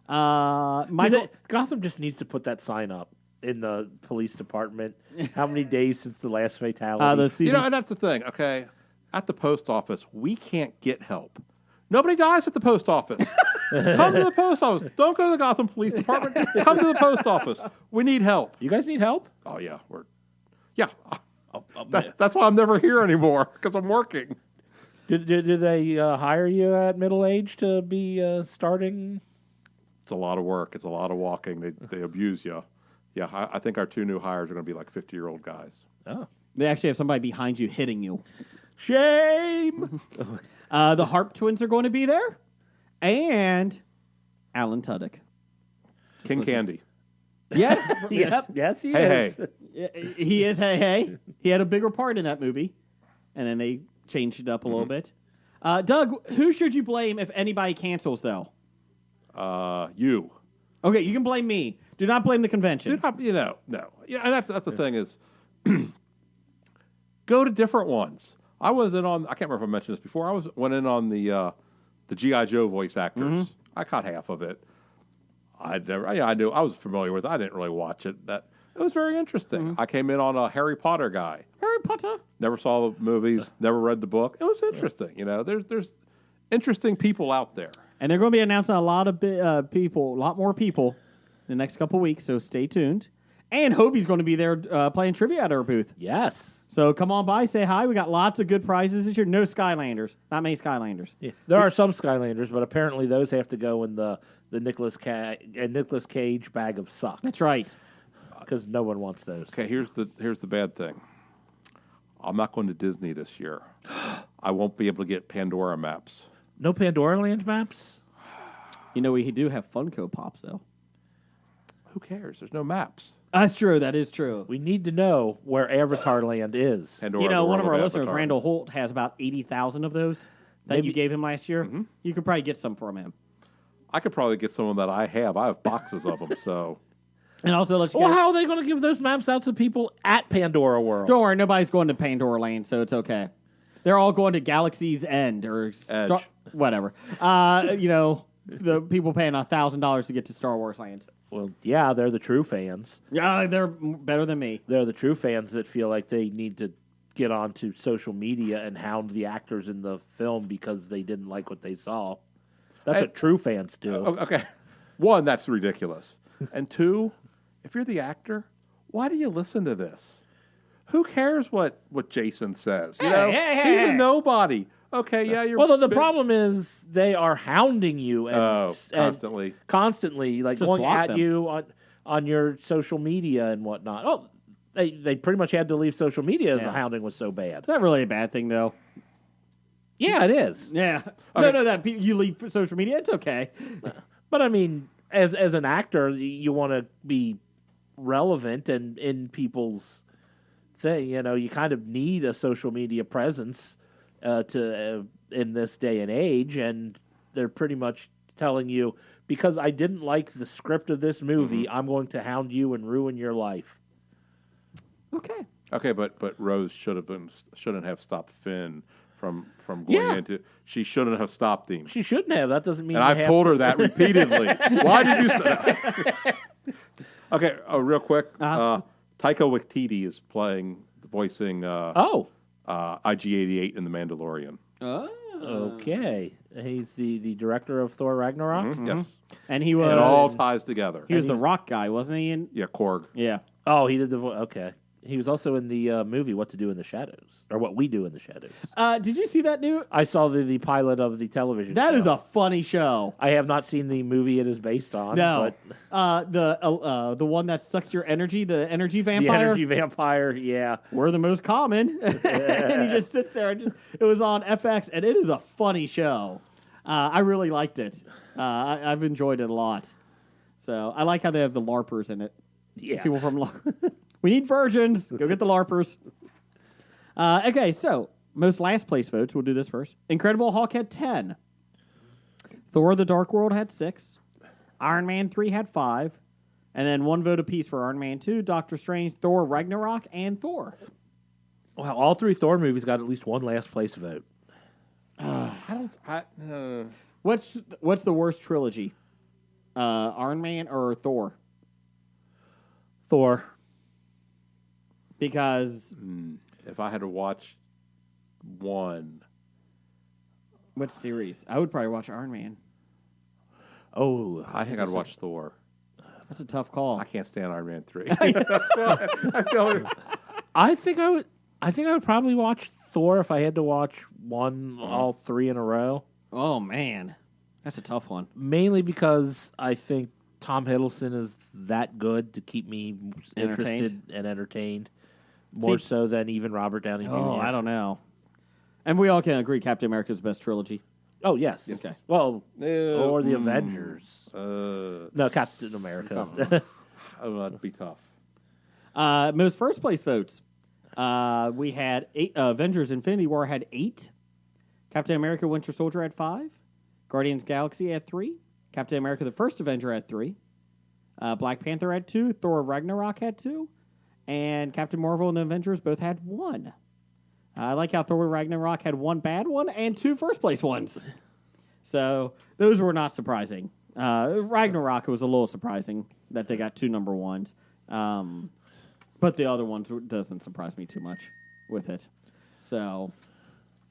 Michael,
Gotham just needs to put that sign up in the police department. How many days since the last fatality?
the season.
And that's the thing, okay? At the post office, we can't get help. Nobody dies at the post office. Come to the post office. Don't go to the Gotham Police Department. Come to the post office. We need help.
You guys need help?
Oh, yeah. That's why I'm never here anymore, because I'm working.
Did they hire you at middle age to be starting?
It's a lot of work. It's a lot of walking. They abuse you. Yeah, I think our 2 new hires are going to be like 50-year-old guys.
Oh,
They actually have somebody behind you hitting you.
shame!
The Harp twins are going to be there. And Alan Tudyk.
King Candy.
Yeah.
Yep. Yes, he
Hey,
is.
He is. Hey. He had a bigger part in that movie. And then they changed it up a little bit. Doug, who should you blame if anybody cancels, though?
You.
Okay, you can blame me. Do not blame the convention.
No. Yeah, and that's the thing is, go to different ones. I was in on. I can't remember if I mentioned this before. Went in on the G.I. Joe voice actors. I caught half of it. I knew. I was familiar with it. I didn't really watch it. It was very interesting. I came in on a Harry Potter guy.
Harry Potter.
Never saw the movies. Never read the book. It was interesting. There's interesting people out there.
And they're going to be announcing a lot of people, a lot more people in the next couple weeks, so stay tuned. And Hobie's going to be there playing trivia at our booth.
Yes.
So come on by, say hi. We got lots of good prizes this year. No Skylanders. Not many Skylanders.
Yeah. There are some Skylanders, but apparently those have to go in the Nicolas Cage bag of suck
That's right.
because no one wants those.
Okay, here's the bad thing. I'm not going to Disney this year. I won't be able to get Pandora maps.
No Pandora Land maps?
You know, we do have Funko Pops, though.
Who cares? There's no maps.
That's true. That is true.
We need to know where Avatar Land is.
Pandora,
You know,
the
one of
world
our listeners,
Avatar.
Randall Holt, has about 80,000 of those that
Maybe-
you gave him last year. You could probably get some from him.
I could probably get some of that I have. I have boxes of them, so...
And also, let's
Well,
get.
how are they going to give those maps out to people at Pandora World?
Don't worry, nobody's going to Pandora Lane, so it's okay. They're all going to Galaxy's End or
Edge.
whatever. You know, the people paying $1,000 to get to Star Wars Land.
Well, yeah, they're the true fans.
Yeah, they're better than me.
They're the true fans that feel like they need to get onto social media and hound the actors in the film because they didn't like what they saw. That's what true fans do.
Okay. One, that's ridiculous. And two, if you're the actor, why do you listen to this? Who cares what Jason says? You know, he's a nobody. Okay, yeah, you're...
Well, the problem is they are hounding you and
constantly.
constantly, like
Just
going
block
at
them.
you on your social media and whatnot. Oh, they pretty much had to leave social media as the hounding was so bad.
Is that really a bad thing, though?
Yeah, it is.
Yeah.
Okay.
No, that you leave for social media, it's okay.
But I mean, as an actor, you want to be relevant and in people's thing. You know, you kind of need a social media presence to in this day and age, and they're pretty much telling you because I didn't like the script of this movie, I'm going to hound you and ruin your life.
Okay.
Okay, but Rose shouldn't have stopped Finn from going into... She shouldn't have stopped him.
She shouldn't have. That doesn't mean.
And
you
I've
have
told
to-
her that repeatedly. Why did you say Okay, real quick. Taika Waititi is voicing IG-88 in The Mandalorian.
Oh.
Okay. He's the director of Thor Ragnarok.
Yes.
And he was
It all ties together.
he was the rock guy, wasn't he?
Yeah, Korg.
Yeah.
Oh, he did the okay. He was also in the movie What to Do in the Shadows, or What We Do in the Shadows.
Did you see that new?
I saw the pilot of the television.
That
show.
is a funny show.
I have not seen the movie it is based on.
No,
but
the one that sucks your energy, the energy
the
vampire.
energy vampire. Yeah,
We're the most common, and he just sits there. And it was on FX, and it is a funny show. I really liked it. I've enjoyed it a lot. So I like how they have the LARPers in it.
yeah.
People from we need virgins. Go get the LARPers. Okay, so most last place votes. We'll do this first. Incredible Hulk had 10. Thor: The Dark World had 6. Iron Man 3 had 5. And then one vote apiece for Iron Man 2, Doctor Strange, Thor Ragnarok, and Thor.
Well, all three Thor movies got at least one last place vote.
What's the worst trilogy? Iron Man or Thor?
Thor.
Because
If I had to watch one...
what series? I would probably watch Iron Man.
Oh,
I think I'd watch Thor.
That's a tough call.
I can't stand Iron Man 3.
I think I would probably watch Thor if I had to watch all three in a row.
Oh man, that's a tough one.
Mainly because I think Tom Hiddleston is that good to keep me interested and entertained. More so than even Robert Downey Jr.
Oh, I don't know. And we all can agree Captain America's best trilogy.
Oh, yes.
Okay.
Well, or the Avengers. No, Captain America.
That'd be tough.
Most first place votes. We had 8. Avengers Infinity War had 8. Captain America Winter Soldier had 5. Guardians Galaxy had 3. Captain America the First Avenger had 3. Black Panther had 2. Thor Ragnarok had 2. And Captain Marvel and the Avengers both had 1. I like how Thor Ragnarok had 1 bad one and 2 first place ones. So those were not surprising. Ragnarok was a little surprising that they got 2 number 1s. But the other ones doesn't surprise me too much with it. So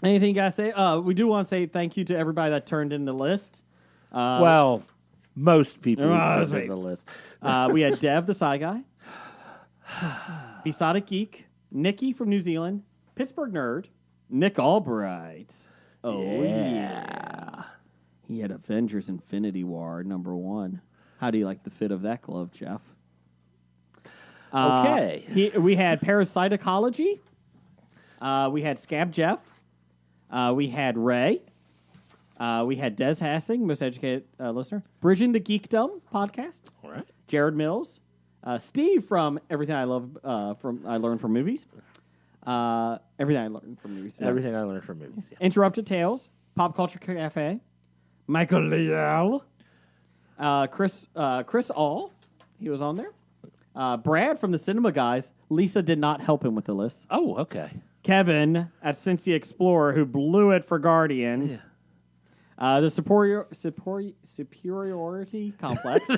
anything you guys say? We do want to say thank you to everybody that turned in the list.
Well, most people
that's
put in
right.
the list.
We had Dev, the Psy Guy, Besotted Geek, Nikki from New Zealand, Pittsburgh Nerd, Nick Albright. Oh, yeah. He had Avengers Infinity War, number 1. How do you like the fit of that glove, Jeff?
Okay.
We had Parasitology. We had Scab Jeff. We had Ray. We had Des Hassing, most educated listener. Bridging the Geekdom podcast.
All right.
Jared Mills. Steve from Everything I Love I Learned from Movies. Everything I Learned from Movies.
Everything I learned from movies. Yeah.
Interrupted Tales. Pop Culture Cafe. Michael Leal. Chris All. He was on there. Brad from the Cinema Guys. Lisa did not help him with the list.
Oh, okay.
Kevin at Cincy Explorer, who blew it for Guardians. Yeah. The Superiority Complex.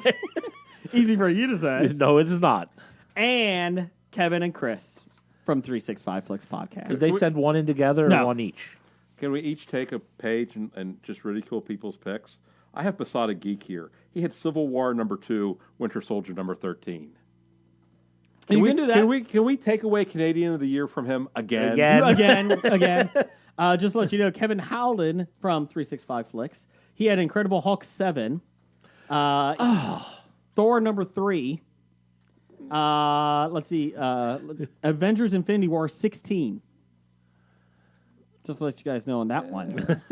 Easy for you to say.
No, it is not.
And Kevin and Chris from 365 Flicks Podcast.
Did they send one in together or
No.
one each?
Can we each take a page and just ridicule people's picks? I have Besotted Geek here. He had Civil War #2, Winter Soldier #13.
You can do that.
Can we take away Canadian of the Year from him again?
Again. Just to let you know, Kevin Howland from 365 Flicks, he had Incredible Hulk 7. Thor #3. Let's see. Avengers Infinity War 16. Just to let you guys know on that one.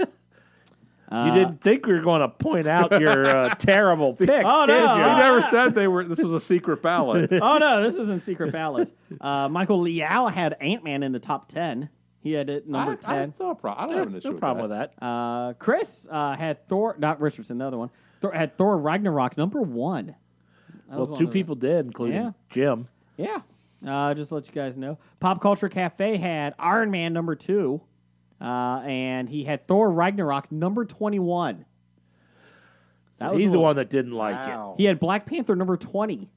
You didn't think we were going to point out your terrible picks,
Oh,
did
no.
you?
He never said this was a secret ballot.
Oh, no, this isn't Secret Ballot. Michael Leal had Ant-Man in the top 10. He had it number 10.
I don't have an issue
No
with
problem with that.
Chris had Thor, not Richardson, the other one, had Thor Ragnarok #1.
Well, two people did, including Jim.
Yeah. Just to let you guys know. Pop Culture Cafe had Iron Man #2. And he had Thor Ragnarok #21.
He's the one that didn't like
Wow.
He had Black Panther #20.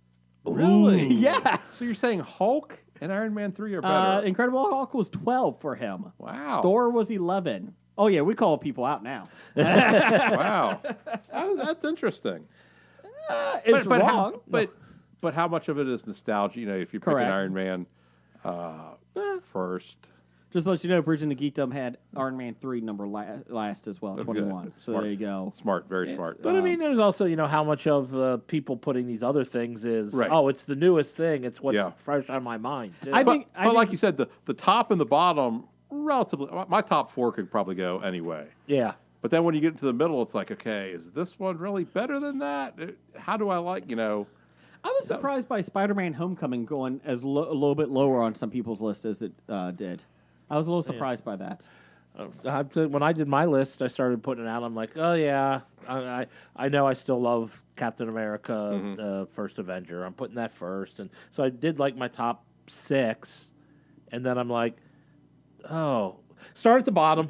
Really?
Yes.
So you're saying Hulk and Iron Man 3 are better?
Incredible Hulk was 12 for him.
Wow.
Thor was 11. Oh, yeah, we call people out now.
Wow. That's interesting.
It's
but
wrong.
But how much of it is nostalgia? You know, if you pick an
Correct.
Iron Man first.
Just to let you know, Bridging the Geekdom had Iron Man 3 number last as well, 21.
Good.
So
Smart.
there you go.
Smart, very smart.
But I mean, there's also, how much of people putting these other things is,
Right.
oh, it's the newest thing. It's what's
Yeah.
fresh on my mind, too.
I
But
think-
like you said, the top and the bottom, relatively, my top 4 could probably go anyway.
Yeah.
But then when you get into the middle, it's like, okay, is this one really better than that? How do I like,
I was surprised by Spider-Man Homecoming going as a little bit lower on some people's list as it did. I was a little surprised by that.
When I did my list, I started putting it out. I'm like, oh, yeah, I know I still love Captain America, First Avenger. I'm putting that first. And so I did like my top 6. And then I'm like, oh, start at the bottom.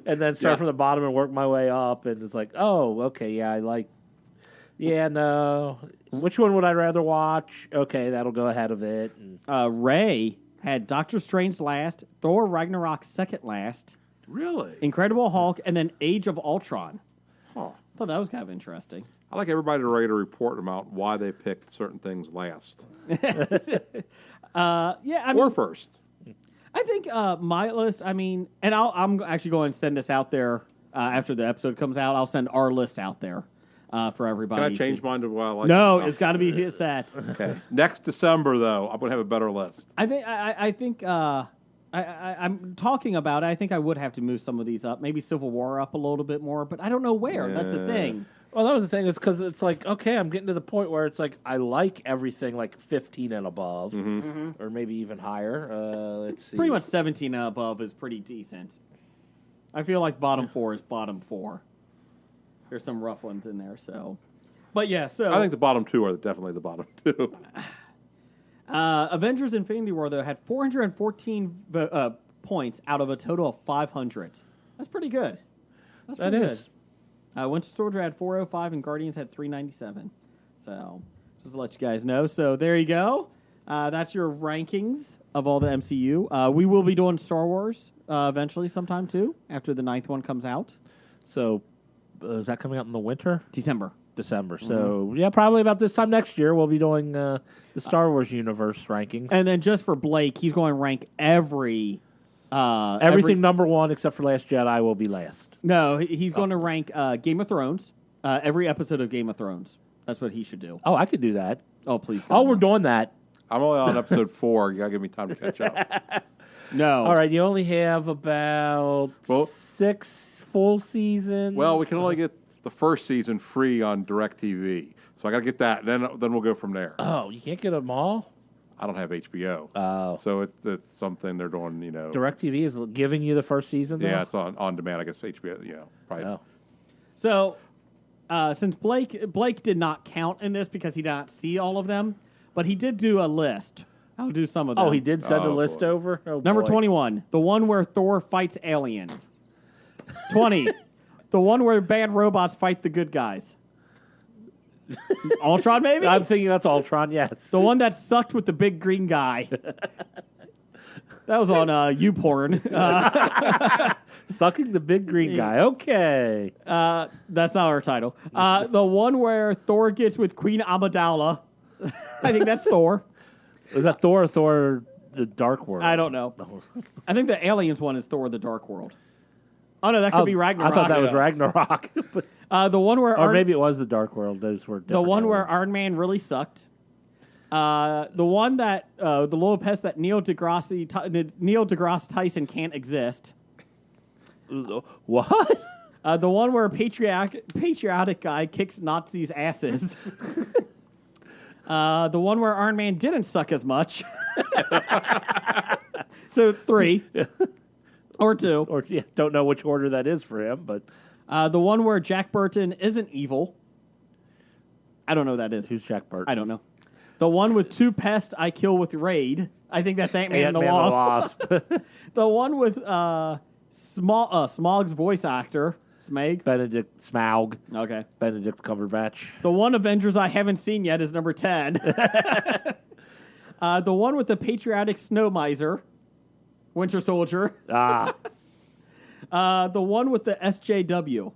And then start from the bottom and work my way up. And it's like, oh, okay, yeah, no. Which one would I rather watch? Okay, that'll go ahead of it. And
Ray had Doctor Strange last, Thor Ragnarok second last,
Really?
Incredible Hulk, and then Age of Ultron.
Huh.
I thought that was kind of interesting.
I like everybody to write a report about why they picked certain things last.
Yeah, I mean,
Or first.
I think my list, and I'm actually going to send this out there after the episode comes out. I'll send our list out there for everybody.
Can I change mine to what I like?
No, it's got to be his set.
Okay. Next December, though, I'm going to have a better list.
I think I'm talking about it. I think I would have to move some of these up. Maybe Civil War up a little bit more, but I don't know where. That's the thing.
Well, that was the thing. Is because it's like, okay, I'm getting to the point where it's like I like everything like 15 and above, or maybe even higher. Let's see.
Pretty much 17 and above is pretty decent. I feel like bottom 4 is bottom 4. There's some rough ones in there, so. But yeah, so.
I think the bottom 2 are definitely the bottom 2.
Avengers Infinity War, though, had 414 points out of a total of 500. That's pretty good. That's
That
pretty
is.
good. Winter Soldier had 405 and Guardians had 397. So, just to let you guys know. So, there you go. That's your rankings of all the MCU. We will be doing Star Wars eventually sometime, too, after the 9th one comes out.
So, is that coming out in the winter?
December.
So, yeah, probably about this time next year, we'll be doing the Star Wars universe rankings.
And then just for Blake, he's going to rank everything
number 1 except for Last Jedi will be last.
No, he's going to rank Game of Thrones, every episode of Game of Thrones. That's what he should do.
Oh, I could do that.
Oh, please.
Oh,
God,
we're
no.
doing that.
I'm only on episode 4. You got to give me time to catch up.
No.
All right, you only have about
Well-
6 full seasons.
Well, we can only get the first season free on DirecTV, so I got to get that, and then we'll go from there.
Oh, you can't get them all?
I don't have HBO,
Oh.
so it's something they're doing.
DirecTV is giving you the first season, though?
Yeah, it's on demand. I guess HBO. Probably.
Oh.
So, since Blake did not count in this because he did not see all of them, but he did do a list. I'll do some of them.
Oh, he did send a list
boy.
over? Oh,
Number
boy.
21, the one where Thor fights aliens. 20, the one where bad robots fight the good guys. Ultron, maybe?
I'm thinking that's Ultron, yes.
The one that sucked with the big green guy. That was on YouPorn.
Sucking the big green guy. Okay.
That's not our title. The one where Thor gets with Queen Amidala. I think that's Thor.
Is that Thor or Thor the Dark World?
I don't know. I think the aliens one is Thor the Dark World. Oh, no, that could be Ragnarok.
I thought that was Ragnarok. But,
the one where
or maybe it was the Dark World. Those were
the
different
one where
aliens.
Iron Man really sucked. The one that the Lopez that Neil deGrasse Tyson can't exist.
What?
The one where a patriotic guy kicks Nazis' asses. The one where Iron Man didn't suck as much. So 3 or 2.
Or don't know which order that is for him, but
The one where Jack Burton isn't evil. I don't know who that is.
who's Jack Burton?
I don't know. The one with 2 pests I kill with Raid. I think that's Ant-Man and the Wasp. The one with Smaug's voice actor, Smeg.
Benedict Smaug.
Okay.
Benedict Cumberbatch.
The one Avengers I haven't seen yet is number 10. The one with the patriotic snow miser, Winter Soldier.
Ah,
The one with the SJW.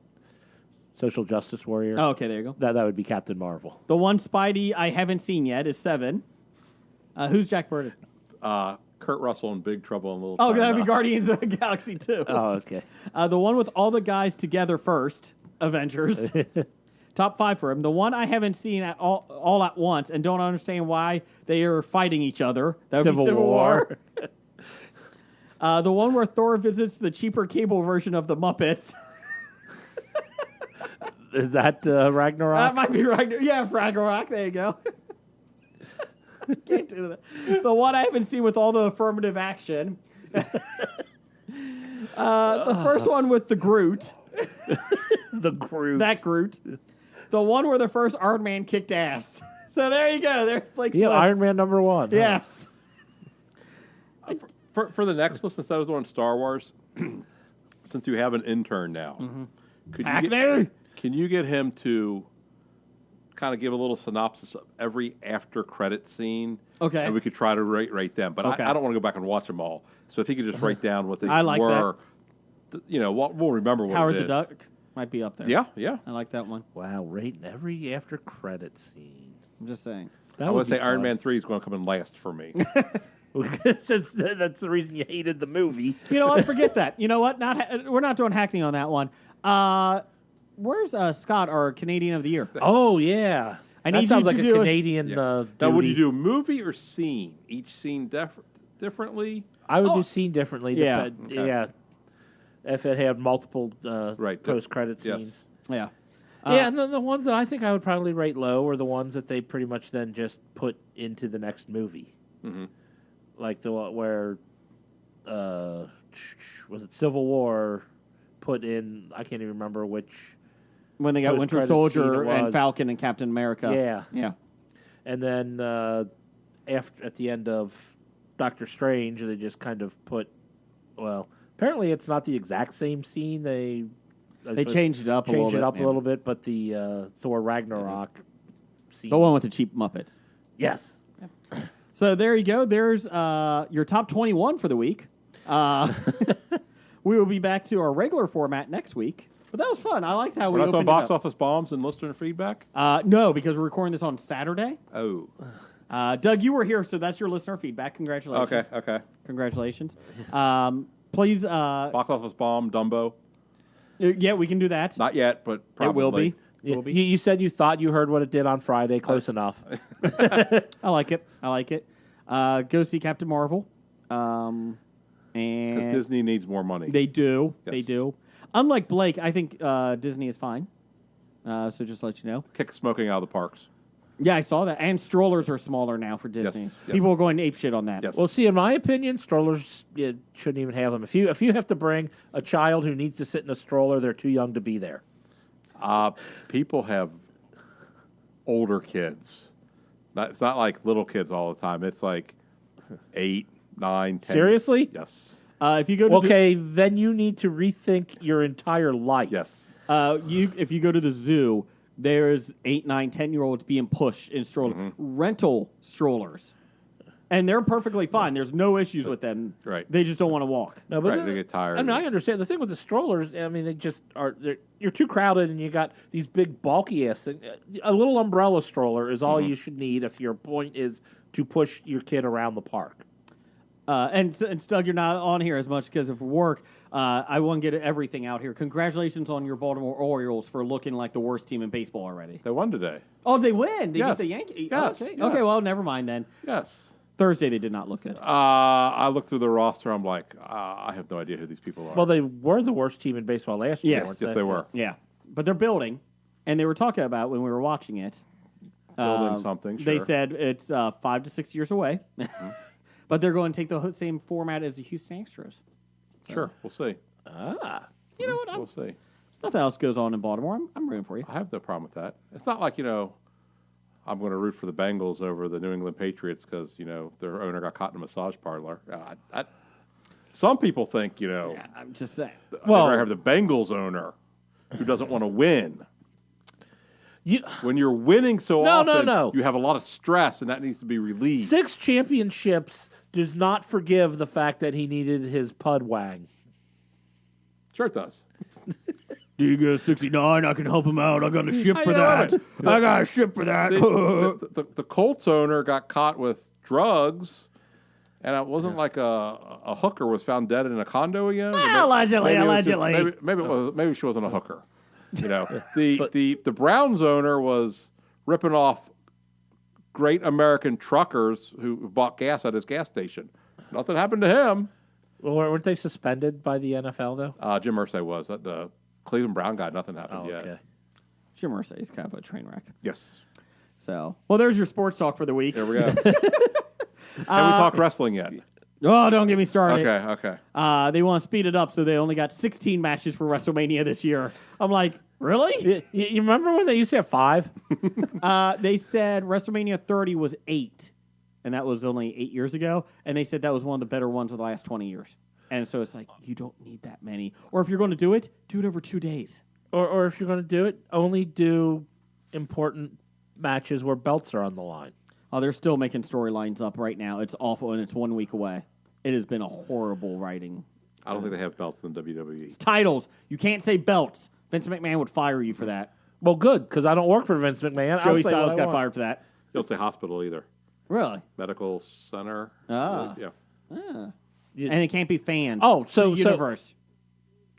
Social Justice Warrior.
Oh, okay, there you go.
That would be Captain Marvel.
The one Spidey I haven't seen yet is 7. Who's Jack Burton?
Kurt Russell in Big Trouble in Little
Oh,
China.
that'd be Guardians of the Galaxy 2.
Oh, okay.
The one with all the guys together first, Avengers. Top 5 for him. The one I haven't seen at all at once and don't understand why they are fighting each other. That would be Civil War. The one where Thor visits the cheaper cable version of the Muppets.
Is that Ragnarok?
That might be Ragnarok. Yeah, Ragnarok. There you go. Can't do that. The one I haven't seen with all the affirmative action. The first one with the Groot.
The Groot.
That Groot. The one where the first Iron Man kicked ass. So there you go. There's Blake's
Yeah,
list.
Iron Man number 1. huh?
Yes.
For the next list, instead of doing Star Wars, since you have an intern now, can you get him to kind of give a little synopsis of every after credit scene?
Okay.
And we could try to rate them. But
Okay.
I don't want to go back and watch them all. So if he could just write down what they
I like
were, we'll remember what
Howard
it
the
is.
Duck might be up there.
Yeah.
I like that one.
Wow, rating every after credit scene.
I'm just saying.
That
I
would
would say
be
Iron
fun.
Man 3 is going to come in last for me.
Since that's the reason you hated the movie.
You know what? Forget that. You know what? We're not doing Hackney on that one. Where's Scott, our Canadian of the Year?
Oh, yeah.
I
that
need
sounds
you
like
to
a
do a-
Canadian
Now, would
duty.
you do movie or scene? Each scene differently?
I would do scene differently.
Yeah.
Okay.
Yeah. If it had multiple
Right.
post-credit
Yes.
scenes.
Yeah.
Yeah, and then the ones that I think I would probably rate low are the ones that they pretty much then just put into the next movie.
Mm-hmm.
Like the one where, was it Civil War put in, I can't even remember which.
When they got Winter
Post-credit
Soldier
scene it
and
was.
Falcon and Captain America.
Yeah.
Yeah.
And then at the end of Doctor Strange, they just kind of put, well, apparently it's not the exact same scene. They
changed it up a little
changed
bit.
it up
yeah.
a little bit, but the Thor Ragnarok scene.
The one with the cheap Muppets.
Yes.
So there you go. There's your top 21 for the week. We will be back to our regular format next week. But that was fun. I liked how we
We're not doing
opened
box
it up.
office bombs and listener feedback?
No, because we're recording this on Saturday.
Oh.
Doug, you were here, so that's your listener feedback. Congratulations.
Okay.
Congratulations. Please.
Box office bomb, Dumbo.
Yeah, we can do that.
Not yet, but
It
probably.
will be.
Yeah,
Will be.
You said you thought you heard what it did on Friday. Close enough.
I like it. Go see Captain Marvel. And
Because
And
Disney needs more money.
they do. They
Yes.
do. Unlike Blake, I think Disney is fine. So just to let you know.
Kick smoking out of the parks.
Yeah, I saw that. And strollers are smaller now for Disney.
Yes.
People are going apeshit on that.
Yes.
Well, see, in my opinion, strollers you shouldn't even have them. If you have to bring a child who needs to sit in a stroller, they're too young to be there.
People have older kids. It's not like little kids all the time. It's like 8, 9, 10.
Seriously?
Yes.
If you go to
Okay, then you need to rethink your entire life.
Yes.
if you go to the zoo, there's 8, 9, 10-year-olds being pushed in strollers, rental strollers, and they're perfectly fine. There's no issues with them.
Right.
They just don't want to walk.
No, but
Right, they get tired.
I mean, I understand. The thing with the strollers, I mean, they just are. You're too crowded, and you got these big bulky ass things. A little umbrella stroller is all you should need if your point is to push your kid around the park.
And Stug, you're not on here as much because of work. I want to get everything out here. Congratulations on your Baltimore Orioles for looking like the worst team in baseball already.
They won today.
Oh, they win. They
Yes.
get the Yankees.
Yes,
Okay.
yes.
Okay, well, never mind then.
Yes.
Thursday, they did not look good.
I looked through the roster. I'm like, I have no idea who these people are.
Well, they were the worst team in baseball last year.
Yes.
weren't
Yes, they were.
Yeah. But they're building, and they were talking about when we were watching it.
Building something,
They
sure.
said it's 5 to 6 years away. But they're going to take the same format as the Houston Astros.
Sure, we'll see.
You know what?
We'll see.
Nothing else goes on in Baltimore. I'm rooting for you.
I have no problem with that. It's not like, I'm going to root for the Bengals over the New England Patriots because, their owner got caught in a massage parlor. Some people think,
I'm just saying.
Well-
they have the Bengals owner who doesn't want to win. When you're winning so often,
No.
you have a lot of stress, and that needs to be relieved.
6 championships does not forgive the fact that he needed his pud wang.
Sure it does.
Do you get 69? I can help him out. I got a ship
for that.
I got a ship for that.
The Colts owner got caught with drugs, and it wasn't like a hooker was found dead in a condo again.
Allegedly,
Maybe it was just-
allegedly.
maybe she wasn't a hooker. The Browns owner was ripping off great American truckers who bought gas at his gas station. Nothing happened to him.
Well, weren't they suspended by the NFL, though?
Jim Irsay was. The Cleveland Brown guy, nothing happened
Oh,
yet.
okay.
Jim Irsay is kind of a train wreck.
Yes.
So, well, there's your sports talk for the week.
There we go. Have we talked wrestling yet?
Oh, don't get me started.
Okay.
They want to speed it up, so they only got 16 matches for WrestleMania this year. I'm like, really?
You remember when they used to have 5?
They said WrestleMania 30 was 8, and that was only 8 years ago. And they said that was one of the better ones of the last 20 years. And so it's like, you don't need that many. Or if you're going to do it over 2 days.
Or if you're going to do it, only do important matches where belts are on the line.
Oh, they're still making storylines up right now. It's awful, and it's 1 week away. It has been a horrible writing.
I don't think they have belts in WWE.
Titles. You can't say belts. Vince McMahon would fire you for that.
Well, good, because I don't work for Vince McMahon.
Joey
I'll say what
Styles
I
got
want.
fired for that.
You don't say hospital either.
Really?
Medical center.
Ah.
Yeah.
And it can't be fans.
Oh,
It's
so-
the universe.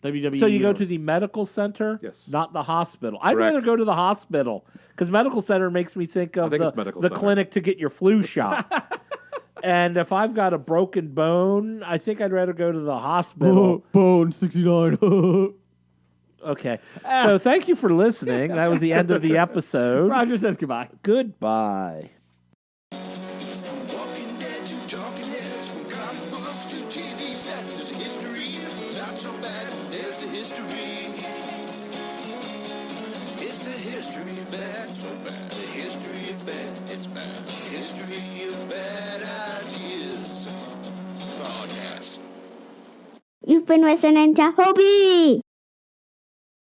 WWE.
So you go
universe.
to the medical center,
Yes.
not the hospital. I'd
Correct.
rather go to the hospital because medical center makes me think of
think it's medical
the
center.
clinic to get your flu shot. And if I've got a broken bone, I think I'd rather go to the hospital.
Bone 69.
Okay. So thank you for listening. That was the end of the episode.
Roger says goodbye.
Goodbye.
Walking Dead to Talking Heads, from comic books to TV sets. There's a history, it's not so bad. There's the history. It's the history of bad, so bad. The history of bad, it's bad. The history of bad ideas. Podcast.
You've been listening to Hobie.